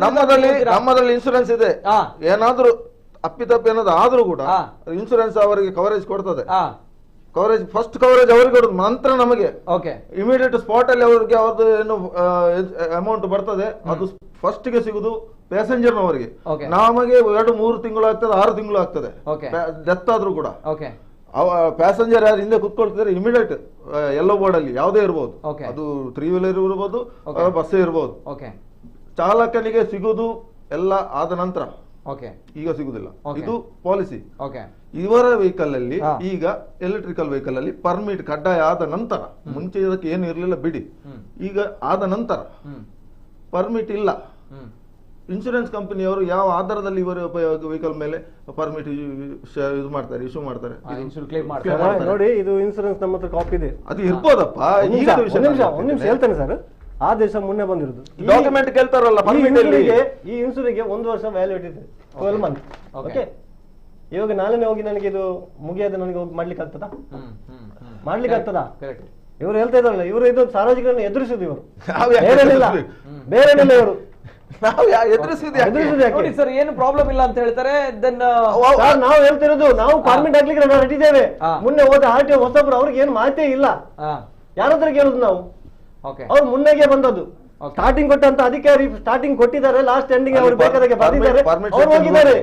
S4: ನಮ್ಮದ್ರಲ್ಲಿ ಇನ್ಶೂರೆನ್ಸ್ ಇದೆ. ಏನಾದ್ರೂ ಅಪ್ಪಿತಪ್ಪಿ ಏನಾದ್ರು ಆದ್ರೂ ಕೂಡ ಇನ್ಶೂರೆನ್ಸ್ ಅವರಿಗೆ ಕವರೇಜ್ ಕೊಡ್ತದೆ. ಕವರೇಜ್ ಫಸ್ಟ್ ಕವರೇಜ್ ಅವರಿಗೆ ಕೊಡುದು, ನಂತರ ನಮಗೆ ಇಮಿಡಿಯೇಟ್ ಸ್ಪಾಟ್ ಅಲ್ಲಿ ಅವರಿಗೆ ಅವ್ರದ್ದು ಏನು ಅಮೌಂಟ್ ಬರ್ತದೆ ಅದು ಫಸ್ಟ್ ಗೆ ಸಿಗುದು ಪ್ಯಾಸೆಂಜರ್ ನವರಿಗೆ. ನಮಗೆ 2-3 ತಿಂಗಳು ಆಗ್ತದೆ, 6 ತಿಂಗಳು ಆಗ್ತದೆ ಡೆತ್ ಆದ್ರೂ ಕೂಡ. ಪ್ಯಾಸೆಂಜರ್ ಯಾರು ಹಿಂದೆ ಕುತ್ಕೊಳ್ತಿದ್ರೆ ಇಮಿಡಿಯೇಟ್ ಯೆಲ್ಲೋ ಬೋರ್ಡ್ ಅಲ್ಲಿ ಯಾವುದೇ ಇರ್ಬೋದು, ಅದು 3 ವೀಲರ್ ಇರ್ಬೋದು, ಬಸ್ಸೇ ಇರ್ಬೋದು, ಚಾಲಕನಿಗೆ ಸಿಗುದು ಎಲ್ಲ ಆದ ನಂತರ, ಈಗ ಸಿಗುದಿಲ್ಲ. ಇದು ಪಾಲಿಸಿ. ಇವರ ವೆಹಿಕಲ್ ಅಲ್ಲಿ ಈಗ ಎಲೆಕ್ಟ್ರಿಕಲ್ ವೆಹಿಕಲ್ ಅಲ್ಲಿ ಪರ್ಮಿಟ್ ಕಡ್ಡಾಯ ಆದ ನಂತರ, ಮುಂಚೆ ಇದಕ್ಕೆ ಏನು ಇರಲಿಲ್ಲ ಬಿಡಿ, ಈಗ ಆದ ನಂತರ ಪರ್ಮಿಟ್ ಇಲ್ಲ. ಇನ್ಶೂರೆನ್ಸ್ ಕಂಪನಿಯವರು ಯಾವ ಆಧಾರದಲ್ಲಿ ಇವರ ವೆಹಿಕಲ್ ಮೇಲೆ ಪರ್ಮಿಟ್ ಇದು ಮಾಡ್ತಾರೆ, ಇಶ್ಯೂ ಮಾಡ್ತಾರೆ
S3: ನೋಡಿ. ಇದು ಇನ್ಶೂರೆನ್ಸ್ ನಮ್ಮ ಹತ್ರ ಕಾಪಿ ಇದೆ,
S4: ಅದು ಇರ್ಬೋದಪ್ಪ.
S3: ಒಂದ್ ನಿಮಿಷ ಹೇಳ್ತೇನೆ ಸರ್. ಆದೇಶ ಮೊನ್ನೆ ಬಂದಿರೋದು,
S4: ಡಾಕ್ಯುಮೆಂಟ್ ಕೇಳ್ತಾರಲ್ಲ,
S3: ಈ ಇನ್ಶೂರೆನ್ಸ್ಗೆ 1 ವರ್ಷ ವ್ಯಾಲಿಡಿಟಿ ಇದೆ, 12 ಮಂತ್. ಓಕೆ, ಇವಾಗ ನಾಳೆನೆ ಹೋಗಿ ನನಗೆ ಇದು ಮುಗಿಯೋದು ನನಗೆ ಹೋಗಿ ಮಾಡ್ಲಿಕ್ಕೆ ಆಗ್ತದಾ? ಮಾಡ್ಲಿಕ್ಕೆ ಆಗ್ತದಾ? ಇವರು ಹೇಳ್ತಾ ಇದಾರಲ್ಲ, ಇವರು ಇದು ಸಾರ್ವಜನಿಕರನ್ನು ಎದುರಿಸುದು, ಇವರು ಬೇರೆನಿಲ್ಲ ಇವರು
S1: ಸರ್. ಏನು ಪ್ರಾಬ್ಲಮ್ ಇಲ್ಲ ಅಂತ ಹೇಳ್ತಾರೆ.
S3: ನಾವು ಹೇಳ್ತಿರೋದು, ನಾವು ಪರ್ಮಿಟ್ ಹಾಕ್ಲಿಕ್ಕೆ ನಾವು ರೆಡಿದ್ದೇವೆ. ಮೊನ್ನೆ ಹೋದ RTO ಹೊಸಬ್ರು, ಅವ್ರಿಗೆ ಏನು ಮಾತೇ ಇಲ್ಲ. ಯಾರತ್ರ ಕೇಳುದು ನಾವು? ಅವ್ರು ಮುನ್ನೆಗೆ ಬಂದದ್ದು. ಸ್ಟಾರ್ಟಿಂಗ್ ಕೊಟ್ಟಂತ ಅಧಿಕಾರಿ ಸ್ಟಾರ್ಟಿಂಗ್ ಕೊಟ್ಟಿದ್ದಾರೆ, ಲಾಸ್ಟ್ ಎಂಡಿಂಗ್ ಅವರು ಬೇಕಾದಾಗೆ ಬಂದಿದ್ದಾರೆ, ಅವ್ರು ಹೋಗಿದ್ದಾರೆ.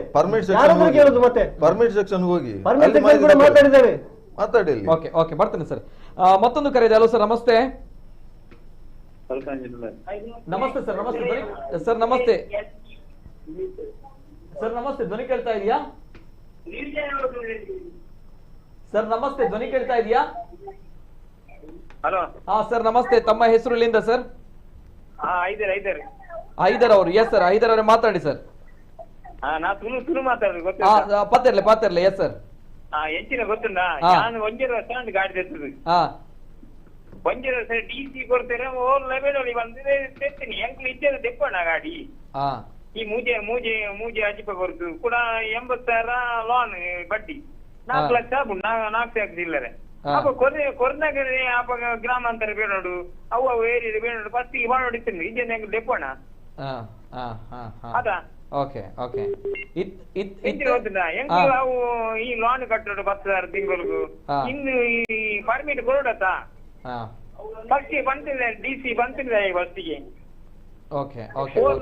S3: ಯಾರಾದ್ರೂ ಕೇಳುದು ಮತ್ತೆ
S4: ಪರ್ಮಿಟ್ ಸೆಕ್ಷನ್ ಹೋಗಿ
S3: ಪರ್ಮಿಟ್ ಸೆಕ್ಷನ್ ಕೂಡ ಮಾತಾಡಿದ್ದೇವೆ.
S4: ಮಾತಾಡಿ.
S1: ಓಕೆ ಬರ್ತೇನೆ ಸರ್. ಮತ್ತೊಂದು ಕರೆ ಇದೆ. ಹಲೋ ಸರ್, ನಮಸ್ತೆ. ನಮಸ್ತೆ ಸರ್. ನಮಸ್ತೆ ಸರ್. ನಮಸ್ತೆ ಸರ್. ನಮಸ್ತೆ, ಧ್ವನಿ ಕೇಳ್ತಾ ಇದೆಯಾ ಸರ್? ನಮಸ್ತೆ, ಧ್ವನಿ ಕೇಳ್ತಾ ಇದೆಯಾ?
S5: ಹಲೋ.
S1: ಹಾ ಸರ್, ನಮಸ್ತೆ. ತಮ್ಮ ಹೆಸರು ಎಲ್ಲಿಂದ ಸರ್? ಹೈದರ್ ಅವರು. ಎಸ್ ಸರ್, ಹೈದರ್ ಅವರೇ ಮಾತಾಡಿ ಸರ್. ಪಾತಿರ್ಲಿ. Yes sir.
S5: ಎಂಚಿನ ಗೊತ್ತುಂಟಾ, ನಾನು ಒಂಜರ ವರ್ಷ ಗಾಡಿ ತೆತ್ತದು, ಒಂಜರ ವರ್ಷ DC ಕೊಡ್ತೇನೆ, ಓಲ್ ಲೆವೆಲ್ ಅಲ್ಲಿ ಬಂದಿದೆ ತೆತ್ತೀನಿ. ಎಂಕ್ಲು ಇದ್ದೇನೆ ತೆಕ್ಕೋಣ ಗಾಡಿ. ಈ ಮೂಜೆ ಅಜಿಪ ಕೊಡ್ತು ಕೂಡ 80,000 ಲೋನ್ ಬಡ್ಡಿ, 4 ಲಕ್ಷ 4 ಹಾಕ್ತಿಲ್ಲರೆ. ಅಪ್ಪ ಕೊರ್ನಗರಿ ಅಪ್ಪ ಗ್ರಾಮಾಂತರ ಬೇಡೋಡು, ಅವು ಏರಿಯಾ ಬೇಡೋಡು, ಫಸ್ಟ್ ಈಗ ಮಾಡಿಸ್ತೀನಿ ಇದೇನು ಹೆಂಗ್ ಡೆಪ್ಪೋಣ ಅದಾ? ಅವು ಈ ಲೋನ್ ಕಟ್ಟೋಡು 10,000 ತಿಂಗಳಿಗೂ, ಇನ್ನು ಈ ಪರ್ಮಿಟ್ ಕೊಡೋಡತ್ತಾ ಫಸ್ಟ್ ಬಂತಿಲ್ಲ, DC ಬಂತಿಲ್ಲ ಫಸ್ಟಿಗೆ. ಓಲ್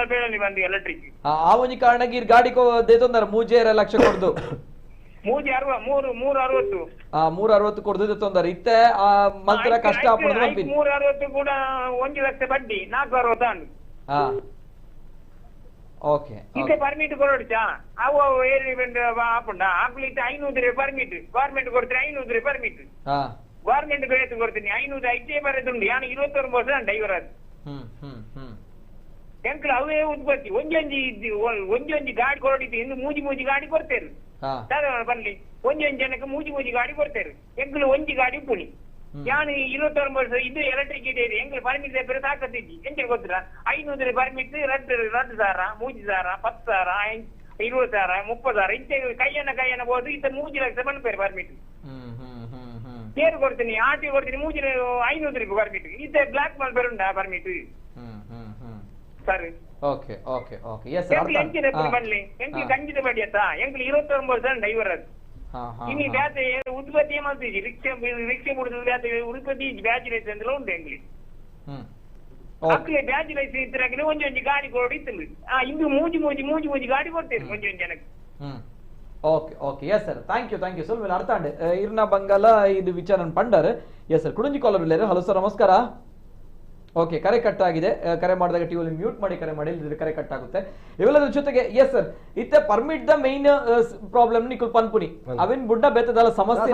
S5: ಲೆವೆಲ್ ಬಂದು ಎಲೆಕ್ಟ್ರಿಕ್
S1: ಆ ಒಂದು ಕಾರಣಕ್ಕೆ ಗಾಡಿ ದೇತೊಂದಾರ ಮೂಜೆ 2 ಲಕ್ಷ ಕೊಡ್ದು,
S5: ಮೂಜಿ 360
S1: 360 ಕೊಡ್ದು ತೊಂದರೆ ಇತ್ತೆ. ಮಂತ್ರ ಕಷ್ಟ
S5: 360 ಕೂಡ 1 ಲಕ್ಷ ಬಡ್ಡಿ 460
S1: ಓಕೆ.
S5: ಇತ್ತೆ ಪರ್ಮಿಟ್ ಕೊಡೋಡ್ಚಾ ಅವು ಏರಿ ಆಪುಂಡ ಆಕ್ಲಿಟ್ಟು 500 ಪರ್ಮಿಟ್ ಗವರ್ಮೆಂಟ್ ಕೊಡ್ತೀರಿ, 500 ಪರ್ಮಿಟ್ ಗವರ್ಮೆಂಟ್ ಬೇತು ಕೊಡ್ತೀನಿ. 500 ಐಟೇ ಬರೋದುಂಡು, ಯಾನು 21 ವರ್ಷ ಡ್ರೈವರ್ ಅದು. ಎಂಕ್ಲು ಅವೇ ಉತ್ಪತ್ತಿ ಒಂಜಿ ಗಾಡಿ ಕೊರಡಿದ್ದು, ಇನ್ನು ಮೂಜಿ ಗಾಡಿ ಕೊಡ್ತೇರು ಬರ್ಲಿ. ಒಂಜಿ ಜನಕ್ಕೆ ಮೂಜಿ ಗಾಡಿ ಕೊಡ್ತೇರು. ಎಂಕ್ಲು ಒಂಜಿ ಗಾಡಿ ಉಪ್ಪುನಿ, ಯಾನು 21 ವರ್ಷ ಇದು ಎಲೆಕ್ಟ್ರಿಕ್ ಇದೆ. ಎಂಕ್ಲು ಪರ್ಮಿಟ್ ಬೇರೆ ತಾಕತ್ತಿದ್ದಿ ಎಂಚೆ ಗೊತ್ತಿರ 500 ಪರ್ಮಿಟ್ ರದ್ದು 1000 10,000 10,000 20,000 30,000 ಇಂಚೆ ಕೈಯನ್ನ ಬೋದು. ಇತ್ತ 3 ಲಕ್ಷ ಬಂದ್ಪೇರು ಪರ್ಮಿಟ್ ಸೇರು ಕೊಡ್ತೀನಿ, RTO ಕೊಡ್ತೀನಿ 500 ಪರ್ಮಿಟ್. ಇತ್ತ ಬ್ಲಾಕ್ ಮಾಲ್ ಬೇರುಂಡ ಪರ್ಮಿಟ್ ಸರ್. ಬರ್ಲಿ ಎಂಕ್ಲು ಕಂಚಿತ ಬಡ್ಡಿ ಅತ್ತ. ಎಂಕ್ಲು 21 ವರ್ಷ ಡ್ರೈವರ್ ಅದು. ಇನ್ನು ಬ್ಯಾತೆ ಉತ್ಪತ್ತಿ ಮಾಡ್ತೀವಿ, ರಿಕ್ಷೆ ಮುಡಿದ ಬ್ಯಾತೆ ಉತ್ಪತ್ತಿ ಬ್ಯಾಚುಲೈಸ್ ಅಂದ್ರೆ ಉಂಟು ಎಂಕ್ಲಿ. ಅಕ್ಲೆ ಬ್ಯಾಚುಲೈಸ್ ಇದ್ರೆ ಒಂಜೊಂಜಿ ಗಾಡಿ ಕೊಡಿ ಇತ್ತು. ಇಂದು ಮೂಜಿ ಗಾಡಿ ಕೊಡ್ತೇವೆ ಒಂಜೊಂಜಿ ಜನಕ್ಕೆ.
S1: Okay yes sir, thank you sir. మీరు అర్థం అండి ఇర్నా బంగాల ఇది విచారణ పండారు. ಎಸ್ ಸರ್, ಕುಡುಂಜಿ ಕಾಲರ್ ಇಲ್ಲೇರು. ಹಲೋ ಸರ್, ನಮಸ್ಕಾರ. ಓಕೆ, ಕರೆ ಕಟ್ ಆಗಿದೆ. ಕರೆ ಮಾಡಿದಾಗ ಟಿವಿಯಲ್ಲಿ ಮ್ಯೂಟ್ ಮಾಡಿ ಕರೆ ಮಾಡಿ, ಇಲ್ಲದಿದ್ರೆ ಕರೆ ಕಟ್ ಆಗುತ್ತೆ. ಇವೆಲ್ಲದ್ರ ಜೊತೆಗೆ ಎಸ್ ಸರ್, ಇತ್ತೆ ಪರ್ಮಿಟ್ ದ ಮೇನ್ ಪ್ರಾಬ್ಲಮ್ ನಿಕುಲ್ ಪನ್ಪುನಿ ಅವಿನ್ ಬುಡ್ಡ ಬೇತದಲ್ಲ ಸಮಸ್ಯೆ.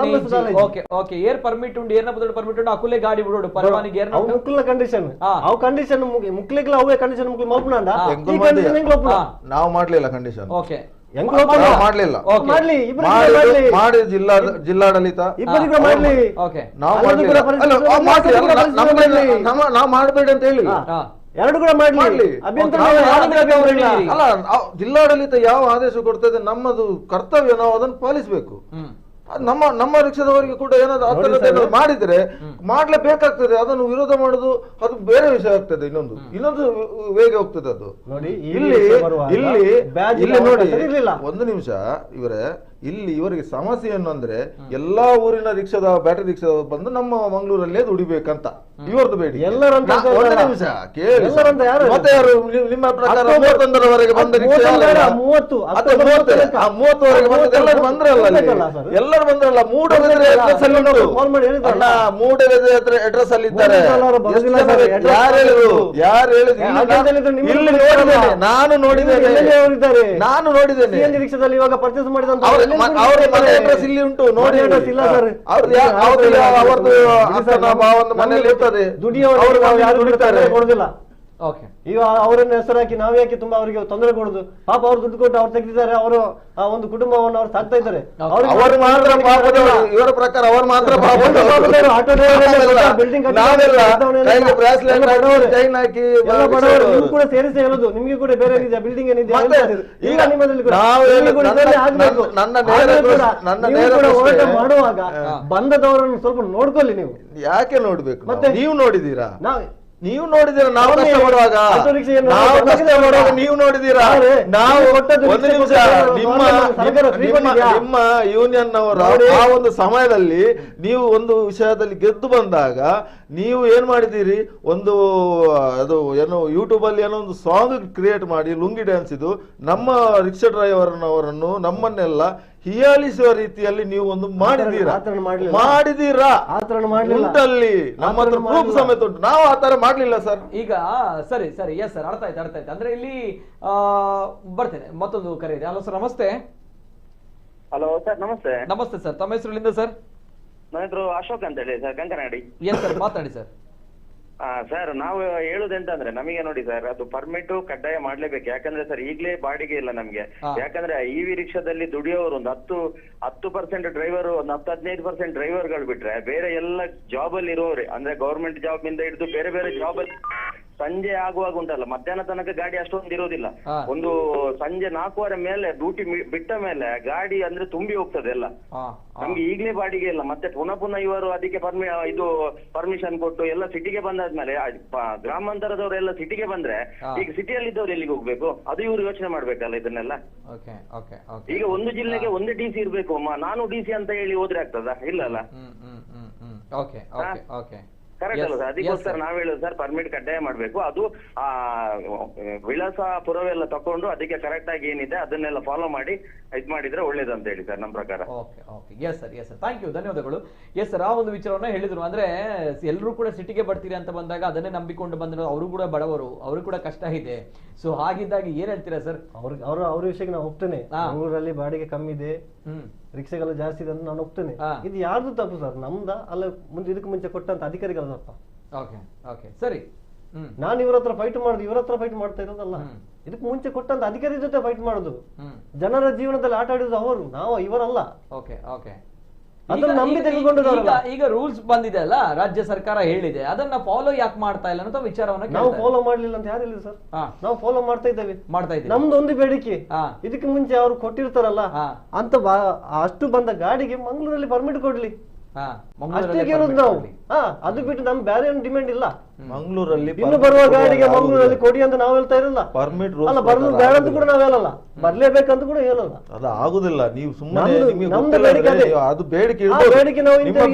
S1: ಓಕೆ ಏರ್ ಪರ್ಮಿಟ್ ಉಂಡು, ಏರ್ನ ಬುಡ ಪರ್ಮಿಟ್ ಉಂಡು, ಅಕುಲೆ ಗಾಡಿ ಬಿಡೋಡು ಪರವಾನಿಗೆ ಏರ್ನ
S3: ಮುಕ್ಲ ಕಂಡೀಷನ್ ಅವು ಕಂಡೀಷನ್ ಮುಕ್ಲಿಗ್ಲ ಅವೇ ಕಂಡೀಷನ್ ಮುಕ್ಲಿ ಮಲ್ಪುನಾಂಡ ಈ ಕಂಡೀಷನ್ ಹೆಂಗ್ ಮಲ್ಪುನಾ
S4: ನಾವು ಮಾಡ್ಲಿಲ್ಲ ಕಂಡೀಷನ್.
S1: ಓಕೆ
S4: ಮಾಡ್ಲಿಲ್ಲ ಮಾಡಿ ಜಿಲ್ಲಾಡಳಿತ ನಾವು ಮಾಡ್ಬೇಡಿ ಅಂತ ಹೇಳಿಲ್ಲ.
S3: ಎರಡು ಕೂಡ ಮಾಡ್ಲಿ, ಅಭ್ಯಂತರ ಇಲ್ಲ.
S4: ಅಲ್ಲ, ಜಿಲ್ಲಾಡಳಿತ ಯಾವ ಆದೇಶ ಕೊಡ್ತದೆ ನಮ್ಮದು ಕರ್ತವ್ಯ, ನಾವು ಅದನ್ನು ಪಾಲಿಸಬೇಕು. ನಮ್ಮ ರಿಕ್ಷಾದವರಿಗೆ ಕೂಡ ಏನಾದ್ರು ಮಾಡಿದ್ರೆ ಮಾಡ್ಲೇಬೇಕಾಗ್ತದೆ. ಅದನ್ನು ವಿರೋಧ ಮಾಡುದು ಅದು ಬೇರೆ ವಿಷಯ ಆಗ್ತದೆ. ಇನ್ನೊಂದು ವೇಗ ಹೋಗ್ತದೆ ಅದು.
S3: ನೋಡಿ
S4: ಇಲ್ಲಿ ನೋಡಿ ಒಂದು ನಿಮಿಷ ಇವರೇ, ಇಲ್ಲಿ ಇವರಿಗೆ ಸಮಸ್ಯೆ ಏನು ಅಂದ್ರೆ ಎಲ್ಲಾ ಊರಿನ ರಿಕ್ಷಾದ ಬ್ಯಾಟರಿ ರಿಕ್ಷಾ ಬಂದು ನಮ್ಮ ಮಂಗಳೂರಲ್ಲೇ ದುಡಿಬೇಕಂತ ಇವರದ್ದು ಬೇಡಿ.
S3: ಎಲ್ಲರಂತ
S4: ನಿಮಿಷ ಕೇಳಿ, ಮತ್ತೆ ಯಾರು ನಿಮ್ಮ ಪ್ರಕಾರ 31ರವರೆಗೆ ಬಂದ ರಿಕ್ಷಾ 30ವರೆಗೆ ಬಂದ ಎಲ್ಲರೂ ಬಂದ್ರಲ್ಲ, ಎಲ್ಲರೂ ಬಂದ್ರಲ್ಲ. ಮೂಡಬಿದ್ರೆ ಅಡ್ರೆಸ್ ಅಲ್ಲಿ ಅಡ್ರೆಸ್ ಅಲ್ಲಿ ಇದ್ದಾರೆ. ಯಾರು ಹೇಳಿದ್ರು? ಇಲ್ಲಿ ನೋಡಿದ್ದೇನೆ, ನಾನು ನೋಡಿದ್ದೇನೆ.
S3: ರಿಕ್ಷಾದಲ್ಲಿ ಇವಾಗ ಪರ್ಚೇಸ್ ಮಾಡಿದಂತ
S4: ಅವರ ಮನೆ ಅಡ್ರೆಸ್ ಇಲ್ಲಿ ಉಂಟು ನೋಡಿ. ಅವ್ರದ್ದು ಮನೆಯಲ್ಲಿ ಇರ್ತದೆ,
S3: ಕೊಡುದಿಲ್ಲ. ಈಗ ಅವರನ್ನ ಹೆಸರಾಕಿ ನಾವ್ ಯಾಕೆ ತುಂಬಾ ಅವರಿಗೆ ತೊಂದರೆ ಕೊಡುದು? ಪಾಪ ಅವ್ರು ದುಡ್ಡು ಕೊಟ್ಟು ಅವ್ರು ತೆಗೆದಿದ್ದಾರೆ, ಅವರು ಆ ಒಂದು ಕುಟುಂಬವನ್ನು ಅವ್ರು ಸಾಕ್ತಾ ಇದ್ದಾರೆ.
S4: ಅವರು ಮಾತ್ರ ಇವರ ಪ್ರಕಾರ ಅವರು ಮಾತ್ರ
S3: ಕೂಡ ಸೇರಿಸಿ ಹೇಳುದು. ನಿಮ್ಗೆ ಕೂಡ ಬೇರೆ ಏನಿದೆ, ಬಿಲ್ಡಿಂಗ್ ಏನಿದೆ ಈಗ ನಿಮ್ಮಲ್ಲಿ ಹೋರಾಟ ಮಾಡುವಾಗ ಬಂದದವರನ್ನು ಸ್ವಲ್ಪ ನೋಡ್ಕೊಳ್ಳಿ. ನೀವು
S4: ಯಾಕೆ ನೋಡ್ಬೇಕು? ಮತ್ತೆ ನೀವು ನೋಡಿದೀರಾ? ನೀವು ನೋಡಿದೀರಾ? ನಾವು ಕಷ್ಟ ಮಾಡುವಾಗ ನೀವು ನೋಡಿದೀರಾ? ನಾವು ಒಂದು ನಿಮಿಷ, ನಿಮ್ಮ ಯೂನಿಯನ್ ಅವರ ಆ ಒಂದು ಸಮಯದಲ್ಲಿ ನೀವು ಒಂದು ವಿಷಯದಲ್ಲಿ ಗೆದ್ದು ಬಂದಾಗ ನೀವು ಏನ್ ಮಾಡಿದ್ದೀರಿ? ಒಂದು ಅದು ಏನೋ ಯೂಟ್ಯೂಬ್ ಅಲ್ಲಿ ಏನೋ ಒಂದು ಸಾಂಗ್ ಕ್ರಿಯೇಟ್ ಮಾಡಿ ಲುಂಗಿ ಡ್ಯಾನ್ಸ್ ಇದು ನಮ್ಮ ರಿಕ್ಷಾ ಡ್ರೈವರ್ನವರನ್ನು ನಮ್ಮನ್ನೆಲ್ಲ ಹೀಯಾಳಿಸುವ ರೀತಿಯಲ್ಲಿ ನೀವು ಒಂದು ಮಾಡಿದೀರಾ? ಉಂಟಲ್ಲಿ ನಮ್ಮ ಹತ್ರ ಪ್ರೂಫ್ ಸಮೇತ ಉಂಟು. ನಾವು ಆತರ ಮಾಡ್ಲಿಲ್ಲ ಸರ್.
S1: ಈಗ ಸರಿ ಎಸ್ ಸರ್, ಅರ್ಥ ಆಯ್ತು. ಅಂದ್ರೆ ಇಲ್ಲಿ ಬರ್ತೇನೆ, ಮತ್ತೊಂದು ಕರೆ ಇದೆ. ಹಲೋ ಸರ್, ನಮಸ್ತೆ.
S5: ಹಲೋ ಸರ್, ನಮಸ್ತೆ.
S1: ನಮಸ್ತೆ ಸರ್, ತಮ್ಮ ಹೆಸರಿನಿಂದ ಸರ್?
S5: ನನ್ನ ಹೆಸರು ಅಶೋಕ್ ಅಂತ ಹೇಳಿ ಸರ್, ಕಂಕನಾಡಿ.
S1: ಎಸ್ ಸರ್, ಮಾತಾಡಿ ಸರ್.
S5: ಸರ್, ನಾವು ಹೇಳುದೆಂತಂದ್ರೆ ನಮಗೆ ನೋಡಿ ಸರ್, ಅದು ಪರ್ಮಿಟ್ ಕಡ್ಡಾಯ ಮಾಡ್ಲೇಬೇಕು. ಯಾಕಂದ್ರೆ ಸರ್ ಈಗಲೇ ಬಾಡಿಗೆ ಇಲ್ಲ ನಮ್ಗೆ. ಯಾಕಂದ್ರೆ ಇವಿ ರಿಕ್ಷಾದಲ್ಲಿ ದುಡಿಯೋರು ಒಂದು 10% ಡ್ರೈವರ್, ಒಂದು 10-15% ಡ್ರೈವರ್ಗಳು ಬಿಟ್ರೆ ಬೇರೆ ಎಲ್ಲ ಜಾಬ್ ಅಲ್ಲಿ ಇರೋರೆ, ಅಂದ್ರೆ ಗವರ್ಮೆಂಟ್ ಜಾಬ್ ಇಂದ ಹಿಡಿದು ಬೇರೆ ಬೇರೆ ಜಾಬ್ ಅಲ್ಲಿ ಸಂಜೆ ಆಗುವಾಗ ಉಂಟಲ್ಲ, ಮಧ್ಯಾಹ್ನ ತನಕ ಗಾಡಿ ಅಷ್ಟೊಂದು ಇರೋದಿಲ್ಲ. ಒಂದು ಸಂಜೆ 4:15 ಮೇಲೆ ಡ್ಯೂಟಿ ಬಿಟ್ಟ ಮೇಲೆ ಗಾಡಿ ಅಂದ್ರೆ ತುಂಬಿ ಹೋಗ್ತದೆ ಎಲ್ಲ. ನಮ್ಗೆ ಈಗಲೇ ಬಾಡಿಗೆ ಇಲ್ಲ. ಮತ್ತೆ ಪುನಃ ಇವರು ಅದಕ್ಕೆ ಇದು ಪರ್ಮಿಷನ್ ಕೊಟ್ಟು ಎಲ್ಲ ಸಿಟಿಗೆ ಬಂದಾದ್ಮೇಲೆ ಗ್ರಾಮಾಂತರದವರೆಲ್ಲ ಸಿಟಿಗೆ ಬಂದ್ರೆ ಈಗ ಸಿಟಿಯಲ್ಲಿ ಇದ್ದವ್ರು ಎಲ್ಲಿಗೆ ಹೋಗ್ಬೇಕು? ಅದು ಇವ್ರು ಯೋಚನೆ ಮಾಡ್ಬೇಕಲ್ಲ ಇದನ್ನೆಲ್ಲ. ಈಗ ಒಂದು ಜಿಲ್ಲೆಗೆ ಒಂದು DC ಇರ್ಬೇಕು. ನಾನು DC ಅಂತ ಹೇಳಿ ಹೋದ್ರೆ ಆಗ್ತದ? ಇಲ್ಲಲ್ಲ. ಕರೆಕ್ಟ್ ಅಲ್ಲ ಸರ್? ಅದಕ್ಕೋಸ್ಕರ ನಾವ್ ಹೇಳುದು ಸರ್, ಪರ್ಮಿಟ್ ಕಡ್ಡಾಯ ಮಾಡ್ಬೇಕು. ಅದು ವಿಳಾಸ ಪುರವೆಲ್ಲ ತಕೊಂಡು ಅದಕ್ಕೆ ಕರೆಕ್ಟ್ ಆಗಿ ಏನಿದೆ ಅದನ್ನೆಲ್ಲ ಫಾಲೋ ಮಾಡಿ ಇದ್ ಮಾಡಿದ್ರೆ ಒಳ್ಳೇದು ಅಂತ ಹೇಳಿ ಸರ್, ನಮ್ಮ ಪ್ರಕಾರ.
S1: ಎಸ್ ಸರ್, ಥ್ಯಾಂಕ್ ಯು, ಧನ್ಯವಾದಗಳು. ಎಸ್ ಸರ್, ಆ ಒಂದು ವಿಚಾರವನ್ನ ಹೇಳಿದ್ರು. ಅಂದ್ರೆ ಎಲ್ಲರೂ ಕೂಡ ಸಿಟಿಗೆ ಬರ್ತೀರಿ ಅಂತ ಬಂದಾಗ ಅದನ್ನೇ ನಂಬಿಕೊಂಡು ಬಂದ್ರೆ ಅವರು ಕೂಡ ಬಡವರು, ಅವರು ಕೂಡ ಕಷ್ಟ ಇದೆ. ಸೊ ಹಾಗಿದ್ದಾಗ ಏನ್ ಹೇಳ್ತೀರಾ ಸರ್?
S3: ಅವ್ರ ವಿಷಯಕ್ಕೆ ನಾವು ಹೋಗ್ತೇನೆ. ಊರಲ್ಲಿ ಬಾಡಿಗೆ ಕಮ್ಮಿ ಇದೆ, ರಿಕ್ಷೆಗಳು ಜಾಸ್ತಿ ಇದೆ ಅಂತ ನಾನು ಹೋಗ್ತೇನೆ. ಇದು ಯಾರ್ದು ತಪ್ಪು ಸರ್? ನಮ್ದ ಅಲ್ಲ? ಇದಕ್ಕೆ ಮುಂಚೆ ಕೊಟ್ಟಂತ ಅಧಿಕಾರಿಗಳ ತಪ್ಪ?
S1: ಸರಿ,
S3: ನಾನು ಇವ್ರ ಹತ್ರ ಫೈಟ್ ಮಾಡುದು, ಇವ್ರ ಹತ್ರ ಫೈಟ್ ಮಾಡ್ತಾ ಇರೋದಲ್ಲ. ಇದಕ್ಕೆ ಮುಂಚೆ ಕೊಟ್ಟಂತ ಅಧಿಕಾರಿ ಜೊತೆ ಫೈಟ್ ಮಾಡುದು. ಜನರ ಜೀವನದಲ್ಲಿ ಆಟ ಆಡಿದ್ರು ಅವರು, ನಾವು ಇವರಲ್ಲ.
S1: ಈಗ ರೂಲ್ಸ್ ಬಂದಿದೆ ಅಲ್ಲ, ರಾಜ್ಯ ಸರ್ಕಾರ ಹೇಳಿದೆ, ಅದನ್ನ ಫಾಲೋ ಯಾಕೆ ಮಾಡ್ತಾ ಇಲ್ಲ ಅಂತ ವಿಚಾರವನ್ನ
S3: ನಾವು ಫಾಲೋ ಮಾಡ್ಲಿಲ್ಲ ಅಂತ ಯಾರು ಹೇಳಿದ್ರು ಸರ್? ನಾವು ಫಾಲೋ ಮಾಡ್ತಾ ಇದ್ದೇವೆ. ನಮ್ದು ಒಂದು ಬೇಡಿಕೆ, ಇದಕ್ಕೆ ಮುಂಚೆ ಅವ್ರು ಕೊಟ್ಟಿರ್ತಾರಲ್ಲ ಅಂತ ಅಷ್ಟು ಬಂದ ಗಾಡಿಗೆ ಮಂಗಳೂರಲ್ಲಿ ಪರ್ಮಿಟ್ ಕೊಡ್ಲಿ, ಅಷ್ಟೇ ಕೇಳುದು ನಾವು. ಅದು ಬಿಟ್ಟು ನಮ್ ಬೇರೆ ಏನು ಡಿಮ್ಯಾಂಡ್ ಇಲ್ಲ.
S4: ಮಂಗಳೂರಲ್ಲಿ
S3: ಇನ್ನು ಬರುವ ಗಾಡಿಗೆ ಮಂಗಳೂರಲ್ಲಿ ಕೊಡಿ ಅಂತ ನಾವು ಹೇಳ್ತಾ ಇರಲ್ಲ. ಪರ್ಮಿಟ್ ಅಲ್ಲ, ಬರೋದು ಬೇಡ ಅಂತ ಕೂಡ ನಾವು ಹೇಳಲ್ಲ, ಬರ್ಲೇಬೇಕಂತ ಕೂಡ ಹೇಳಲ್ಲ.
S4: ಅದು ಆಗುದಿಲ್ಲ. ನೀವು ಸುಮ್ಮನೆ ಅದು ಬೇಡಿಕೆ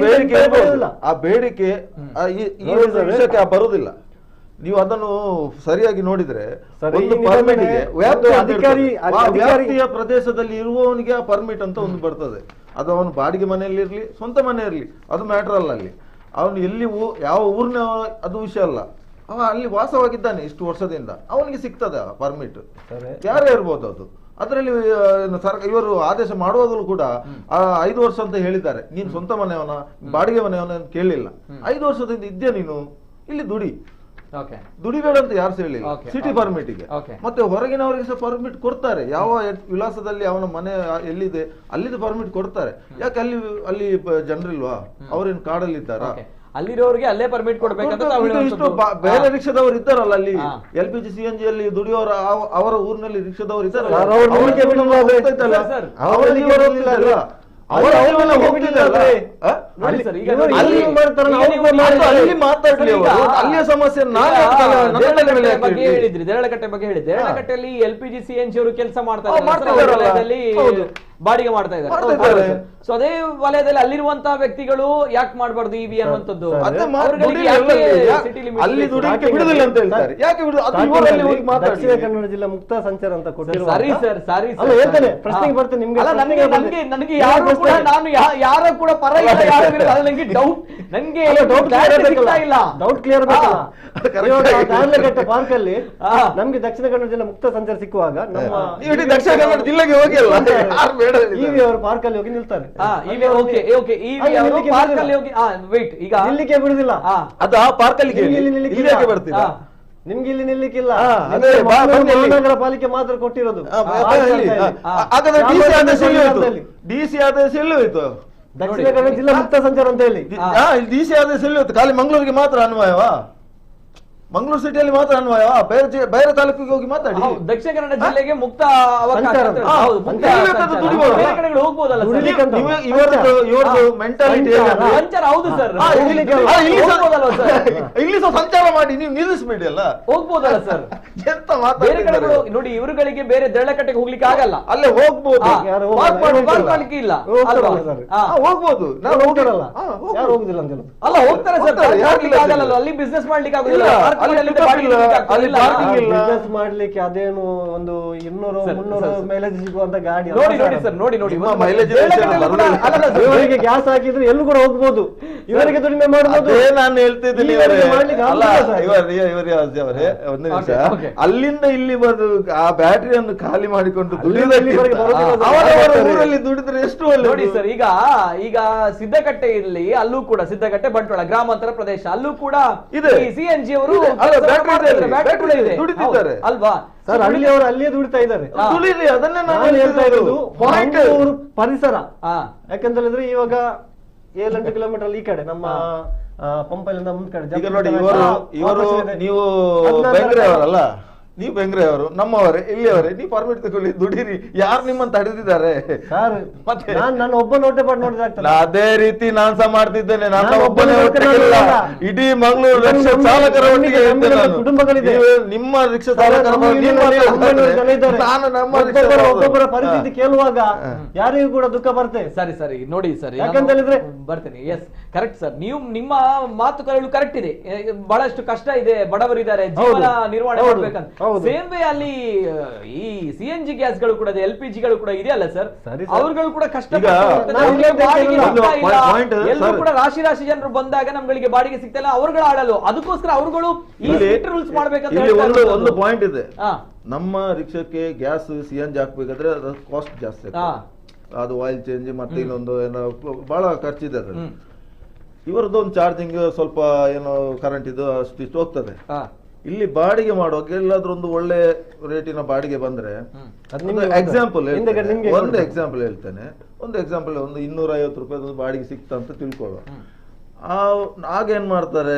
S4: ಆ ಬೇಡಿಕೆ ವಿಷಯಕ್ಕೆ ಬರುದಿಲ್ಲ. ನೀವು ಅದನ್ನು ಸರಿಯಾಗಿ ನೋಡಿದ್ರೆ ವ್ಯಾಪ್ತಿಯ ಪ್ರದೇಶದಲ್ಲಿ ಇರುವವನಿಗೆ ಆ ಪರ್ಮಿಟ್ ಅಂತ ಒಂದು ಬರ್ತದೆ. ಅದು ಅವನು ಬಾಡಿಗೆ ಮನೆಯಲ್ಲಿ ಇರ್ಲಿ, ಸ್ವಂತ ಮನೆ ಇರ್ಲಿ, ಅದು ಮ್ಯಾಟರ್ ಅಲ್ಲ. ಅಲ್ಲಿ ಅವನು ಎಲ್ಲಿ ಯಾವ ಊರಿನ ಅದು ವಿಷಯ ಅಲ್ಲ. ಅವ ಅಲ್ಲಿ ವಾಸವಾಗಿದ್ದಾನೆ ಇಷ್ಟು ವರ್ಷದಿಂದ, ಅವನಿಗೆ ಸಿಗ್ತದೆ ಪರ್ಮಿಟ್, ಯಾರೇ ಇರ್ಬೋದು ಅದು. ಅದರಲ್ಲಿ ಇವರು ಆದೇಶ ಮಾಡುವಾಗಲೂ ಕೂಡ 5 ವರ್ಷ ಅಂತ ಹೇಳಿದ್ದಾರೆ. ನೀನು ಸ್ವಂತ ಮನೆಯವನ ಬಾಡಿಗೆ ಮನೆಯವನ ಕೇಳಲಿಲ್ಲ. 5 ವರ್ಷದಿಂದ ಇದ್ಯಾ ನೀನು ಇಲ್ಲಿ ದುಡಿಬೇಡ ಅಂತ ಯಾರು ಹೇಳಿಲ್ಲ. ಸಿಟಿ ಪರ್ಮಿಟ್ಗೆ ಮತ್ತೆ ಹೊರಗಿನವರಿಗೆ ಸಹ ಪರ್ಮಿಟ್ ಕೊಡ್ತಾರೆ. ಯಾವ ವಿಳಾಸದಲ್ಲಿ ಅವನ ಮನೆ ಎಲ್ಲಿದೆ ಅಲ್ಲಿದ್ದು ಪರ್ಮಿಟ್ ಕೊಡ್ತಾರೆ. ಯಾಕೆ ಅಲ್ಲಿ ಜನರಿಲ್ವಾ? ಅವ್ರೇನು ಕಾಡಲ್ಲಿ ಇದ್ದಾರಾ?
S1: ಅಲ್ಲಿರೋರಿಗೆ ಅಲ್ಲೇ ಪರ್ಮಿಟ್ ಕೊಡ್ಬೇಕಂತ ತಾವು
S4: ಇಷ್ಟು ಬೇರೆ ರಿಕ್ಷಾದವರು ಇದ್ದಾರಲ್ಲ ಅಲ್ಲಿ LPG CNG ಅಲ್ಲಿ ದುಡಿಯೋರ ಅವರ ಊರಿನಲ್ಲಿ ರಿಕ್ಷಾದವರು ಇದ್ದಾರಲ್ಲ ಅಲ್ಲಿಯ ಸಮಸ್ಯೆ
S1: ಹೇಳಿದ್ರಿ ದೇರಳಕಟ್ಟೆ ಬಗ್ಗೆ ಹೇಳಿದ್ದೆ. ದೇರಳಕಟ್ಟೆಯಲ್ಲಿ LPG CNG ಅವರು ಕೆಲಸ ಮಾಡ್ತಾ ಇದ್ದಾರೆ, ಬಾಡಿಗೆ ಮಾಡ್ತಾ ಇದ್ದಾರೆ. ಸೊ ಅದೇ ವಲಯದಲ್ಲಿ ಅಲ್ಲಿರುವಂತಹ ವ್ಯಕ್ತಿಗಳು ಯಾಕೆ ಮಾಡಬಾರ್ದು ಇವಿ ಅನ್ನುವಂಥದ್ದು?
S4: ಅಲ್ಲಿ ದುಡಿಯಕ್ಕೆ ಬಿಡುದಿಲ್ಲ ಅಂತ ಹೇಳ್ತಾರೆ. ಯಾಕೆ
S3: ದಕ್ಷಿಣ ಕನ್ನಡ ಜಿಲ್ಲಾ ಮುಕ್ತ ಸಂಚಾರ ಅಂತ ಕೊಟ್ಟಿರುವ
S1: ಸರಿ ಸರ್, ಸರಿ
S3: ಹೇಳ್ತೇನೆ, ಪ್ರಶ್ನೆಗೆ ಬರ್ತೇನೆ ನಿಮ್ಗೆ.
S1: ನನಗೆ ಯಾರು ಕೂಡ ನಾನು ಯಾರ ಕೂಡ ಪರ ಇಲ್ಲ, ಯಾರು ವಿರುದ್ಧ, ಅದು ನನಗೆ ಡೌಟ್, ನನಗೆ ಸಿಗ್ತಾ ಇಲ್ಲ.
S3: ಡೌಟ್ ಕ್ಲಿಯರ್ ಪಾರ್ಕ್ ಅಲ್ಲಿ ನಮ್ಗೆ ದಕ್ಷಿಣ ಕನ್ನಡ ಜಿಲ್ಲಾ ಮುಕ್ತ ಸಂಚಾರ ಸಿಕ್ಕುವಾಗ ನಮ್ಮ
S4: ದಕ್ಷಿಣ ಕನ್ನಡ ಜಿಲ್ಲೆಗೆ ಹೋಗಿ
S3: ಇವಿ ಅವರು ಪಾರ್ಕ್ ಅಲ್ಲಿ ಹೋಗಿ ನಿಲ್ತಾರೆ.
S1: ಈಗ
S3: ನಿಲ್ಲಿಕ್ಕೆ ಬಿಡುದಿಲ್ಲ,
S4: ಅದು ಆ ಪಾರ್ಕ್ ಅಲ್ಲಿ ಬರ್ತೀರಾ?
S3: ನಿಮ್ಗೆ ಇಲ್ಲಿ ನಿಲ್ಲಿಕ್ಕಿಲ್ಲ,
S4: ಅದೇ
S3: ಮಹಾನಗರ ಪಾಲಿಕೆ ಮಾತ್ರ ಕೊಟ್ಟಿರೋದು.
S4: DC ಆದೇಶ ಎಲ್ಲಿ ಹೋಯ್ತು?
S3: ದಕ್ಷಿಣ ಕನ್ನಡ ಜಿಲ್ಲಾ ಮುಕ್ತ ಸಂಚಾರ ಅಂತ ಹೇಳಿ
S4: DC ಆದೇಶ ಎಲ್ಲಿ ಹೋಯ್ತು? ಖಾಲಿ ಮಂಗಳೂರಿಗೆ ಮಾತ್ರ ಅನ್ವಯವಾ? ಮಂಗಳೂರು ಸಿಟಿಯಲ್ಲಿ ಮಾತ್ರ ಅನ್ವಯವಾ? ಬೇರೆ ತಾಲೂಕಿಗೆ ಹೋಗಿ ಮಾತಾಡಿ.
S1: ದಕ್ಷಿಣ ಕನ್ನಡ ಜಿಲ್ಲೆಗೆ ಮುಕ್ತ ಅವಕಾಶ
S4: ಮೆಂಟಾಲಿಟಿ
S1: ಹೌದು ಸರ್,
S4: ಇಲ್ಲಿ ಸಂಚಾರ ಮಾಡಿ ನೀವು ನಿಲ್ಲಿಸಬೇಡಿ ಅಲ್ಲ,
S1: ಹೋಗ್ಬೋದಲ್ಲ ಸರ್?
S4: ಎಂತ
S1: ಬೇರೆ ಕಡೆಗಳು ನೋಡಿ, ಇವರುಗಳಿಗೆ ಬೇರೆ ದೇರಳಕಟ್ಟೆಗೆ ಹೋಗ್ಲಿಕ್ಕೆ ಆಗಲ್ಲ,
S4: ಅಲ್ಲೇ ಹೋಗ್ಬೋದು,
S1: ಮಾಡ್ಲಿಕ್ಕೆ ಇಲ್ಲ,
S4: ಹೋಗ್ಬೋದು.
S3: ನಾವು ಹೋಗಿರಲ್ಲ, ಯಾರು ಹೋಗುದಿಲ್ಲ ಅಂತ
S1: ಅಲ್ಲ, ಹೋಗ್ತಾರೆ ಸರ್, ಆಗಲ್ಲ, ಅಲ್ಲಿ ಬಿಸ್ನೆಸ್ ಮಾಡ್ಲಿಕ್ಕೆ ಆಗುದಿಲ್ಲ,
S3: ಬಿಸ್ನೆಸ್ ಮಾಡ್ಲಿಕ್ಕೆ ಅದೇನು ಒಂದು 200-300 ಮೈಲೇಜ್ ಸಿಗುವಂತ ಗಾಡಿ.
S1: ನೋಡಿ ಸರ್, ನೋಡಿ
S3: ಇವರಿಗೆ ಗ್ಯಾಸ್ ಹಾಕಿದ್ರೆ ಎಲ್ಲೂ ಕೂಡ ಹೋಗ್ಬೋದು, ಇವರಿಗೆ ದುಡಿಮೆ ಮಾಡಬಹುದು.
S4: ನಾನು ಹೇಳ್ತಿದ್ದೀನಿ ಒಂದು ನಿಮಿಷ, ಅಲ್ಲಿಂದ ಇಲ್ಲಿ ಬಂದು ಆ ಬ್ಯಾಟ್ರಿಯನ್ನು ಖಾಲಿ ಮಾಡಿಕೊಂಡು ಊರಲ್ಲಿ ದುಡಿದ್ರೆ ಎಷ್ಟು ಒಳ್ಳೆ.
S1: ನೋಡಿ ಸರ್, ಈಗ ಸಿದ್ದಕಟ್ಟೆ ಇಲ್ಲಿ, ಅಲ್ಲೂ ಕೂಡ ಸಿದ್ದಕಟ್ಟೆ ಬಂಟ್ವಾಳ ಗ್ರಾಮಾಂತರ ಪ್ರದೇಶ, ಅಲ್ಲೂ ಕೂಡ CNG ಅವರು
S4: ದುಡಿತಿದ್ದಾರೆ
S1: ಅಲ್ವಾ
S3: ಸರ್? ಅಲ್ಲಿ ಅವರು ಅಲ್ಲಿಯೇ ದುಡಿತಾ ಇದ್ದಾರೆ.
S4: ಅದನ್ನೇ ನಾನು ಹೇಳ್ತಾ ಇರೋದು.
S3: ಪರಿಸರ ಯಾಕಂತ ಹೇಳಿದ್ರೆ ಇವಾಗ 7-8 ಕಿಲೋಮೀಟರ್ ಈ ಕಡೆ ನಮ್ಮ ಪಂಪಲ್ಲಿಂದ ಮುಂದ್ ಕಡೆ
S4: ಈಗ ನೋಡಿ, ಇವರು ನೀವು ಬೆಂಗ್ರೆ ಅವರಲ್ಲ, ನೀವು ಬೆಂಗ್ರೆ ಅವರು, ನಮ್ಮವರೇ, ಇಲ್ಲಿಯವರೇ, ನೀವು ಪರ್ಮಿಟ್ ತಗೊಳ್ಳಿ, ದುಡೀರಿ. ಯಾರು ನಿಮ್ಮಂತ ತಡೆದಿದ್ದಾರೆ?
S3: ಮತ್ತೆ ನಾನು ಒಬ್ಬ ನೋಟೆ ಪಾಟ್ ನೋಡಿದ್ರೆ
S4: ಅದೇ ರೀತಿ ನಾನ್ ಸಹ ಮಾಡ್ತಿದ್ದೇನೆ. ನನ್ನ ಒಬ್ಬನೇ ಒಟ್ಟಿಗಿಲ್ಲ, ಇಡೀ ಮಂಗಳೂರು ರಿಕ್ಷಾ ಚಾಲಕರ ಒಟ್ಟಿಗೆ
S3: ಕುಟುಂಬಗಳಿದೆ.
S4: ನಿಮ್ಮ ರಿಕ್ಷಾ ಚಾಲಕರ ನಾನು ನಮ್ಮ
S3: ಒಬ್ಬೊಬ್ಬರ ಪರಿಸ್ಥಿತಿ ಕೇಳುವಾಗ ಯಾರಿಗೂ ಕೂಡ ದುಃಖ ಬರ್ತದೆ.
S1: ಸರಿ ನೋಡಿ ಸರ್,
S3: ಯಾಕಂತ ಹೇಳಿದ್ರೆ
S1: ಬರ್ತೇನೆ. ಎಸ್, ಕರೆಕ್ಟ್ ಸರ್, ನಿಮ್ಮ ಮಾತುಗಳು ಕರೆಕ್ಟ್ ಇದೆ. ಬಹಳಷ್ಟು ಕಷ್ಟ ಇದೆ, ಬಡವರಿದ್ದಾರೆ, ಜೀವನ ನಿರ್ವಹಣೆ ಮಾಡ್ಬೇಕಂತ. ಸೇಮ್ ವೇ ಅಲ್ಲಿ ಈ CNG ಗ್ಯಾಸ್ಗಳು ಕೂಡ, LPG ಗಳು ಕೂಡ ಇದೆಯಲ್ಲ ಸರ್, ಅವ್ರುಗಳು ಕೂಡ ಕಷ್ಟ ಕೂಡ ರಾಶಿ ಜನರು ಬಂದಾಗ ನಮ್ಗಳಿಗೆ ಬಾಡಿಗೆ ಸಿಗ್ತಲ್ಲ, ಅವ್ರುಗಳು ಆಡಲು, ಅದಕ್ಕೋಸ್ಕರ ಅವ್ರುಗಳು ರೂಲ್ಸ್ ಮಾಡ್ಬೇಕಂತ.
S4: ಒಂದು ಪಾಯಿಂಟ್ ಇದೆ, ನಮ್ಮ ರಿಕ್ಷಾಕ್ಕೆ ಗ್ಯಾಸ್ CNG ಹಾಕ್ಬೇಕಾದ್ರೆ ಅದು ಕಾಸ್ಟ್ ಜಾಸ್ತಿ, ಅದು ಆಯಿಲ್ ಚೇಂಜ್ ಮತ್ತೆ ಇನ್ನೊಂದು ಏನೋ ಬಹಳ ಖರ್ಚಿದೆ ಅದು. ಇವರದ್ದು ಒಂದು ಚಾರ್ಜಿಂಗ್ ಸ್ವಲ್ಪ ಏನೋ ಕರೆಂಟ್ ಇದು ಅಷ್ಟು ಹೋಗ್ತದೆ. ಇಲ್ಲಿ ಬಾಡಿಗೆ ಮಾಡುವಾಗ ಎಲ್ಲಾದ್ರೂ ಒಂದು ಒಳ್ಳೆ ರೇಟಿನ ಬಾಡಿಗೆ ಬಂದ್ರೆ, ಎಕ್ಸಾಂಪಲ್ ಒಂದು ಎಕ್ಸಾಂಪಲ್ ಹೇಳ್ತೇನೆ, ಒಂದು 250 ರೂಪಾಯಿ ಬಾಡಿಗೆ ಸಿಕ್ತ ಅಂತ ತಿಳ್ಕೊಳ್ಳೋ. ಆಗೇನ್ ಮಾಡ್ತಾರೆ,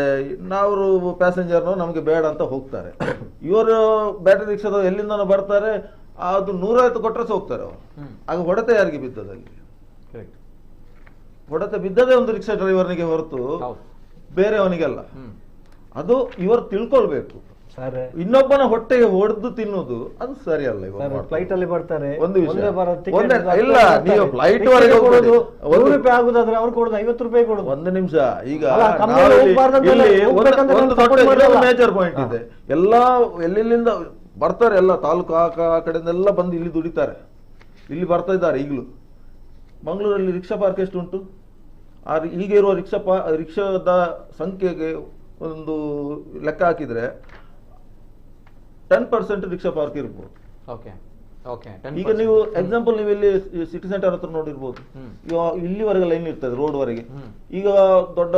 S4: ನಾವು ಪ್ಯಾಸೆಂಜರ್ನು ನಮ್ಗೆ ಬೇಡ ಅಂತ ಹೋಗ್ತಾರೆ. ಇವರು ಬ್ಯಾಟರಿ ರಿಕ್ಷಾದ ಎಲ್ಲಿಂದ ಬರ್ತಾರೆ, ಅದು 150 ಕೊಟ್ಟರೆ ಹೋಗ್ತಾರೆ ಅವರು. ಆಗ ಹೊಡೆತ ಯಾರಿಗೆ ಬಿದ್ದದಲ್ಲಿ? ಹೊಡೆತ ಬಿದ್ದದೇ ಒಂದು ರಿಕ್ಷಾ ಡ್ರೈವರ್ನಿಗೆ ಹೊರತು ಬೇರೆಯವನಿಗೆಲ್ಲ. ಅದು ಇವರು ತಿಳ್ಕೊಳ್ಬೇಕು. ಇನ್ನೊಬ್ಬನ ಹೊಟ್ಟೆಗೆ ಹೊಡೆದು ತಿನ್ನೋದು ಅದು ಸರಿ ಅಲ್ಲ.
S3: ಫ್ಲೈಟ್ ಅಲ್ಲಿ ಬರ್ತಾರೆ,
S4: ಒಂದು ವಿಷಯ ಇಲ್ಲ, ನೀವು ಫ್ಲೈಟ್ ವರೆಗೆ
S3: ರೂಪಾಯಿ ಆಗುದಾದ್ರೆ ಅವ್ರು ಕೊಡುದು 50 ರೂಪಾಯಿ ಕೊಡುದು.
S4: ಒಂದು ನಿಮಿಷ, ಈಗ ಮೇಜರ್ ಪಾಯಿಂಟ್ ಇದೆ. ಎಲ್ಲಾ ಎಲ್ಲೆಲ್ಲಿಂದ ಬರ್ತಾರೆ, ಎಲ್ಲ ತಾಲೂಕು ಆ ಕಡೆಯಿಂದೆಲ್ಲ ಬಂದು ಇಲ್ಲಿ ದುಡಿತಾರೆ, ಇಲ್ಲಿ ಬರ್ತಾ ಇದ್ದಾರೆ. ಈಗಲೂ ಮಂಗಳೂರಲ್ಲಿ ರಿಕ್ಷಾ ಪಾರ್ಕ್ ಎಷ್ಟು ಉಂಟು? ಈಗ ಇರುವ ರಿಕ್ಷಾದ ಸಂಖ್ಯೆಗೆ ಒಂದು ಲೆಕ್ಕ ಹಾಕಿದ್ರೆ 10% ರಿಕ್ಷಾ ಪಾರ್ಕ್ ಇರ್ಬೋದು. ಈಗ ನೀವು ಎಕ್ಸಾಂಪಲ್, ನೀವು ಇಲ್ಲಿ ಸಿಟಿ ಸೆಂಟರ್ ಹತ್ರ ನೋಡಿರ್ಬೋದು, ಇಲ್ಲಿವರೆಗೆ ಲೈನ್ ಇರ್ತದೆ ರೋಡ್ ವರೆಗೆ. ಈಗ ದೊಡ್ಡ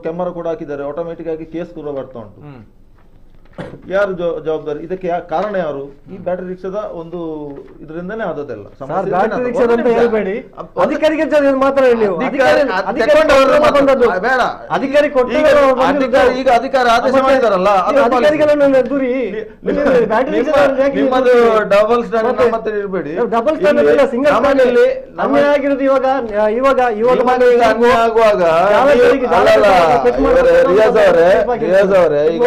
S4: ಕ್ಯಾಮರಾ ಕೂಡ ಹಾಕಿದ್ದಾರೆ, ಆಟೋಮೆಟಿಕ್ ಆಗಿ ಕೇಸ್ ಕೂಡ ಬರ್ತಾ ಉಂಟು. ಯಾರು ಜವಾಬ್ದಾರಿ? ಇದಕ್ಕೆ ಕಾರಣ ಯಾರು? ಈ ಬ್ಯಾಟರಿ ರಿಕ್ಷಾದ ಒಂದು ಇದರಿಂದನೇ ಆದದೆಲ್ಲ.
S3: ಬ್ಯಾಟರಿ ರಿಕ್ಷಾ ಅಂತ ಹೇಳ್ಬೇಡಿ, ಅಧಿಕಾರಿಗೆ ಮಾತ್ರ ಹೇಳಿ. ಅಧಿಕಾರಿ ಕೊಟ್ಟು
S4: ಈಗ ಅಧಿಕಾರ ಆದೇಶ ಮಾಡಿದಾರಲ್ಲ,
S3: ಅಧಿಕಾರಿಗಳನ್ನು ದೂರಿ
S4: ನಿಮ್ಮದು ಡಬಲ್ ಸ್ಟ್ಯಾಂಡ್ ಮತ್ತೆ ಇರಬೇಡಿ.
S3: ಡಬಲ್ ಸ್ಟ್ಯಾಂಡ್ ಇಲ್ಲ, ಸಿಂಗಲ್ ಸ್ಟ್ಯಾಂಡ್ ಅಲ್ಲಿ ಅನ್ಯಾಯ ಆಗಿರೋದು. ಇವಾಗ
S4: ಅನ್ಯಾಯ ಆಗುವಾಗ ರಿಯಾಜ್ ಅವರೇ, ಈಗ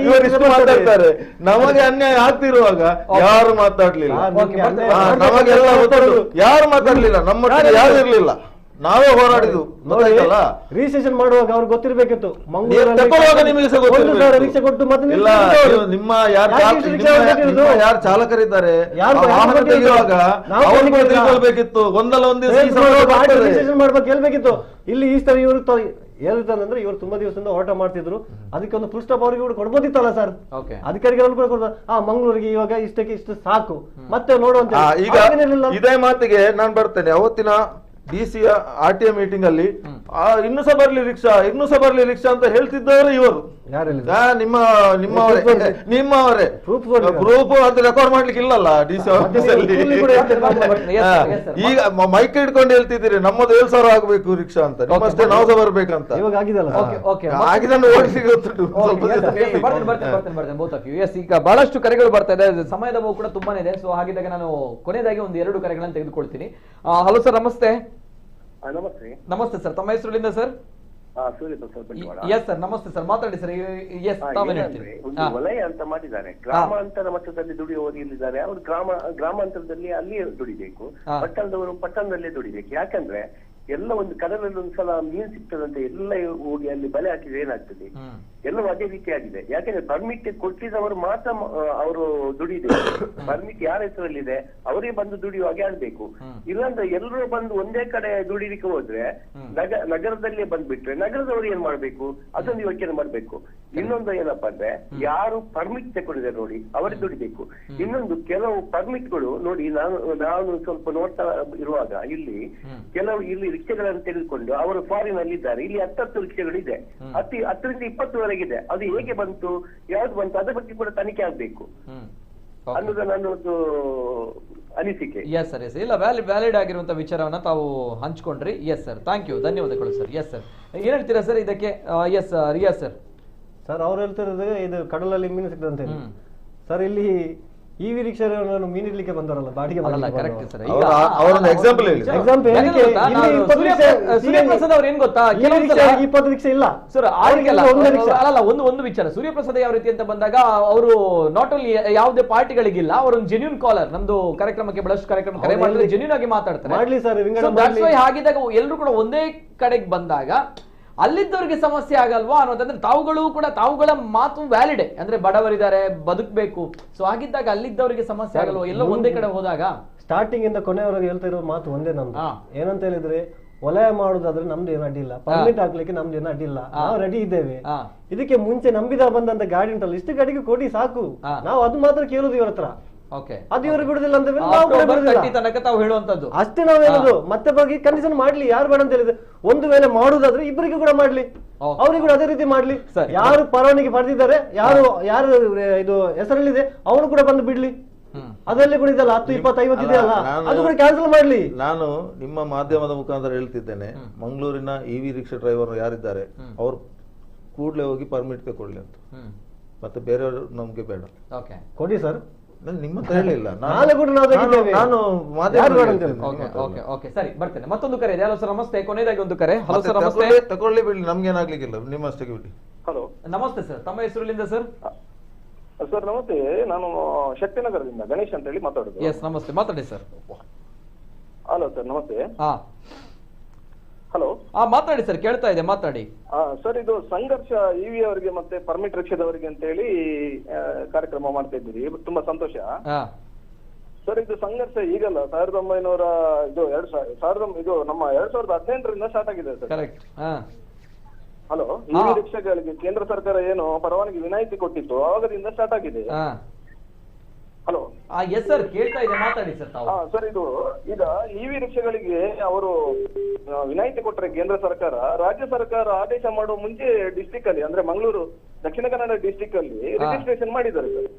S4: ಇವರಿಷ್ಟು ಮಾತಾಡ್ತಾರೆ, ನಮಗೆ ಅನ್ಯಾಯ ಆಗ್ತಿರುವಾಗ ಯಾರು ಮಾತಾಡ್ಲಿಲ್ಲ. ನಮಗೆಲ್ಲ ಗೊತ್ತುಂಟು, ಯಾರು ಮಾತಾಡ್ಲಿಲ್ಲ, ನಮ್ಮ ಯಾರು ಇರ್ಲಿಲ್ಲ, ನಾವೇ ಹೋರಾಡಿದ್ವು.
S3: ರಿಜಿಸ್ಟ್ರೇಷನ್ ಮಾಡುವಾಗ ಅವ್ರಿಗೆ ಗೊತ್ತಿರ್ಬೇಕಿತ್ತು.
S4: ರಿಕ್ಷಾ ಕೊಟ್ಟು ಮತ್ತೆ ನಿಮ್ಮ ಯಾರು ಚಾಲಕರಿದ್ದಾರೆ ವಾಹನ ತೆಗೆಯುವಾಗ ತಿಳ್ಕೊಳ್ಬೇಕಿತ್ತು. ಗೊಂದಲ ಒಂದೇ
S3: ರಿಜಿಸ್ಟ್ರೇಷನ್ ಮಾಡ್ಬೇಕು ಹೇಳ್ಬೇಕಿತ್ತು. ಇಲ್ಲಿ ಈ ಸರಿ ಇವರು ಹೇಳ್ತಾನಂದ್ರೆ ಇವರು ತುಂಬಾ ದಿವಸದಿಂದ ಹೋರಾಟ ಮಾಡ್ತಿದ್ರು, ಅದಕ್ಕೆ ಒಂದು ಫುಲ್ ಸ್ಟಾಪ್ ಅವರಿಗೆ ಕೂಡ ಕೊಡ್ಬೋದಿತ್ತಲ್ಲ ಸರ್, ಅಧಿಕಾರಿಗಳು ಕೂಡ ಕೊಡ್ಬೋದು. ಮಂಗಳೂರಿಗೆ ಇವಾಗ ಇಷ್ಟಕ್ಕೆ ಇಷ್ಟು ಸಾಕು, ಮತ್ತೆ ನೋಡುವಂತ.
S4: ಈಗ ಇದೇ ಮಾತಿಗೆ ನಾನ್ ಬರ್ತೇನೆ. ಅವತ್ತಿನ DC RTI ಮೀಟಿಂಗ್ ಅಲ್ಲಿ ಇನ್ನೂ ಸಹ ಬರ್ಲಿ ರಿಕ್ಷಾ ಅಂತ ಹೇಳ್ತಿದ್ದವರು ಇವರು. ನಿಮ್ಮವರೇ ಪ್ರೂಫ್ ಅದು ರೆಕಾರ್ಡ್ ಮಾಡ್ಲಿಕ್ಕೆ ಇಲ್ಲಲ್ಲ DC ಆಫೀಸ್ ಅಲ್ಲಿ. ಈಗ ಮೈಕ್ ಇಟ್ಕೊಂಡು ಹೇಳ್ತಿದ್ದೀರಿ ನಮ್ಮದು 7,000 ಆಗ್ಬೇಕು ರಿಕ್ಷಾ ಅಂತ, ನಿಮ್ಮಷ್ಟೇ ನಾವು ಸಹ ಬರ್ಬೇಕಂತ. ಆಗಿದನ್ನು ಓಡಿಸ್ಲಿಕ್ಕೆ
S1: ಈಗ ಬಹಳಷ್ಟು ಕರೆಗಳು ಬರ್ತಾ ಇದೆ, ಸಮಯದ ಕೂಡ ತುಂಬಾನೇ ಇದೆ. ಸೊ ಹಾಗಿದ್ದಾಗ ನಾನು ಕೊನೆಯದಾಗಿ ಒಂದು 2 ಕರೆಗಳನ್ನು ತೆಗೆದುಕೊಳ್ತೀನಿ. ಹಲೋ ಸರ್, ನಮಸ್ತೆ.
S7: ನಮಸ್ತೆ.
S1: ನಮಸ್ತೆ ಸರ್, ತಮ್ಮ ಹೆಸರುಲಿಂದ ಸರ್? ಎಸ್ ಸರ್, ನಮಸ್ತೆ ಸರ್, ಮಾತಾಡಿ ಸರ್. ಎಸ್,
S7: ಒಂದು ವಲಯ ಅಂತ ಮಾಡಿದ್ದಾರೆ, ಗ್ರಾಮಾಂತರ ಮಟ್ಟದಲ್ಲಿ ದುಡಿಯುವವರು ಇಲ್ಲಿದ್ದಾರೆ, ಅವರು ಗ್ರಾಮಾಂತರದಲ್ಲಿ ಅಲ್ಲಿಯೇ ದುಡಿಬೇಕು, ಪಟ್ಟಣದವರು ಪಟ್ಟಣದಲ್ಲೇ ದುಡಿಬೇಕು. ಯಾಕಂದ್ರೆ ಎಲ್ಲ ಒಂದು ಕಡಲಲ್ಲಿ ಒಂದ್ಸಲ ಮೀನು ಸಿಗ್ತದಂತೆ ಎಲ್ಲ ಹೋಗಿ ಅಲ್ಲಿ ಬಲೆ ಹಾಕಿದ್ರೆ ಏನಾಗ್ತದೆ, ಎಲ್ಲವೂ ಅದೇ ರೀತಿ ಆಗಿದೆ. ಯಾಕಂದ್ರೆ ಪರ್ಮಿಟ್ ಕೊಟ್ಟಿದ್ದವರು ಮಾತ್ರ ಅವರು ದುಡಿಬೇಕು. ಪರ್ಮಿಟ್ ಯಾರ ಹೆಸರಲ್ಲಿದೆ ಅವರೇ ಬಂದು ದುಡಿಯುವಾಗೆ ಆಗ್ಬೇಕು. ಇಲ್ಲಾಂದ್ರೆ ಎಲ್ಲರೂ ಬಂದು ಒಂದೇ ಕಡೆ ದುಡಿಲಿಕ್ಕೆ ಹೋದ್ರೆ ನಗರದಲ್ಲೇ ಬಂದ್ಬಿಟ್ರೆ ನಗರದವರು ಏನ್ ಮಾಡ್ಬೇಕು ಅದೊಂದು ಯೋಚನೆ ಮಾಡ್ಬೇಕು. ಇನ್ನೊಂದು ಏನಪ್ಪಾ ಅಂದ್ರೆ ಯಾರು ಪರ್ಮಿಟ್ ತಗೊಂಡಿದ್ದಾರೆ ನೋಡಿ ಅವರೇ ದುಡಿಬೇಕು. ಇನ್ನೊಂದು ಕೆಲವು ಪರ್ಮಿಟ್ಗಳು ನೋಡಿ, ನಾನು ಸ್ವಲ್ಪ ನೋಡ್ತಾ ಇರುವಾಗ ಇಲ್ಲಿ ಕೆಲವು ಇಲ್ಲಿ ರಿಕ್ಷೆಗಳನ್ನು ತೆಗೆದುಕೊಂಡು ಅವರು ಫಾರಿನ್ ಅಲ್ಲಿ ಇದ್ದಾರೆ, ಇಲ್ಲಿ 10 ರಿಕ್ಷೆಗಳು ಇದೆ, 10ರಿಂದ 20ವರೆಗಿದೆ. ಅದು ಹೇಗೆ ಬಂತು, ಯಾವ್ದು ಬಂತು, ಅದ್ರ ಬಗ್ಗೆ ಕೂಡ ತನಿಖೆ ಆಗ್ಬೇಕು ಅನ್ನೋದು ನನ್ನೊಂದು ಅನಿಸಿಕೆ.
S1: ಎಸ್ ಸರ್, ಎಸ್ ಇಲ್ಲ, ವ್ಯಾಲಿಡ್ ಆಗಿರುವಂತ ವಿಚಾರವನ್ನ ತಾವು ಹಂಚ್ಕೊಂಡ್ರಿ. ಎಸ್ ಸರ್, ಥ್ಯಾಂಕ್ ಯು, ಧನ್ಯವಾದಗಳು ಸರ್. ಎಸ್ ಸರ್, ಏನ್ ಹೇಳ್ತೀರಾ ಸರ್ ಇದಕ್ಕೆ? S Riyaz sir.
S3: ಸರ್ ಅವ್ರು ಹೇಳ್ತಿರೋದು ಇದು ಕಡಲಲ್ಲಿ ಮೀನು ಸಿಗ್ತದೆ ಅಂತ ಹೇಳಿ. ಸರ್ ಇಲ್ಲಿ EV ರಿಕ್ಷಾ ಮೀನು ಇಡ್ಲಿಕ್ಕೆ ಬಂದವರಲ್ಲ, ಬಾಡಿಗೆ
S1: ಸೂರ್ಯಪ್ರಸಾದ್ ಅವ್ರು ಏನ್ ಗೊತ್ತಾ,
S3: 20 ರಿಕ್ಷಾ ಇಲ್ಲ
S1: ಸರ್. ಒಂದು ವಿಚಾರ, ಸೂರ್ಯಪ್ರಸಾದ್ ಯಾವ ರೀತಿ ಅಂತ ಬಂದಾಗ ಅವರು ನಾಟ್ ಓನ್ಲಿ ಯಾವುದೇ ಪಾರ್ಟಿಗಳಿಗಿಲ್ಲ, ಅವರೊಂದು ಜೆನ್ಯೂನ್ ಕಾಲರ್. ನಮ್ದು ಕಾರ್ಯಕ್ರಮಕ್ಕೆ ಬಹಳಷ್ಟು ಕಾರ್ಯಕ್ರಮ ಕರೆ ಮಾಡಿದ್ರೆ ಜೆನ್ಯೂನ್ ಆಗಿ ಮಾತಾಡ್ತಾರೆ. ಹಾಗಿದ್ದಾಗ ಎಲ್ಲರೂ ಕೂಡ ಒಂದೇ ಕಡೆಗೆ ಬಂದಾಗ ಅಲ್ಲಿದ್ದವರಿಗೆ ಸಮಸ್ಯೆ ಆಗಲ್ವಾ ಅನ್ನೋದಂದ್ರೆ ತಾವುಗಳ ಮಾತು ವ್ಯಾಲಿಡೆ. ಅಂದ್ರೆ ಬಡವರಿದ್ದಾರೆ, ಬದುಕಬೇಕು. ಸೊ ಹಾಗಿದ್ದಾಗ ಅಲ್ಲಿದ್ದವರಿಗೆ ಸಮಸ್ಯೆ ಆಗಲ್ವಾ ಎಲ್ಲೋ ಒಂದೇ ಕಡೆ ಹೋದಾಗ?
S3: ಸ್ಟಾರ್ಟಿಂಗ್ ಇಂದ ಕೊನೆಯವರೆಗೆ ಹೇಳ್ತಾ ಇರೋ ಮಾತು ಒಂದೇ ನಮ್ದು. ಏನಂತ ಹೇಳಿದ್ರೆ, ವಲಯ ಮಾಡುದಾದ್ರೆ ನಮ್ದು ಏನು ಅಡ್ಡಿಲ್ಲ, ಪರ್ಮಿಟ್ ಹಾಕ್ಲಿಕ್ಕೆ ನಮ್ದು ಏನು ಅಡ್ಡಿಲ್ಲ, ನಾವು ರೆಡಿ ಇದ್ದೇವೆ. ಇದಕ್ಕೆ ಮುಂಚೆ ನಂಬಿದ ಬಂದಂತ ಗಾಡಿ ಉಂಟಲ್ಲ, ಇಷ್ಟು ಗಾಡಿಗೆ ಕೊಡಿ ಸಾಕು, ನಾವು ಅದು ಮಾತ್ರ ಕೇಳುದು ಇವ್ರ ಹತ್ರ. ಅದು ಇವರು ಬಿಡುದಿಲ್ಲ ಅಂತ ಅಷ್ಟೇ ನಾವು ಹೇಳುದು. ಮತ್ತೆ ಬಗ್ಗೆ ಕಂಡೀಷನ್ ಮಾಡ್ಲಿ, ಯಾರು ಬೇಡ ಅಂತ ಹೇಳಿದ್ರೆ, ಒಂದು ವೇಳೆ ಮಾಡುದಾದ್ರೆ ಇಬ್ಬರಿಗೂ ಕೂಡ ಮಾಡ್ಲಿ, ಅವ್ರಿಗೆ ಕೂಡ ಅದೇ ರೀತಿ ಮಾಡ್ಲಿ. ಯಾರು ಪರವಾನಗಿ ಪಡೆದಿದ್ದಾರೆ, ಯಾರು ಇದು ಹೆಸರಲ್ಲಿದೆ ಅವರು ಕೂಡ ಬಂದು ಬಿಡ್ಲಿ. ಅದರಲ್ಲಿ ಕೂಡ ಇದೆಲ್ಲ 10, 20, 50 ಇದೆಯಲ್ಲ, ಅದು ಕೂಡ ಕ್ಯಾನ್ಸಲ್ ಮಾಡ್ಲಿ.
S4: ನಾನು ನಿಮ್ಮ ಮಾಧ್ಯಮದ ಮುಖಾಂತರ ಹೇಳ್ತಿದ್ದೇನೆ, ಮಂಗಳೂರಿನ EV ರಿಕ್ಷಾ ಡ್ರೈವರ್ ಯಾರಿದ್ದಾರೆ ಅವ್ರು ಕೂಡಲೇ ಹೋಗಿ ಪರ್ಮಿಟ್ ತಗೊಳ್ಳಿ ಅಂತ. ಮತ್ತೆ ಬೇರೆಯವರು ನಮ್ಗೆ ಬೇಡ,
S3: ಕೊಡಿ ಸರ್.
S4: ನಿಮ್ಮ ಹೇಳಿಲ್ಲ,
S1: ಸರಿ ಬರ್ತೇನೆ. ಮತ್ತೊಂದು ಕರೆ ಇದೆ. ಹಲೋ ಸರ್, ನಮಸ್ತೆ. ಕೊನೆಯದಾಗಿ ಒಂದು ಕರೆ. ಹಲೋ ಸರ್, ನಮಸ್ತೆ.
S4: ತಗೊಳ್ಳಿ ಬಿಡಿ, ನಮ್ಗೇನಾಗ್ಲಿಕ್ಕಿಲ್ಲ, ನಿಮ್ಮಷ್ಟೇ ಬಿಡಿ.
S7: ಹಲೋ,
S1: ನಮಸ್ತೆ ಸರ್, ತಮ್ಮ ಹೆಸರುಲಿಂದ ಸರ್?
S7: ಸರ್ ನಮಸ್ತೆ, ನಾನು ಶಕ್ತಿನಗರದಿಂದ ಗಣೇಶ್ ಅಂತ ಹೇಳಿ ಮಾತಾಡುದು.
S1: ಎಸ್ ನಮಸ್ತೆ, ಮಾತಾಡಿ ಸರ್.
S7: ಹಲೋ ಸರ್, ನಮಸ್ತೆ. ಹಲೋ,
S1: ಮಾತಾಡಿ ಸರ್, ಕೇಳ್ತಾ ಇದೆ, ಮಾತಾಡಿ.
S7: ಸರ್, ಇದು ಸಂಘರ್ಷ EV ಅವರಿಗೆ ಮತ್ತೆ ಪರ್ಮಿಟ್ ರಿಕ್ಷಾದವರಿಗೆ ಅಂತ ಹೇಳಿ ಕಾರ್ಯಕ್ರಮ ಮಾಡ್ತಾ ಇದ್ದೀರಿ, ತುಂಬಾ ಸಂತೋಷ ಸರ್. ಇದು ಸಂಘರ್ಷ ಈಗಲ್ಲ, 1900 ಇದು ನಮ್ಮ 2018ರಿಂದ ಸ್ಟಾರ್ಟ್ ಆಗಿದೆ ಸರ್. ಹಲೋ, EV ರಿಕ್ಷಾಗಳಿಗೆ ಕೇಂದ್ರ ಸರ್ಕಾರ ಏನು ಪರವಾನಗಿ ವಿನಾಯಿತಿ ಕೊಟ್ಟಿತ್ತು, ಆವಾಗದಿಂದ ಸ್ಟಾರ್ಟ್ ಆಗಿದೆ.
S8: ಹಲೋ.
S1: ಎಸ್ ಸರ್, ಕೇಳ್ತಾ ಇದೆ, ಮಾತಾಡಿ ಸರ್ ತಾವು.
S8: ಸರ್, ಇದು ಈಗ ಇವಿ ರಿಕ್ಷಾಗಳಿಗೆ ಅವರು ವಿನಾಯಿತಿ ಕೊಟ್ಟರೆ ಕೇಂದ್ರ ಸರ್ಕಾರ, ರಾಜ್ಯ ಸರ್ಕಾರ ಆದೇಶ ಮಾಡುವ ಮುಂಚೆ ಡಿಸ್ಟಿಕ್ ಅಲ್ಲಿ ಅಂದ್ರೆ ಮಂಗಳೂರು ದಕ್ಷಿಣ ಕನ್ನಡ ಡಿಸ್ಟಿಕ್ ಅಲ್ಲಿ ರಿಜಿಸ್ಟ್ರೇಷನ್ ಮಾಡಿದ್ದಾರೆ ಸರ್.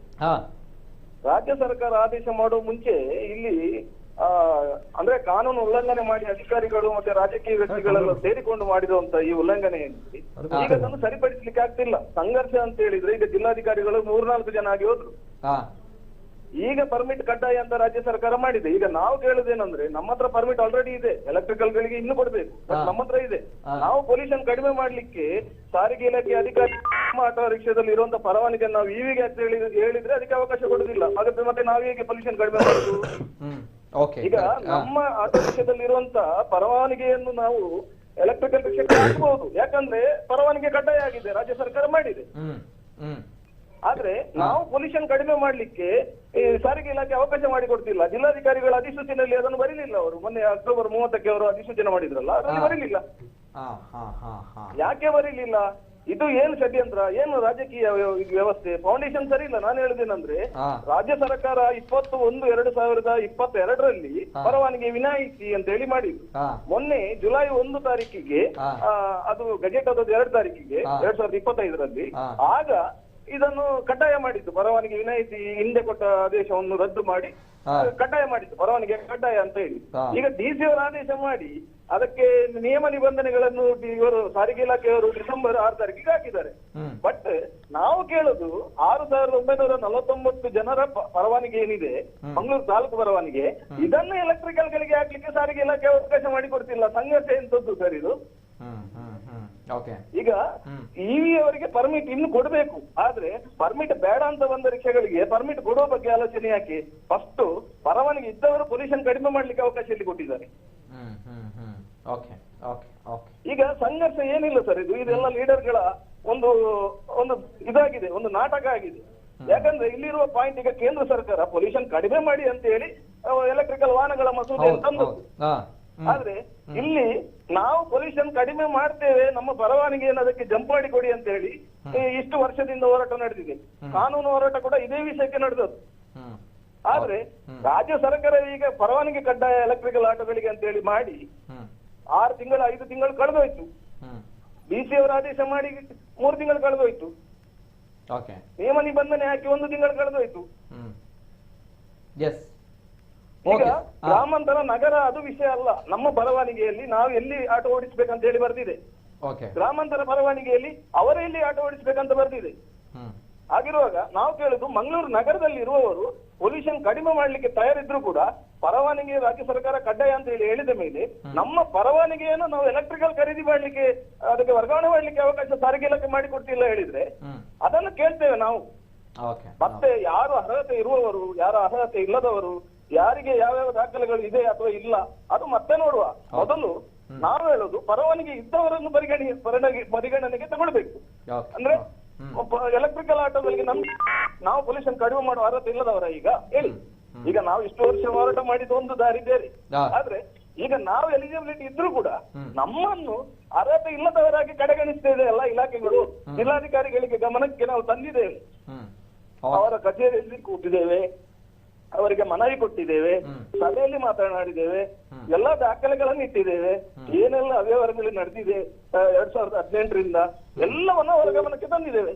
S8: ರಾಜ್ಯ ಸರ್ಕಾರ ಆದೇಶ ಮಾಡುವ ಮುಂಚೆ ಇಲ್ಲಿ ಅಂದ್ರೆ ಕಾನೂನು ಉಲ್ಲಂಘನೆ ಮಾಡಿ ಅಧಿಕಾರಿಗಳು ಮತ್ತೆ ರಾಜಕೀಯ ವ್ಯಕ್ತಿಗಳೆಲ್ಲ ಸೇರಿಕೊಂಡು ಮಾಡಿರುವಂತ ಈ ಉಲ್ಲಂಘನೆಯಲ್ಲಿ ಈಗ ಅದನ್ನು ಸರಿಪಡಿಸ್ಲಿಕ್ಕೆ ಆಗ್ತಿಲ್ಲ. ಸಂಘರ್ಷ ಅಂತ ಹೇಳಿದ್ರೆ ಈಗ ಜಿಲ್ಲಾಧಿಕಾರಿಗಳು 3-4 ಜನ ಆಗಿ ಹೋದ್ರು. ಈಗ ಪರ್ಮಿಟ್ ಕಡ್ಡಾಯ ಅಂತ ರಾಜ್ಯ ಸರ್ಕಾರ ಮಾಡಿದೆ. ಈಗ ನಾವು ಕೇಳುದೇನಂದ್ರೆ, ನಮ್ಮ ಹತ್ರ ಪರ್ಮಿಟ್ ಆಲ್ರೆಡಿ ಇದೆ, ಎಲೆಕ್ಟ್ರಿಕಲ್ ಗಳಿಗೆ ಇನ್ನು ಕೊಡ್ಬೇಕು, ನಮ್ಮ ಹತ್ರ ಇದೆ. ನಾವು ಪೊಲ್ಯೂಷನ್ ಕಡಿಮೆ ಮಾಡ್ಲಿಕ್ಕೆ ಸಾರಿಗೆ ಇಲಾಖೆ ಅಧಿಕಾರಿ ಆಟೋ ರಿಕ್ಷಾದಲ್ಲಿ ಇರುವಂತ ಪರವಾನಗಿ ನಾವು ಇವಿಗೆ ಹೇಳಿದ್ರೆ ಅದಕ್ಕೆ ಅವಕಾಶ ಕೊಡುದಿಲ್ಲ. ಹಾಗಾದ್ರೆ ಮತ್ತೆ ನಾವು ಹೇಗೆ ಪೊಲ್ಯೂಷನ್ ಕಡಿಮೆ ಮಾಡುದು? ಈಗ ನಮ್ಮ ಆಟೋ ರಿಕ್ಷಾದಲ್ಲಿ ಇರುವಂತ ಪರವಾನಗಿಯನ್ನು ನಾವು ಎಲೆಕ್ಟ್ರಿಕಲ್ ರಿಕ್ಷಾಕ್ಕೆ ಹಾಕಬಹುದು, ಯಾಕಂದ್ರೆ ಪರವಾನಗಿ ಕಡ್ಡಾಯ ಆಗಿದೆ, ರಾಜ್ಯ ಸರ್ಕಾರ ಮಾಡಿದೆ. ಆದ್ರೆ ನಾವು ಪೊಲ್ಯೂಷನ್ ಕಡಿಮೆ ಮಾಡ್ಲಿಕ್ಕೆ ಸಾರಿಗೆ ಇಲಾಖೆ ಅವಕಾಶ ಮಾಡಿಕೊಡ್ತಿಲ್ಲ. ಜಿಲ್ಲಾಧಿಕಾರಿಗಳ ಅಧಿಸೂಚನೆಯಲ್ಲಿ ಅದನ್ನು ಬರೀಲಿಲ್ಲ. ಅವರು ಮೊನ್ನೆ ಅಕ್ಟೋಬರ್ 30ಕ್ಕೆ ಅವರು ಅಧಿಸೂಚನೆ ಮಾಡಿದ್ರಲ್ಲ, ಅದರಲ್ಲಿ ಬರೀಲಿಲ್ಲ. ಯಾಕೆ ಬರೀಲಿಲ್ಲ? ಇದು ಏನು ಷಡ್ಯಂತ್ರ, ಏನು ರಾಜಕೀಯ ವ್ಯವಸ್ಥೆ, ಫೌಂಡೇಶನ್ ಸರಿ ಇಲ್ಲ. ನಾನು ಹೇಳುದೇನಂದ್ರೆ, ರಾಜ್ಯ ಸರ್ಕಾರ 21/2022ರಲ್ಲಿ ಪರವಾನಗಿ ವಿನಾಯಿತಿ ಅಂತ ಹೇಳಿ ಮಾಡಿದ್ರು. ಮೊನ್ನೆ ಜುಲೈ 1 ತಾರೀಕಿಗೆ ಅದು ಗೆಜೆಟ್ ಆದದ್ದು 2 ತಾರೀಕಿಗೆ 2025ರಲ್ಲಿ. ಆಗ ಇದನ್ನು ಕಡ್ಡಾಯ ಮಾಡಿದ್ದು, ಪರವಾನಗಿ ವಿನಾಯಿತಿ ಹಿಂದೆ ಕೊಟ್ಟ ಆದೇಶವನ್ನು ರದ್ದು ಮಾಡಿ ಕಡ್ಡಾಯ ಮಾಡಿದ್ದು, ಪರವಾನಗಿ ಕಡ್ಡಾಯ ಅಂತ ಹೇಳಿ. ಈಗ ಡಿಸಿ ಅವರು ಆದೇಶ ಮಾಡಿ ಅದಕ್ಕೆ ನಿಯಮ ನಿಬಂಧನೆಗಳನ್ನು ಇವರು ಸಾರಿಗೆ ಇಲಾಖೆಯವರು ಡಿಸೆಂಬರ್ 6 ತಾರೀಕಿಗೆ ಹಾಕಿದ್ದಾರೆ. ಬಟ್ ನಾವು ಕೇಳುದು 6,949 ಜನರ ಪರವಾನಗಿ ಏನಿದೆ, ಮಂಗಳೂರು ತಾಲೂಕು ಪರವಾನಗಿ, ಇದನ್ನು ಎಲೆಕ್ಟ್ರಿಕಲ್ ಗಳಿಗೆ ಹಾಕ್ಲಿಕ್ಕೆ ಸಾರಿಗೆ ಇಲಾಖೆ ಅವಕಾಶ ಮಾಡಿಕೊಡ್ತಿಲ್ಲ. ಸಂಘರ್ಷ ಎಂತದ್ದು ಸರ್ ಇದು? ಈಗ ಇವಿ ಅವರಿಗೆ ಪರ್ಮಿಟ್ ಇನ್ನು ಕೊಡಬೇಕು. ಆದ್ರೆ ಪರ್ಮಿಟ್ ಬೇಡ ಅಂತ ಬಂದ ರಿಕ್ಷಾಗಳಿಗೆ ಪರ್ಮಿಟ್ ಕೊಡುವ ಬಗ್ಗೆ ಆಲೋಚನೆ ಯಾಕೆ? ಫಸ್ಟ್ ಪರವಾನಗಿ ಇದ್ದವರು ಪೊಲ್ಯೂಷನ್ ಕಡಿಮೆ ಮಾಡ್ಲಿಕ್ಕೆ ಅವಕಾಶ ಇಲ್ಲಿ ಕೊಟ್ಟಿದ್ದಾರೆ. ಈಗ ಸಂಘರ್ಷ ಏನಿಲ್ಲ ಸರ್, ಇದೆಲ್ಲ ಲೀಡರ್ಗಳ ಒಂದು ಇದಾಗಿದೆ, ಒಂದು ನಾಟಕ ಆಗಿದೆ. ಯಾಕಂದ್ರೆ ಇಲ್ಲಿರುವ ಪಾಯಿಂಟ್, ಈಗ ಕೇಂದ್ರ ಸರ್ಕಾರ ಪೊಲ್ಯೂಷನ್ ಕಡಿಮೆ ಮಾಡಿ ಅಂತ ಹೇಳಿ ಎಲೆಕ್ಟ್ರಿಕಲ್ ವಾಹನಗಳ ಮಸೂದೆ ತಂದದ್ದು. ಆದ್ರೆ ಇಲ್ಲಿ ನಾವು ಪೊಲ್ಯೂಷನ್ ಕಡಿಮೆ ಮಾಡ್ತೇವೆ, ನಮ್ಮ ಪರವಾನಗಿಯನ್ನು ಅದಕ್ಕೆ ಜಂಪ್ ಮಾಡಿ ಕೊಡಿ ಅಂತ ಹೇಳಿ ಇಷ್ಟು ವರ್ಷದಿಂದ ಹೋರಾಟ ನಡೆದಿದೆ. ಕಾನೂನು ಹೋರಾಟ ಕೂಡ ಇದೇ ವಿಷಯಕ್ಕೆ ನಡೆದದ್ದು. ಆದ್ರೆ ರಾಜ್ಯ ಸರ್ಕಾರ ಈಗ ಪರವಾನಗಿ ಕಡ್ಡಾಯ ಎಲೆಕ್ಟ್ರಿಕಲ್ ಆಟೋಗಳಿಗೆ ಅಂತ ಹೇಳಿ ಮಾಡಿ 6 ತಿಂಗಳು 5 ತಿಂಗಳು ಕಳೆದೋಯ್ತು. ಡಿಸಿ ಅವರ ಆದೇಶ ಮಾಡಿ 3 ತಿಂಗಳು ಕಳೆದೋಯ್ತು. ನಿಯಮ ನಿಬಂಧನೆ ಹಾಕಿ 1 ತಿಂಗಳು ಕಳೆದೋಯ್ತು. ಈಗ ಗ್ರಾಮಾಂತರ ನಗರ ಅದು ವಿಷಯ ಅಲ್ಲ. ನಮ್ಮ ಪರವಾನಗಿಯಲ್ಲಿ ನಾವು ಎಲ್ಲಿ ಆಟೋ ಓಡಿಸ್ಬೇಕಂತ ಹೇಳಿ ಬರ್ದಿದೆ. ಗ್ರಾಮಾಂತರ ಪರವಾನಗಿಯಲ್ಲಿ ಅವರೇ ಎಲ್ಲಿ ಆಟೋ ಓಡಿಸ್ಬೇಕಂತ ಬರ್ದಿದೆ. ಹಾಗಿರುವಾಗ ನಾವು ಕೇಳುದು, ಮಂಗಳೂರು ನಗರದಲ್ಲಿ ಇರುವವರು ಪೊಲ್ಯೂಷನ್ ಕಡಿಮೆ ಮಾಡ್ಲಿಕ್ಕೆ ತಯಾರಿದ್ರು ಕೂಡ ಪರವಾನಗಿ ರಾಜ್ಯ ಸರ್ಕಾರ ಕಡ್ಡಾಯ ಅಂತ ಹೇಳಿ ಹೇಳಿದ ಮೇಲೆ ನಮ್ಮ ಪರವಾನಗಿಯನ್ನು ನಾವು ಎಲೆಕ್ಟ್ರಿಕಲ್ ಖರೀದಿ ಮಾಡ್ಲಿಕ್ಕೆ, ಅದಕ್ಕೆ ವರ್ಗಾವಣೆ ಮಾಡ್ಲಿಕ್ಕೆ ಅವಕಾಶ ಸಾರಿಗೆ ಇಲಾಖೆ ಮಾಡಿಕೊಡ್ತಿಲ್ಲ ಹೇಳಿದ್ರೆ ಅದನ್ನು ಕೇಳ್ತೇವೆ ನಾವು. ಮತ್ತೆ ಯಾರು ಅರ್ಹತೆ ಇರುವವರು, ಯಾರ ಅರ್ಹತೆ ಇಲ್ಲದವರು, ಯಾರಿಗೆ ಯಾವ್ಯಾವ ದಾಖಲೆಗಳು ಇದೆ ಅಥವಾ ಇಲ್ಲ, ಅದು ಮತ್ತೆ ನೋಡುವ. ಮೊದಲು ನಾವು ಹೇಳುದು, ಪರವಾನಗಿ ಇದ್ದವರನ್ನು ಪರಿಗಣನೆಗೆ ತಗೊಳ್ಬೇಕು. ಅಂದ್ರೆ ಎಲೆಕ್ಟ್ರಿಕಲ್ ಆಟೋಗಳಿಗೆ ನಾವು ಪೊಲ್ಯೂಷನ್ ಕಡಿಮೆ ಮಾಡುವ ಅರ್ಹತೆ ಇಲ್ಲದವರ ಈಗ ಹೇಳಿ. ಈಗ ನಾವು ಇಷ್ಟು ವರ್ಷ ಹೋರಾಟ ಮಾಡಿದ ಒಂದು ದಾರಿ ಬೇರೆ. ಆದ್ರೆ ಈಗ ನಾವು ಎಲಿಜಿಬಿಲಿಟಿ ಇದ್ರೂ ಕೂಡ ನಮ್ಮನ್ನು ಅರ್ಹತೆ ಇಲ್ಲದವರಾಗಿ ಕಡೆಗಣಿಸ್ತೇವೆ ಎಲ್ಲ ಇಲಾಖೆಗಳು. ಜಿಲ್ಲಾಧಿಕಾರಿಗಳಿಗೆ ಗಮನಕ್ಕೆ ನಾವು ತಂದಿದ್ದೇವೆ, ಅವರ ಕಚೇರಿಯಲ್ಲಿ ಕೂತಿದ್ದೇವೆ, ಅವರಿಗೆ ಮನವಿ ಕೊಟ್ಟಿದ್ದೇವೆ, ಸಭೆಯಲ್ಲಿ ಮಾತನಾಡಿದ್ದೇವೆ, ಎಲ್ಲಾ ದಾಖಲೆಗಳನ್ನು ಇಟ್ಟಿದ್ದೇವೆ. ಏನೆಲ್ಲ ಅವ್ಯವಹಾರಗಳು ನಡೆದಿದೆ 2018ರಿಂದ ಎಲ್ಲವನ್ನ ಅವರ ಗಮನಕ್ಕೆ ತಂದಿದ್ದೇವೆ.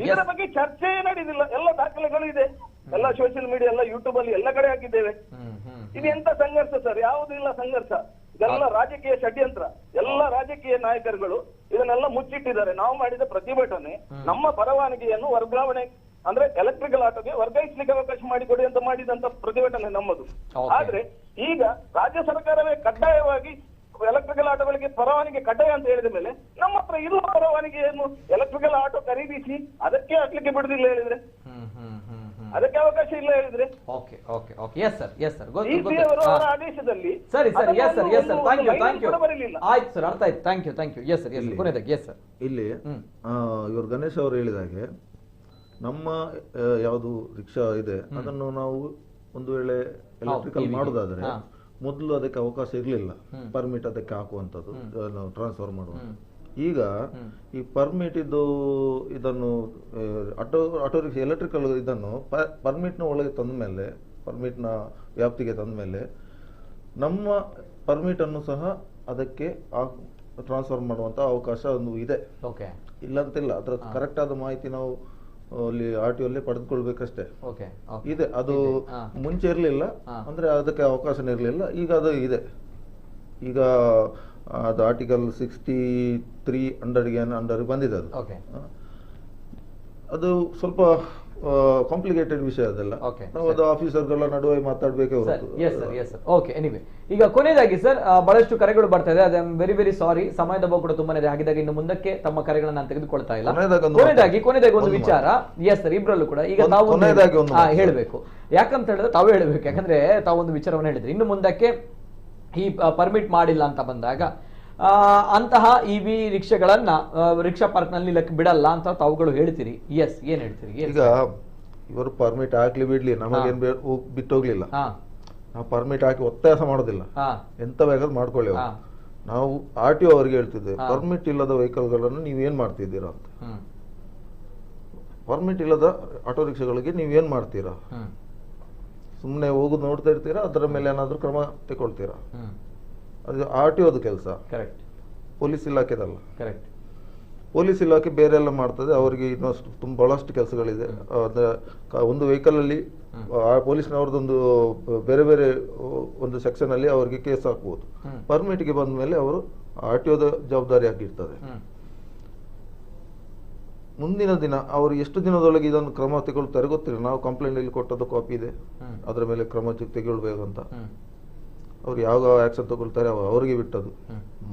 S8: ಇದರ ಬಗ್ಗೆ ಚರ್ಚೆ ನಡೆದಿಲ್ಲ. ಎಲ್ಲ ದಾಖಲೆಗಳು ಇದೆ, ಎಲ್ಲ ಸೋಷಿಯಲ್ ಮೀಡಿಯಾ, ಎಲ್ಲ ಯೂಟ್ಯೂಬ್ ಅಲ್ಲಿ ಎಲ್ಲ ಕಡೆ ಹಾಕಿದ್ದೇವೆ. ಇದು ಎಂತ ಸಂಘರ್ಷ ಸರ್? ಯಾವುದಿಲ್ಲ ಸಂಘರ್ಷ. ಇದೆಲ್ಲ ರಾಜಕೀಯ ಷಡ್ಯಂತ್ರ. ಎಲ್ಲ ರಾಜಕೀಯ ನಾಯಕರುಗಳು ಇದನ್ನೆಲ್ಲ ಮುಚ್ಚಿಟ್ಟಿದ್ದಾರೆ. ನಾವು ಮಾಡಿದ ಪ್ರತಿಭಟನೆ ನಮ್ಮ ಪರವಾನಗಿಯನ್ನು ವರ್ಗಾವಣೆ ಅಂದ್ರೆ ಎಲೆಕ್ಟ್ರಿಕಲ್ ಆಟೋಗೆ ವರ್ಗಾಯಿಸ್ಲಿಕ್ಕೆ ಅವಕಾಶ ಮಾಡಿಕೊಡಿ ಅಂತ ಮಾಡಿದಂತ ಪ್ರತಿಭಟನೆ ನಮ್ಮದು. ಆದ್ರೆ ಈಗ ರಾಜ್ಯ ಸರ್ಕಾರವೇ ಕಡ್ಡಾಯವಾಗಿ ಎಲೆಕ್ಟ್ರಿಕಲ್ ಆಟೋಗಳಿಗೆ ಪರವಾನಗಿ ಕಡ್ಡಾಯ ಅಂತ ಹೇಳಿದ ಮೇಲೆ ನಮ್ಮ ಹತ್ರ ಇರುವ ಪರವಾನಗಿಯನ್ನು ಎಲೆಕ್ಟ್ರಿಕಲ್ ಆಟೋ ಖರೀದಿಸಿ ಅದಕ್ಕೆ ಹಾಕ್ಲಿಕ್ಕೆ ಬಿಡುದಿಲ್ಲ ಹೇಳಿದ್ರೆ, ಅದಕ್ಕೆ ಅವಕಾಶ ಇಲ್ಲ ಹೇಳಿದ್ರೆ, ಅವರ ಆದೇಶದಲ್ಲಿ
S4: ಇಲ್ಲಿ ಇವರು ಗಣೇಶ್ ಅವರು ಹೇಳಿದಾಗೆ ನಮ್ಮ ಯಾವುದು ರಿಕ್ಷಾ ಇದೆ ಅದನ್ನು ನಾವು ಒಂದು ವೇಳೆ ಎಲೆಕ್ಟ್ರಿಕಲ್ ಮಾಡುದಾದ್ರೆ ಮೊದಲು ಅದಕ್ಕೆ ಅವಕಾಶ ಇರಲಿಲ್ಲ, ಪರ್ಮಿಟ್ ಅದಕ್ಕೆ ಹಾಕುವಂಥದ್ದು, ಟ್ರಾನ್ಸ್ಫರ್ ಮಾಡುವಂಥದ್ದು. ಈಗ ಈ ಪರ್ಮಿಟ್ ಇದ್ದು ಇದನ್ನು ಆಟೋ ರಿಕ್ಷಾ ಎಲೆಕ್ಟ್ರಿಕಲ್ ಇದನ್ನು ಪರ್ಮಿಟ್ನ ಒಳಗೆ ತಂದ ಮೇಲೆ, ಪರ್ಮಿಟ್ನ ವ್ಯಾಪ್ತಿಗೆ ತಂದ ಮೇಲೆ ನಮ್ಮ ಪರ್ಮಿಟ್ ಅನ್ನು ಸಹ ಅದಕ್ಕೆ ಟ್ರಾನ್ಸ್ಫರ್ ಮಾಡುವಂತ ಅವಕಾಶ ಒಂದು ಇದೆ. ಇಲ್ಲಂತಿಲ್ಲ, ಅದರ ಕರೆಕ್ಟ್ ಆದ ಮಾಹಿತಿ ನಾವು ಅಲ್ಲಿ RTO ಅಲ್ಲಿ ಪಡೆದುಕೊಳ್ಬೇಕಷ್ಟೇ ಇದೆ. ಅದು ಮುಂಚೆ ಇರಲಿಲ್ಲ, ಅಂದ್ರೆ ಅದಕ್ಕೆ ಅವಕಾಶ ಇರಲಿಲ್ಲ, ಈಗ ಅದು ಇದೆ. ಈಗ ಅದು ಆರ್ಟಿಕಲ್ 63 ಅಂಡರ್ ಬಂದಿದೆ. ಅದು ಸ್ವಲ್ಪ ಕಾಂಪ್ಲಿಕೇಟೆಡ್ ವಿಷಯ ಅದೆಲ್ಲ. ನಾವು ಅದು ಆಫೀಸರ್ಗಳ ನಡುವೆ ಮಾತಾಡ್ಬೇಕೇ ಹೊರತು.
S1: ಓಕೆ, ಎನಿವೆ ಈಗ ಕೊನೆಯದಾಗಿ ಸರ್, ಬಹಳಷ್ಟು ಕರೆಗಳು ಬರ್ತಾ ಇದೆ. I am very very sorry, ಸಮಯದ ಬಹು ಕೂಡ ತುಂಬಾನೇ ಇದೆ. ಹಾಗಿದ್ದಾಗ ಇನ್ನು ಮುಂದಕ್ಕೆ ತಮ್ಮ ಕರೆಗಳನ್ನ ನಾನು ತೆಗೆದುಕೊಳ್ತಾ ಇಲ್ಲ. ಕೊನೆಯದಾಗಿ ಒಂದು ವಿಚಾರ. ಎಸ್ ಸರ್, ಇಬ್ರಲ್ಲೂ ಕೂಡ ಈಗ ತಾವು ಹೇಳ್ಬೇಕು. ಯಾಕಂತ ಹೇಳಿದ್ರೆ ತಾವೇ ಹೇಳ್ಬೇಕು, ಯಾಕಂದ್ರೆ ತಾವೊಂದು ವಿಚಾರವನ್ನು ಹೇಳಿದ್ರಿ. ಇನ್ನು ಮುಂದಕ್ಕೆ ಈ ಪರ್ಮಿಟ್ ಮಾಡಿಲ್ಲ ಅಂತ ಬಂದಾಗ ಅಂತಹ EV ರಿಕ್ಷಾಗಳನ್ನ ರಿಕ್ಷಾ ಪಾರ್ಕ್ ನಲ್ಲಿ ಬಿಡಲ್ಲ ಅಂತ ತಾವುಗಳು ಹೇಳ್ತೀರಿ. ಎಸ್, ಏನ್ ಹೇಳ್ತೀರಿ?
S4: ಈಗ ಇವರು ಪರ್ಮಿಟ್ ಹಾಕ್ಲಿ ಬಿಡ್ಲಿ, ನಮಗೇನ್ ಬಿಟ್ಟೋಗ್ಲಿಲ್ಲ. ನಾವು ಪರ್ಮಿಟ್ ಹಾಕಿ ಒತ್ತಾಯ ಮಾಡೋದಿಲ್ಲ, ಎಂತ ಬೇಕಾದ್ರೂ ಮಾಡ್ಕೊಳ್ಳಿ. ನಾವು RTO ಅವರಿಗೆ ಹೇಳ್ತಿದ್ದೇವೆ, ಪರ್ಮಿಟ್ ಇಲ್ಲದ ವೆಹಿಕಲ್ ಗಳನ್ನು ನೀವೇನ್ ಮಾಡ್ತಿದ್ದೀರಾ ಅಂತ. ಪರ್ಮಿಟ್ ಇಲ್ಲದ ಆಟೋ ರಿಕ್ಷಾಗಳಿಗೆ ನೀವೇನ್ ಮಾಡ್ತೀರಾ? ಸುಮ್ಮನೆ ಹೋಗುದು ನೋಡ್ತಾ ಇರ್ತೀರಾ, ಅದರ ಮೇಲೆ ಏನಾದ್ರೂ ಕ್ರಮ ತಗೊಳ್ತೀರಾ? ಅದು RTOದ ಕೆಲಸ, ಪೊಲೀಸ್ ಇಲಾಖೆದಲ್ಲ. ಪೊಲೀಸ್ ಇಲಾಖೆ ಬೇರೆ ಎಲ್ಲ ಮಾಡ್ತದೆ, ಅವರಿಗೆ ಇನ್ನಷ್ಟು ಬಹಳಷ್ಟು ಕೆಲಸಗಳಿದೆ. ಒಂದು ವೆಹಿಕಲ್ ಅಲ್ಲಿ ಪೊಲೀಸ್ನವ್ರದ್ದೊಂದು ಬೇರೆ ಬೇರೆ ಒಂದು ಸೆಕ್ಷನ್ ಅಲ್ಲಿ ಅವರಿಗೆ ಕೇಸ್ ಹಾಕ್ಬೋದು. ಪರ್ಮಿಟ್ಗೆ ಬಂದ ಮೇಲೆ ಅವರು RTOದ ಜವಾಬ್ದಾರಿ ಆಗಿರ್ತದೆ. ಮುಂದಿನ ದಿನ ಅವರು ಎಷ್ಟು ದಿನದೊಳಗೆ ಇದನ್ನು ಕ್ರಮ ತಗೊಳ್ತಾರೆ ಗೊತ್ತಿಲ್ಲ. ನಾವು ಕಂಪ್ಲೇಂಟ್ ಇಲ್ಲಿ ಕೊಟ್ಟದ್ದು ಕಾಪಿ ಇದೆ, ಅದರ ಮೇಲೆ ಕ್ರಮ ತೆಗೊಳ್ಬೇಕಂತ. ಅವ್ರು ಯಾವ ಆಕ್ಷನ್ ತಗೊಳ್ತಾರೆ ಅವರಿಗೆ ಬಿಟ್ಟದ್ದು.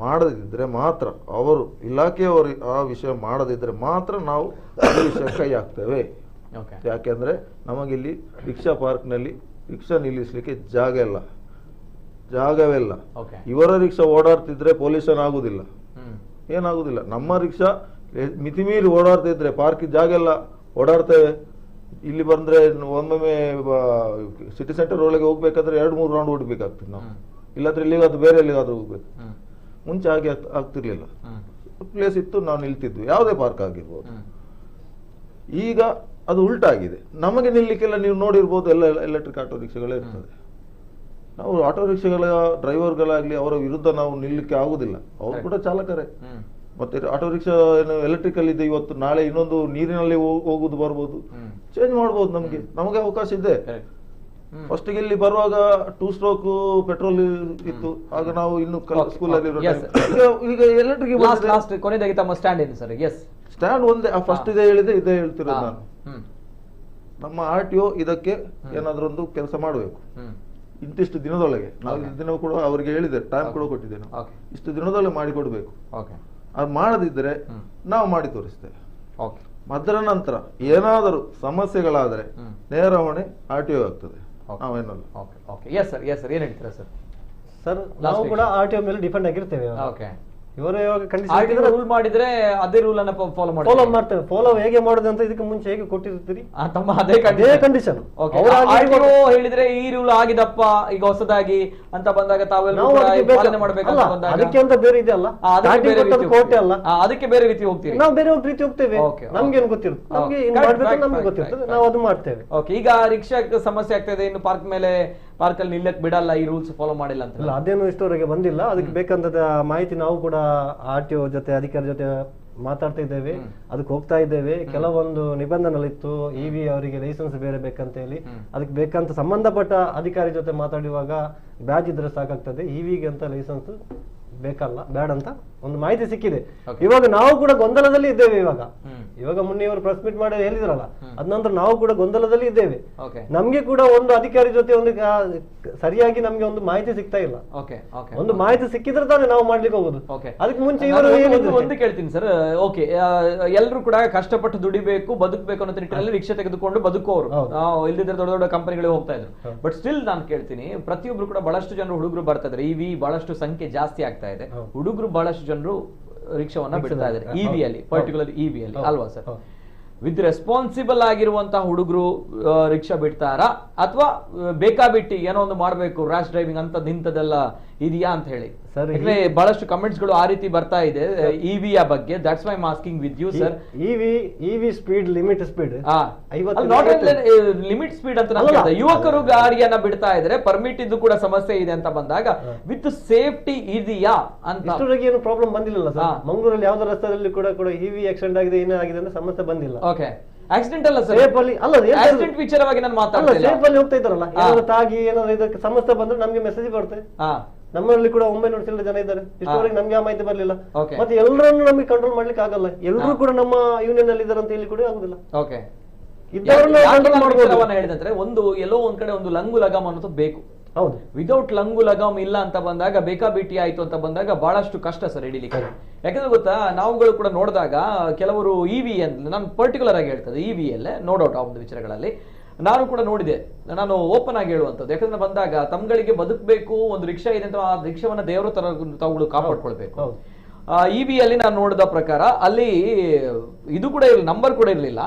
S4: ಮಾಡದಿದ್ರೆ ಮಾತ್ರ, ಅವರು ಇಲಾಖೆಯವರು ಆ ವಿಷಯ ಮಾಡದಿದ್ರೆ ಮಾತ್ರ ನಾವು ಈ ವಿಷಯ ಕೈ ಹಾಕ್ತೇವೆ. ಯಾಕೆಂದ್ರೆ ನಮಗಿಲ್ಲಿ ರಿಕ್ಷಾ ಪಾರ್ಕ್ ನಲ್ಲಿ ರಿಕ್ಷಾ ನಿಲ್ಲಿಸ್ಲಿಕ್ಕೆ ಜಾಗವೇ ಇಲ್ಲ. ಇವರ ರಿಕ್ಷಾ ಓಡಾಡ್ತಿದ್ರೆ ಪೊಲ್ಯೂಷನ್ ಆಗುದಿಲ್ಲ, ಏನಾಗುದಿಲ್ಲ. ನಮ್ಮ ರಿಕ್ಷಾ ಮಿತಿಮೀರಿ ಓಡಾಡ್ತಿದ್ರೆ ಪಾರ್ಕ್ ಜಾಗ ಎಲ್ಲ ಓಡಾಡ್ತೇವೆ. ಇಲ್ಲಿ ಬಂದ್ರೆ ಒಮ್ಮೊಮ್ಮೆ ಸಿಟಿ ಸೆಂಟರ್ ಒಳಗೆ ಹೋಗ್ಬೇಕಾದ್ರೆ 2-3 ರೌಂಡ್ ಓಡಬೇಕಾಗ್ತದೆ ನಾವು. ಇಲ್ಲಾಂದ್ರೆ ಇಲ್ಲಿಗಾದ್ರೂ ಬೇರೆ ಎಲ್ಲಿಗಾದ್ರೂ ಹೋಗ್ಬೇಕು. ಮುಂಚೆ ಹಾಗೆ ಆಗ್ತಿರ್ಲಿಲ್ಲ, ಪ್ಲೇಸ್ ಇತ್ತು, ನಾವು ನಿಲ್ತಿದ್ವಿ, ಯಾವುದೇ ಪಾರ್ಕ್ ಆಗಿರ್ಬೋದು. ಈಗ ಅದು ಉಲ್ಟಾಗಿದೆ. ನಮಗೆ ನಿಲ್ಲಿಕ್ಕೆಲ್ಲ ನೀವು ನೋಡಿರ್ಬೋದು, ಎಲ್ಲ ಎಲೆಕ್ಟ್ರಿಕ್ ಆಟೋ ರಿಕ್ಷಾಗಳೇ ಇರ್ತದೆ. ನಾವು ಆಟೋ ರಿಕ್ಷಾಗಳ ಡ್ರೈವರ್ಗಳಾಗ್ಲಿ ಅವರ ವಿರುದ್ಧ ನಾವು ನಿಲ್ಲಿಕ್ಕೆ ಆಗುದಿಲ್ಲ, ಅವರು ಕೂಡ ಚಾಲಕರೇ. ಮತ್ತೆ ಆಟೋ ರಿಕ್ಷಾ ಏನು ಎಲೆಕ್ಟ್ರಿಕಲ್ ಇದೆ, ಇವತ್ತು ನಾಳೆ ಇನ್ನೊಂದು ನೀರಿನಲ್ಲಿ ಹೋಗುದು ಬರ್ಬೋದು, ಚೇಂಜ್ ಮಾಡ್ಬೋದು. ನಮಗೆ ಅವಕಾಶ ಇದೆ. ಫಸ್ಟ್ ಇಲ್ಲಿ ಬರುವಾಗ 2 ಸ್ಟ್ರೋಕ್ ಪೆಟ್ರೋಲ್ ಇತ್ತು, ಆಗ ನಾವು ಇನ್ನು ಸ್ಕೂಲಲ್ಲಿ ಈಗ ಎಲೆಕ್ಟ್ರಿಕ್.
S1: ಕೊನೆಯದಾಗಿ ತಮ್ಮ ಸ್ಟ್ಯಾಂಡ್ ಏನು ಸರ್? ಎಸ್,
S4: ಸ್ಟ್ಯಾಂಡ್ ಒಂದೇ, ಫಸ್ಟ್ ಇದೇ ಹೇಳಿದೆ, ಇದೇ ಹೇಳ್ತಿರೋದು ನಾನು. ನಮ್ಮ RTO ಇದಕ್ಕೆ ಏನಾದ್ರೂ ಒಂದು ಕೆಲಸ ಮಾಡಬೇಕು. ಇಂತಿಷ್ಟು ದಿನದೊಳಗೆ, ನಾವು ದಿನ ಕೂಡ ಅವರಿಗೆ ಹೇಳಿದೆ, ಟೈಮ್ ಕೂಡ ಕೊಟ್ಟಿದ್ದೇನೆ, ಇಷ್ಟು ದಿನದೊಳಗೆ ಮಾಡಿಕೊಡ್ಬೇಕು. ಅದು ಮಾಡದಿದ್ರೆ ನಾವು ಮಾಡಿ ತೋರಿಸ್ತೇವೆ. ಅದರ ನಂತರ ಏನಾದರೂ ಸಮಸ್ಯೆಗಳಾದರೆ ನೇರ ಹೊಣೆ RTO ಆಗ್ತದೆ, ನಾವೇನಲ್ಲ.
S1: ಏನ್ ಹೇಳ್ತೀರಾ ಸರ್?
S3: ಸರ್, ನಾವು ಕೂಡ RTO ಮೇಲೆ ಡಿಪೆಂಡ್ ಆಗಿರ್ತೇವೆ. ಇವರು
S1: ರೂಲ್ ಮಾಡಿದ್ರೆ ಅದೇ ರೂಲ್ ಅನ್ನ ಫಾಲೋ
S3: ಮಾಡ್ತೇವೆ. ಫಾಲೋ ಹೇಗೆ ಮಾಡೋದು ಅಂತ ಇದಕ್ಕೆ ಮುಂಚೆ ಹೇಗೆ ಕೊಟ್ಟಿರ್ತೀರಿ,
S1: ಅದೇ ಕಂಡೀಷನ್ ಹೇಳಿದ್ರೆ ಈ ರೂಲ್ ಆಗಿದಪ್ಪ ಈಗ ಹೊಸದಾಗಿ ಅಂತ ಬಂದಾಗ ತಾವೆಲ್ಲ ಪಾಲನೆ ಮಾಡ್ಬೇಕಂತ ಬಂದಾಗ
S3: ಅದಕ್ಕೆ ಅಂತ ಬೇರೆ ಇದೆ ಅಲ್ಲ, ಕೋಟೆ ಅಲ್ಲ,
S1: ಅದಕ್ಕೆ ಬೇರೆ ರೀತಿ ಹೋಗ್ತೀವಿ
S3: ನಾವು, ಬೇರೆ ರೀತಿ ಹೋಗ್ತೇವೆ. ನಮ್ಗೇನು ಗೊತ್ತಿರುತ್ತೆ, ನಮ್ಗೆ ಮಾಡ್ಬೇಕು, ನಮ್ಗೆ ಗೊತ್ತಿರ್ತದೆ, ನಾವು ಅದು ಮಾಡ್ತೇವೆ.
S1: ಈಗ ರಿಕ್ಷಾ ಸಮಸ್ಯೆ ಆಗ್ತಾ ಇದೆ, ಇನ್ನು ಪಾರ್ಕ್ ಮೇಲೆ ಪಾರ್ಕ್ ಅಲ್ಲಿ ನಿಲ್ಲಕ್ ಬಿಡಲ್ಲ, ಈ ರೂಲ್ಸ್ ಫಾಲೋ ಮಾಡಿಲ್ಲ ಅಂತ.
S3: ಅದೇನು ಇಷ್ಟವರೆಗೆ ಬಂದಿಲ್ಲ. ಅದಕ್ಕೆ ಬೇಕಂತ ಮಾಹಿತಿ ನಾವು ಕೂಡ RTO ಜೊತೆ ಅಧಿಕಾರಿ ಜೊತೆ ಮಾತಾಡ್ತಾ ಇದ್ದೇವೆ, ಅದಕ್ಕೆ ಹೋಗ್ತಾ ಇದ್ದೇವೆ. ಕೆಲವೊಂದು ನಿಬಂಧನೆಗಳಿತ್ತು, EV ಅವರಿಗೆ ಲೈಸೆನ್ಸ್ ಬೇರೆ ಬೇಕಂತ ಹೇಳಿ. ಅದಕ್ಕೆ ಬೇಕಂತ ಸಂಬಂಧಪಟ್ಟ ಅಧಿಕಾರಿ ಜೊತೆ ಮಾತಾಡುವಾಗ ಬ್ಯಾಜ್ ಇದ್ರೆ ಸಾಕಾಗ್ತದೆ, EVಗೆ ಅಂತ ಲೈಸೆನ್ಸ್ ಬೇಕಲ್ಲ, ಬೇಡ ಅಂತ ಒಂದು ಮಾಹಿತಿ ಸಿಕ್ಕಿದೆ. ಇವಾಗ ನಾವು ಕೂಡ ಗೊಂದಲದಲ್ಲಿ ಇದ್ದೇವೆ. ಇವಾಗ ಮೊನ್ನೆ ಇವರು ಪ್ರೆಸ್ ಮೀಟ್ ಮಾಡಿ ಹೇಳಿದ್ರಲ್ಲ, ಅದ ನಂತರ ನಾವು ಕೂಡ ಗೊಂದಲದಲ್ಲಿ ಇದ್ದೇವೆ. ನಮ್ಗೆ ಕೂಡ ಒಂದು ಅಧಿಕಾರಿ ಜೊತೆ ಒಂದು ಸರಿಯಾಗಿ ನಮ್ಗೆ ಒಂದು ಮಾಹಿತಿ ಸಿಗ್ತಾ ಇಲ್ಲ. ಒಂದು ಮಾಹಿತಿ ಸಿಕ್ಕಿದ್ರೆ ತಾನೇ ನಾವು ಮಾಡ್ಲಿಕ್ಕೆ ಹೋಗುದು. ಅದಕ್ಕೆ ಮುಂಚೆ ಇವರು
S1: ಒಂದು ಕೇಳ್ತೀನಿ ಸರ್. ಓಕೆ, ಎಲ್ಲರೂ ಕೂಡ ಕಷ್ಟಪಟ್ಟು ದುಡಿಬೇಕು, ಬದುಕಬೇಕು ಅನ್ನೋ ನಿಟ್ಟಿನಲ್ಲಿ ರಿಕ್ಷಾ ತೆಗೆದುಕೊಂಡು ಬದುಕೋರು, ಇಲ್ಲದಿದ್ರೆ ದೊಡ್ಡ ದೊಡ್ಡ ಕಂಪನಿಗಳಿಗೆ ಹೋಗ್ತಾ ಇದ್ರು. ಬಟ್ ಸ್ಟಿಲ್ ನಾನು ಕೇಳ್ತೀನಿ, ಪ್ರತಿಯೊಬ್ರು ಕೂಡ ಬಹಳಷ್ಟು ಜನರು ಹುಡುಗರು ಬರ್ತಾ ಇದ್ದಾರೆ, EV ಬಹಳಷ್ಟು ಸಂಖ್ಯೆ ಜಾಸ್ತಿ ಆಗ್ತಾ ಇದೆ, ಹುಡುಗರು ಬಹಳಷ್ಟು ಜನರು ರಿಕ್ಷಾವನ್ನ ಬಿಡ್ತಾ ಇದ್ದಾರೆ EV ಅಲ್ಲಿ, ಪರ್ಟಿಕ್ಯುಲರ್ EV ಅಲ್ಲಿ ಅಲ್ವಾ ಸರ್? ವಿತ್ ರೆಸ್ಪಾನ್ಸಿಬಲ್ ಆಗಿರುವಂತಹ ಹುಡುಗರು ರಿಕ್ಷಾ ಬಿಡ್ತಾರಾ ಅಥವಾ ಬೇಕಾಬಿಟ್ಟಿ ಏನೋ ಒಂದು ಮಾಡಬೇಕು ರ್ಯಾಶ್ ಡ್ರೈವಿಂಗ್ ಅಂತದ್ ಇಂಥದ್ದೆಲ್ಲ ಇದೆಯಾ ಅಂತ ಹೇಳಿ ಯಾಕಂದ್ರೆ ಬಹಳಷ್ಟು ಕಮೆಂಟ್ಸ್ ಗಳು ಆ ರೀತಿ ಬರ್ತಾ ಇದೆ ಇವಿಯ ಬಗ್ಗೆ. That's why asking with you sir.
S3: EV speed limit speed
S1: limit speed ಅಂತ ಯುವಕರು ಗಾಡಿಯನ್ನ ಬಿಡ್ತಾ ಇದ್ರೆ ಪರ್ಮಿಟ್ ಇದ್ದು ಕೂಡ ಸಮಸ್ಯೆ ಇದೆ ಅಂತ ಬಂದಾಗ ವಿತ್ ಸೇಫ್ಟಿ ಇದೆಯಾ ಅಂತ
S3: ಇಷ್ಟರವರೆಗೆ ಏನು ಪ್ರಾಬ್ಲಮ್ ಬಂದಿಲ್ಲ ಸರ್. ಮಂಗಳೂರಲ್ಲಿ ಯಾವ್ದೋ ರಸ್ತೆಯಲ್ಲಿ ಕೂಡ ಇವಿ ಆಕ್ಸಿಡೆಂಟ್ ಆಗಿದೆ ಏನಾಗಿದೆ ಅಂತ ಸಮಸ್ಯೆ ಬಂದಿಲ್ಲ.
S1: ಓಕೆ ಆಕ್ಸಿಡೆಂಟ್ ಅಲ್ಲ ಸರ್, ಆಕ್ಸಿಡೆಂಟ್ ವಿಚಾರವಾಗಿ ನಾನು ಮಾತಾಡ್ತಿಲ್ಲ.
S3: ಸೇಫ್ ಅಲ್ಲಿ ಹೋಗ್ತಾ ಇದ್ದಾರಲ್ಲ, ಏನಾದ್ರು ತಾಗಿ ಏನಾದ್ರು ಇದಕ್ಕೆ ಸಮಸ್ಯೆ ಬಂದ್ರೆ ನಮ್ಗೆ ಮೆಸೇಜ್ ಬರುತ್ತೆ. ನಮ್ಮಲ್ಲಿ ಕೂಡ 900 ಚಿಲ್ಲರೆ ಜನ ಇದ್ದಾರೆ. ಇಷ್ಟವರೆಗೆ ನಮ್ಗೆ ಆ ಮಾಹಿತಿ ಬರ್ಲಿಲ್ಲ. ಮತ್ತೆ ಎಲ್ಲರನ್ನು ನಮಗೆ ಕಂಟ್ರೋಲ್ ಮಾಡ್ಲಿಕ್ಕೆ ಆಗಲ್ಲ. ಎಲ್ಲರೂ ಕೂಡ ನಮ್ಮ ಯೂನಿಯನ್ ಅಲ್ಲಿ ಇದ್ದಾರೆ ಅಂತ ಹೇಳಿ ಕೂಡ ಆಗುದಿಲ್ಲ.
S1: ಹೇಳಿದ್ರೆ ಒಂದು ಎಲ್ಲೋ ಒಂದ್ ಕಡೆ ಒಂದು ಲಂಗು ಲಗಾಮ್ ಅನ್ನೋದು ಬೇಕು.
S3: ಹೌದು,
S1: ವಿದೌಟ್ ಲಂಗು ಲಗಾಮ್ ಇಲ್ಲ ಅಂತ ಬಂದಾಗ ಬೇಕಾಬಿಟ್ಟಿ ಆಯ್ತು ಅಂತ ಬಂದಾಗ ಬಹಳಷ್ಟು ಕಷ್ಟ ಸರ್ ಹಿಡಿಲಿಕ್ಕೆ. ಯಾಕಂದ್ರೆ ಗೊತ್ತಾ, ನಾವುಗಳು ಕೂಡ ನೋಡಿದಾಗ ಕೆಲವರು ಇವಿ ಅಂತ ನಾನು ಪರ್ಟಿಕ್ಯುಲರ್ ಆಗಿ ಹೇಳ್ತದೆ, ಇವಿ ಅಲ್ಲೇ ನೋ ಡೌಟ್ ಆ ಒಂದು ವಿಚಾರಗಳಲ್ಲಿ ನಾನು ಕೂಡ ನೋಡಿದೆ. ನಾನು ಓಪನ್ ಆಗಿ ಹೇಳುವಂಥದ್ದು, ಯಾಕಂದ್ರೆ ಬಂದಾಗ ತಮ್ಗಳಿಗೆ ಬದುಕಬೇಕು, ಒಂದು ರಿಕ್ಷಾ ಇದೆ ಅಂತ ಆ ರಿಕ್ಷಾವನ್ನ ದೇವರ ತರ ತಾವುಗಳು ಕಾಪಾಡ್ಕೊಳ್ಬೇಕು. ಇವಿ ಅಲ್ಲಿ ನಾನು ನೋಡಿದ ಪ್ರಕಾರ ಅಲ್ಲಿ ಇದು ಕೂಡ ಇರಲಿಲ್ಲ, ನಂಬರ್ ಕೂಡ ಇರಲಿಲ್ಲ,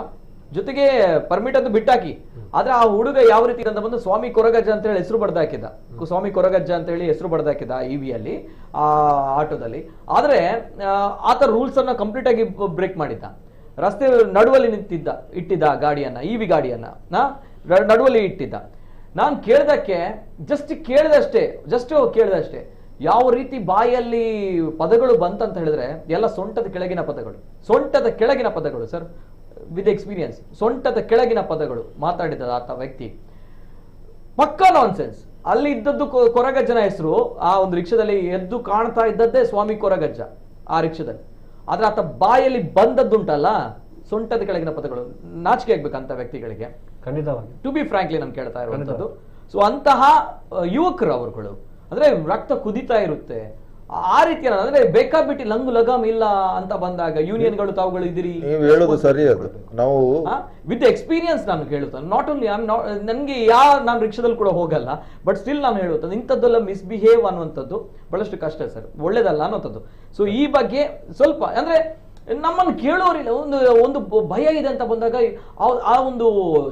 S1: ಜೊತೆಗೆ ಪರ್ಮಿಟ್ ಅಂತ ಬಿಟ್ಟಾಕಿ. ಆದ್ರೆ ಆ ಹುಡುಗ ಯಾವ ರೀತಿ ಅಂತ ಬಂದು ಸ್ವಾಮಿ ಕೊರಗಜ್ಜ ಅಂತ ಹೇಳಿ ಹೆಸರು ಬಡ್ದಾಕಿದ್ದ, ಸ್ವಾಮಿ ಕೊರಗಜ್ಜ ಅಂತ ಹೇಳಿ ಹೆಸರು ಬಡ್ದಾಕಿದ್ದ ಇವಿಯಲ್ಲಿ ಆ ಆಟೋದಲ್ಲಿ. ಆದ್ರೆ ಆತ ರೂಲ್ಸ್ ಅನ್ನ ಕಂಪ್ಲೀಟ್ ಆಗಿ ಬ್ರೇಕ್ ಮಾಡಿದ್ದ. ರಸ್ತೆ ನಡುವಲ್ಲಿ ಇಟ್ಟಿದ್ದ ಗಾಡಿಯನ್ನ, ಇವಿ ಗಾಡಿಯನ್ನ ನಡುವಲ್ಲಿ ಇಟ್ಟಿದ್ದ. ನಾನು ಕೇಳ್ದಕ್ಕೆ ಜಸ್ಟ್ ಕೇಳ್ದಷ್ಟೇ ಯಾವ ರೀತಿ ಬಾಯಲ್ಲಿ ಪದಗಳು ಬಂತಂತ ಹೇಳಿದ್ರೆ ಎಲ್ಲ ಸೊಂಟದ ಕೆಳಗಿನ ಪದಗಳು ಸರ್, ವಿತ್ ಎಕ್ಸ್ಪೀರಿಯನ್ಸ್ ಸೊಂಟದ ಕೆಳಗಿನ ಪದಗಳು ಮಾತಾಡಿದ ಆತ ವ್ಯಕ್ತಿ. ಪಕ್ಕಾ ನಾನ್ಸೆನ್ಸ್. ಅಲ್ಲಿ ಇದ್ದದ್ದು ಕೊರಗಜ್ಜನ ಹೆಸರು ಆ ಒಂದು ರಿಕ್ಷಾದಲ್ಲಿ ಎದ್ದು ಕಾಣ್ತಾ ಇದ್ದದ್ದೇ ಸ್ವಾಮಿ ಕೊರಗಜ್ಜ ಆ ರಿಕ್ಷಾದಲ್ಲಿ. ಆದ್ರೆ ಆತ ಬಾಯಲ್ಲಿ ಬಂದದ್ದುಂಟಲ್ಲ ಸೊಂಟದ ಕೆಳಗಿನ ಪದಗಳು, ನಾಚಿಕೆ ಆಗ್ಬೇಕಂತ ವ್ಯಕ್ತಿಗಳಿಗೆ
S3: ಖಂಡಿತವಾಗಿ.
S1: ಟು ಬಿ ಫ್ರಾಂಕ್ಲಿ ನಾನು ಕೇಳ್ತಾ ಇರುವಂತದ್ದು. ಸೊ ಅಂತಹ ಯುವಕರು ಅವರುಗಳು ಅಂದ್ರೆ ರಕ್ತ ಕುದಿತಾ ಇರುತ್ತೆ ಆ ರೀತಿಯ, ಅಂದ್ರೆ ಬೇಕಾಬಿಟ್ಟಿ ಲಂಗು ಲಗಾಮ್ ಇಲ್ಲ ಅಂತ ಬಂದಾಗ ಯೂನಿಯನ್ಗಳು ತಾವುಗಳು ಇದ್ದೀರಿ,
S4: ನೀವು ಹೇಳೋದು ಸರಿ. ಅದು ನಾವು
S1: ವಿತ್ ಎಕ್ಸ್ಪೀರಿಯನ್ಸ್ ನಾನು ಕೇಳುತ್ತೇನೆ. ನಾಟ್ ಓನ್ಲಿ ನನ್ಗೆ ನಾನು ರಿಕ್ಷಾದಲ್ಲಿ ಕೂಡ ಹೋಗಲ್ಲ, ಬಟ್ ಸ್ಟಿಲ್ ನಾನು ಹೇಳುತ್ತೇನೆ ಇಂಥದ್ದೆಲ್ಲ ಮಿಸ್ಬಿಹೇವ್ ಅನ್ನುವಂಥದ್ದು ಬಹಳಷ್ಟು ಕಷ್ಟ ಸರ್, ಒಳ್ಳೇದಲ್ಲ ಅನ್ನೋಂಥದ್ದು. ಸೊ ಈ ಬಗ್ಗೆ ಸ್ವಲ್ಪ ಅಂದ್ರೆ ನಮ್ಮನ್ನು ಕೇಳೋರಿಲ್ಲ, ಒಂದು ಭಯ ಇದೆ ಅಂತ ಬಂದಾಗ ಆ ಒಂದು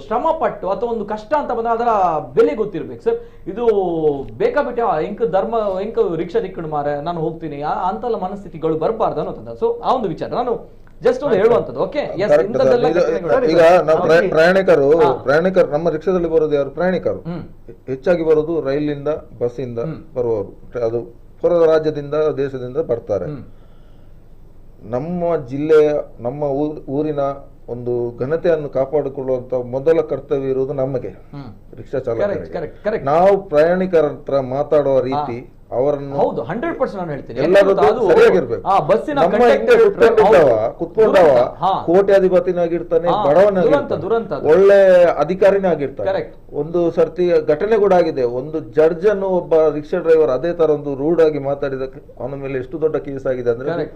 S1: ಶ್ರಮ ಪಟ್ಟು ಅಥವಾ ಒಂದು ಕಷ್ಟ ಅಂತ ಬಂದಾಗ ಅದರ ಬೆಲೆ ಗೊತ್ತಿರ್ಬೇಕು ಸರ್. ಇದು ಬೇಕಾಬಿಟ್ಟು ಹೆಂಕ ರಿಕ್ಷಾ ದಿಕ್ಕಣ ಮಾರ ನಾನು ಹೋಗ್ತೀನಿ ಅಂತೆಲ್ಲ ಮನಸ್ಥಿತಿಗಳು ಬರಬಾರ್ದು ಅನ್ನೋದು. ಸೊ ಆ ಒಂದು ವಿಚಾರ ನಾನು ಜಸ್ಟ್ ಒಂದು ಹೇಳುವಂಥದ್ದು. ಓಕೆ,
S4: ಈಗ ನಾವು ಪ್ರಯಾಣಿಕರು ನಮ್ಮ ರಿಕ್ಷಾದಲ್ಲಿ ಬರೋದು ಯಾರು? ಪ್ರಯಾಣಿಕರು ಹೆಚ್ಚಾಗಿ ಬರೋದು ರೈಲಿಂದ, ಬಸ್ಸಿಂದ ಬರುವವರು, ಅದು ಹೊರ ರಾಜ್ಯದಿಂದ ದೇಶದಿಂದ ಬರ್ತಾರೆ. ನಮ್ಮ ಜಿಲ್ಲೆಯ, ನಮ್ಮ ಊರಿನ ಒಂದು ಘನತೆಯನ್ನು ಕಾಪಾಡಿಕೊಳ್ಳುವಂತ ಮೊದಲ ಕರ್ತವ್ಯ ಇರುವುದು ನಮಗೆ, ರಿಕ್ಷಾ ಚಾಲಕರಿಗೆ. ನಾವು ಪ್ರಯಾಣಿಕರ ಹತ್ರ ಮಾತಾಡುವ ರೀತಿ ಅವರನ್ನು
S1: 100% ನಾನು ಹೇಳ್ತೀನಿ
S4: ಎಲ್ಲರೂ ಸರಿಯಾಗಿರ್ಬೇಕು. ಕುತ್ಕೊಂಡವ ಕೋಟ್ಯಾಧಿಪತಿನಾಗಿರ್ತಾನೆ, ಬಡವನಾಗಿರ್ತಾನೆ, ಒಳ್ಳೆ ಅಧಿಕಾರಿನೇ ಆಗಿರ್ತಾನೆ. ಒಂದು ಸರ್ತಿ ಘಟನೆ ಕೂಡ ಆಗಿದೆ, ಒಂದು ಜಡ್ಜ್ ಅನ್ನು ಒಬ್ಬ ರಿಕ್ಷಾ ಡ್ರೈವರ್ ಅದೇ ತರ ಒಂದು ರೂಡ್ ಆಗಿ ಮಾತಾಡಿದಕ್ಕೆ ಅವನ ಮೇಲೆ ಎಷ್ಟು ದೊಡ್ಡ ಕೇಸ್ ಆಗಿದೆ ಅಂದ್ರೆ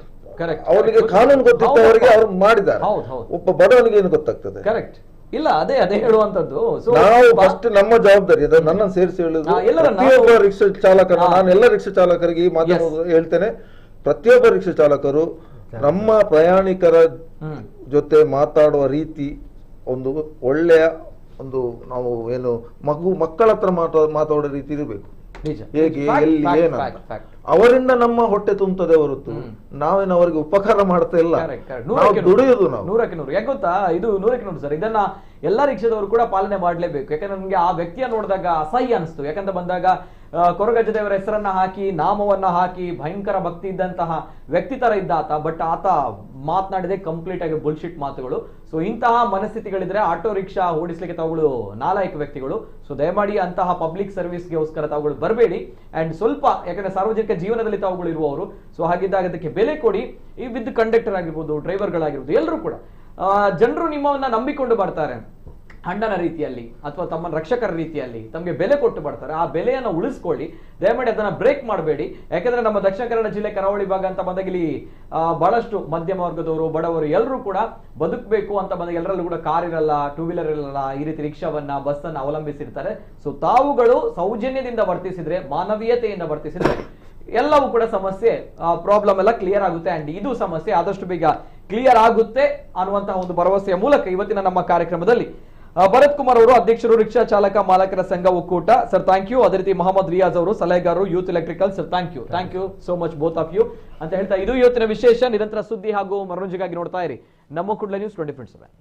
S4: ಅವರಿಗೆ ಕಾನೂನು ಗೊತ್ತಿದ್ದವರಿಗೆ ಅವ್ರು ಮಾಡಿದ್ದಾರೆ, ಒಬ್ಬ ಬಡವನಿಗೆ ಏನು ಗೊತ್ತಾಗ್ತದೆ?
S1: ಕರೆಕ್ಟ್ ಇಲ್ಲ, ಅದೇ ಹೇಳುವಂತದ್ದು.
S4: ನಾವು ಫಸ್ಟ್ ನಮ್ಮ ಜವಾಬ್ದಾರಿ, ನನ್ನನ್ನು ಸೇರಿಸಿ ಹೇಳುದು ಪ್ರತಿಯೊಬ್ಬ ರಿಕ್ಷಾ ಚಾಲಕರು, ನಾನು ಎಲ್ಲ ರಿಕ್ಷಾ ಚಾಲಕರಿಗೆ ಈ ಮಾಧ್ಯಮ ಹೇಳ್ತೇನೆ, ಪ್ರತಿಯೊಬ್ಬ ರಿಕ್ಷಾ ಚಾಲಕರು ನಮ್ಮ ಪ್ರಯಾಣಿಕರ ಜೊತೆ ಮಾತಾಡುವ ರೀತಿ ಒಂದು ಒಳ್ಳೆಯ ಒಂದು, ನಾವು ಏನು ಮಕ್ಕಳ ಹತ್ರ ಮಾತಾಡೋ ರೀತಿ ಇರಬೇಕು. ಹೇಗೆ, ಎಲ್ಲಿ, ಏನಂತ ಅವರಿಂದ ನಮ್ಮ ಹೊಟ್ಟೆ ತುಂಬುತ್ತದೆ ಹೊರತು ನಾವೇನು ಅವರಿಗೆ ಉಪಕಾರ ಮಾಡ್ತಾ ಇಲ್ಲ, ದುಡಿಯುದು ನಾವು
S1: 100ಕ್ಕೆ 100. ಯಾಕೆ ಗೊತ್ತಾ, ಇದು 100ಕ್ಕೆ 100 ಸರ್. ಇದನ್ನ ಎಲ್ಲಾ ರಿಕ್ಷಾದವರು ಕೂಡ ಪಾಲನೆ ಮಾಡ್ಲೇಬೇಕು. ಯಾಕಂದ್ರೆ ನಮ್ಗೆ ಆ ವ್ಯಕ್ತಿಯ ನೋಡಿದಾಗ ಅಸಹ್ಯ ಅನಿಸ್ತು. ಯಾಕಂದ್ರೆ ಬಂದಾಗ ಕೊರಗಜ್ಜ ದೇವರ ಹೆಸರನ್ನ ಹಾಕಿ, ನಾಮವನ್ನ ಹಾಕಿ, ಭಯಂಕರ ಭಕ್ತಿ ಇದ್ದಂತಹ ವ್ಯಕ್ತಿ ತರ ಇದ್ದ ಆತ. ಬಟ್ ಆತ ಮಾತನಾಡಿದೆ ಕಂಪ್ಲೀಟ್ ಆಗಿ ಬುಲ್ಶಿಟ್ ಮಾತುಗಳು. ಸೊ ಇಂತಹ ಮನಸ್ಥಿತಿಗಳಿದ್ರೆ ಆಟೋ ರಿಕ್ಷಾ ಓಡಿಸ್ಲಿಕ್ಕೆ ತಾವುಗಳು ನಾಲಾಯಕ ವ್ಯಕ್ತಿಗಳು. ಸೊ ದಯಮಾಡಿ ಅಂತಹ ಪಬ್ಲಿಕ್ ಸರ್ವಿಸ್ಗೆಗೋಸ್ಕರ ತಾವುಗಳು ಬರಬೇಡಿ. ಅಂಡ್ ಸ್ವಲ್ಪ, ಯಾಕಂದ್ರೆ ಸಾರ್ವಜನಿಕ ಜೀವನದಲ್ಲಿ ತಾವುಗಳು ಇರುವವರು. ಸೊ ಹಾಗಿದ್ದಾಗ ಅದಕ್ಕೆ ಬೆಲೆ ಕೊಡಿ. ಈ ವಿದ್ ಕಂಡಕ್ಟರ್ ಆಗಿರ್ಬೋದು, ಡ್ರೈವರ್ಗಳಾಗಿರ್ಬೋದು, ಎಲ್ಲರೂ ಕೂಡ ಜನರು ನಿಮ್ಮನ್ನ ನಂಬಿಕೊಂಡು ಬರ್ತಾರೆ. ಅಣ್ಣನ ರೀತಿಯಲ್ಲಿ ಅಥವಾ ತಮ್ಮ ರಕ್ಷಕರ ರೀತಿಯಲ್ಲಿ ತಮಗೆ ಬೆಲೆ ಕೊಟ್ಟು ಬರ್ತಾರೆ. ಆ ಬೆಲೆಯನ್ನು ಉಳಿಸ್ಕೊಳ್ಳಿ, ದಯಮಾಡಿ ಅದನ್ನ ಬ್ರೇಕ್ ಮಾಡಬೇಡಿ. ಯಾಕಂದ್ರೆ ನಮ್ಮ ದಕ್ಷಿಣ ಕನ್ನಡ ಜಿಲ್ಲೆ ಕರಾವಳಿ ಭಾಗ ಅಂತ ಬಂದಾಗ ಇಲ್ಲಿ ಬಹಳಷ್ಟು ಮಧ್ಯಮ ವರ್ಗದವರು, ಬಡವರು ಎಲ್ಲರೂ ಕೂಡ ಬದುಕಬೇಕು ಅಂತ ಬಂದಾಗ ಎಲ್ಲರಲ್ಲೂ ಕೂಡ ಕಾರ್ ಇರಲ್ಲ, ಟೂ ವೀಲರ್ ಇರಲ್ಲ, ಈ ರೀತಿ ರಿಕ್ಷಾವನ್ನ ಬಸ್ ಅನ್ನ ಅವಲಂಬಿಸಿರ್ತಾರೆ. ಸೊ ತಾವುಗಳು ಸೌಜನ್ಯದಿಂದ ವರ್ತಿಸಿದ್ರೆ, ಮಾನವೀಯತೆಯಿಂದ ವರ್ತಿಸಿದ್ರೆ ಎಲ್ಲವೂ ಕೂಡ ಸಮಸ್ಯೆ ಪ್ರಾಬ್ಲಮ್ ಎಲ್ಲ ಕ್ಲಿಯರ್ ಆಗುತ್ತೆ. ಅಂಡ್ ಇದು ಸಮಸ್ಯೆ ಆದಷ್ಟು ಬೇಗ ಕ್ಲಿಯರ್ ಆಗುತ್ತೆ ಅನ್ನುವಂತಹ ಒಂದು ಭರವಸೆಯ ಮೂಲಕ ಇವತ್ತಿನ ನಮ್ಮ ಕಾರ್ಯಕ್ರಮದಲ್ಲಿ ಭರತ್ ಕುಮಾರ್ ಅವರು, ಅಧ್ಯಕ್ಷರು ರಿಕ್ಷಾ ಚಾಲಕ ಮಾಲಕರ ಸಂಘ ಒಕ್ಕೂಟ, ಸರ್ ಥ್ಯಾಂಕ್ ಯು. ಅದೇ ರೀತಿ ಮೊಹಮ್ಮದ್ ರಿಯಾಜ್ ಅವರು, ಸಲಹೆಗಾರರು youth electrical, sir thank you so much both of you ಅಂತ ಹೇಳ್ತಾ ಇದು ಇವತ್ತಿನ ವಿಶೇಷ. ನಿರಂತರ ಸುದ್ದಿ ಹಾಗೂ ಮನೋರಂಜನೆಗಾಗಿ ನೋಡ್ತಾ ಇರಿ ನಮ್ಮ ಕುಡ್ಲ ನ್ಯೂಸ್ 24/7.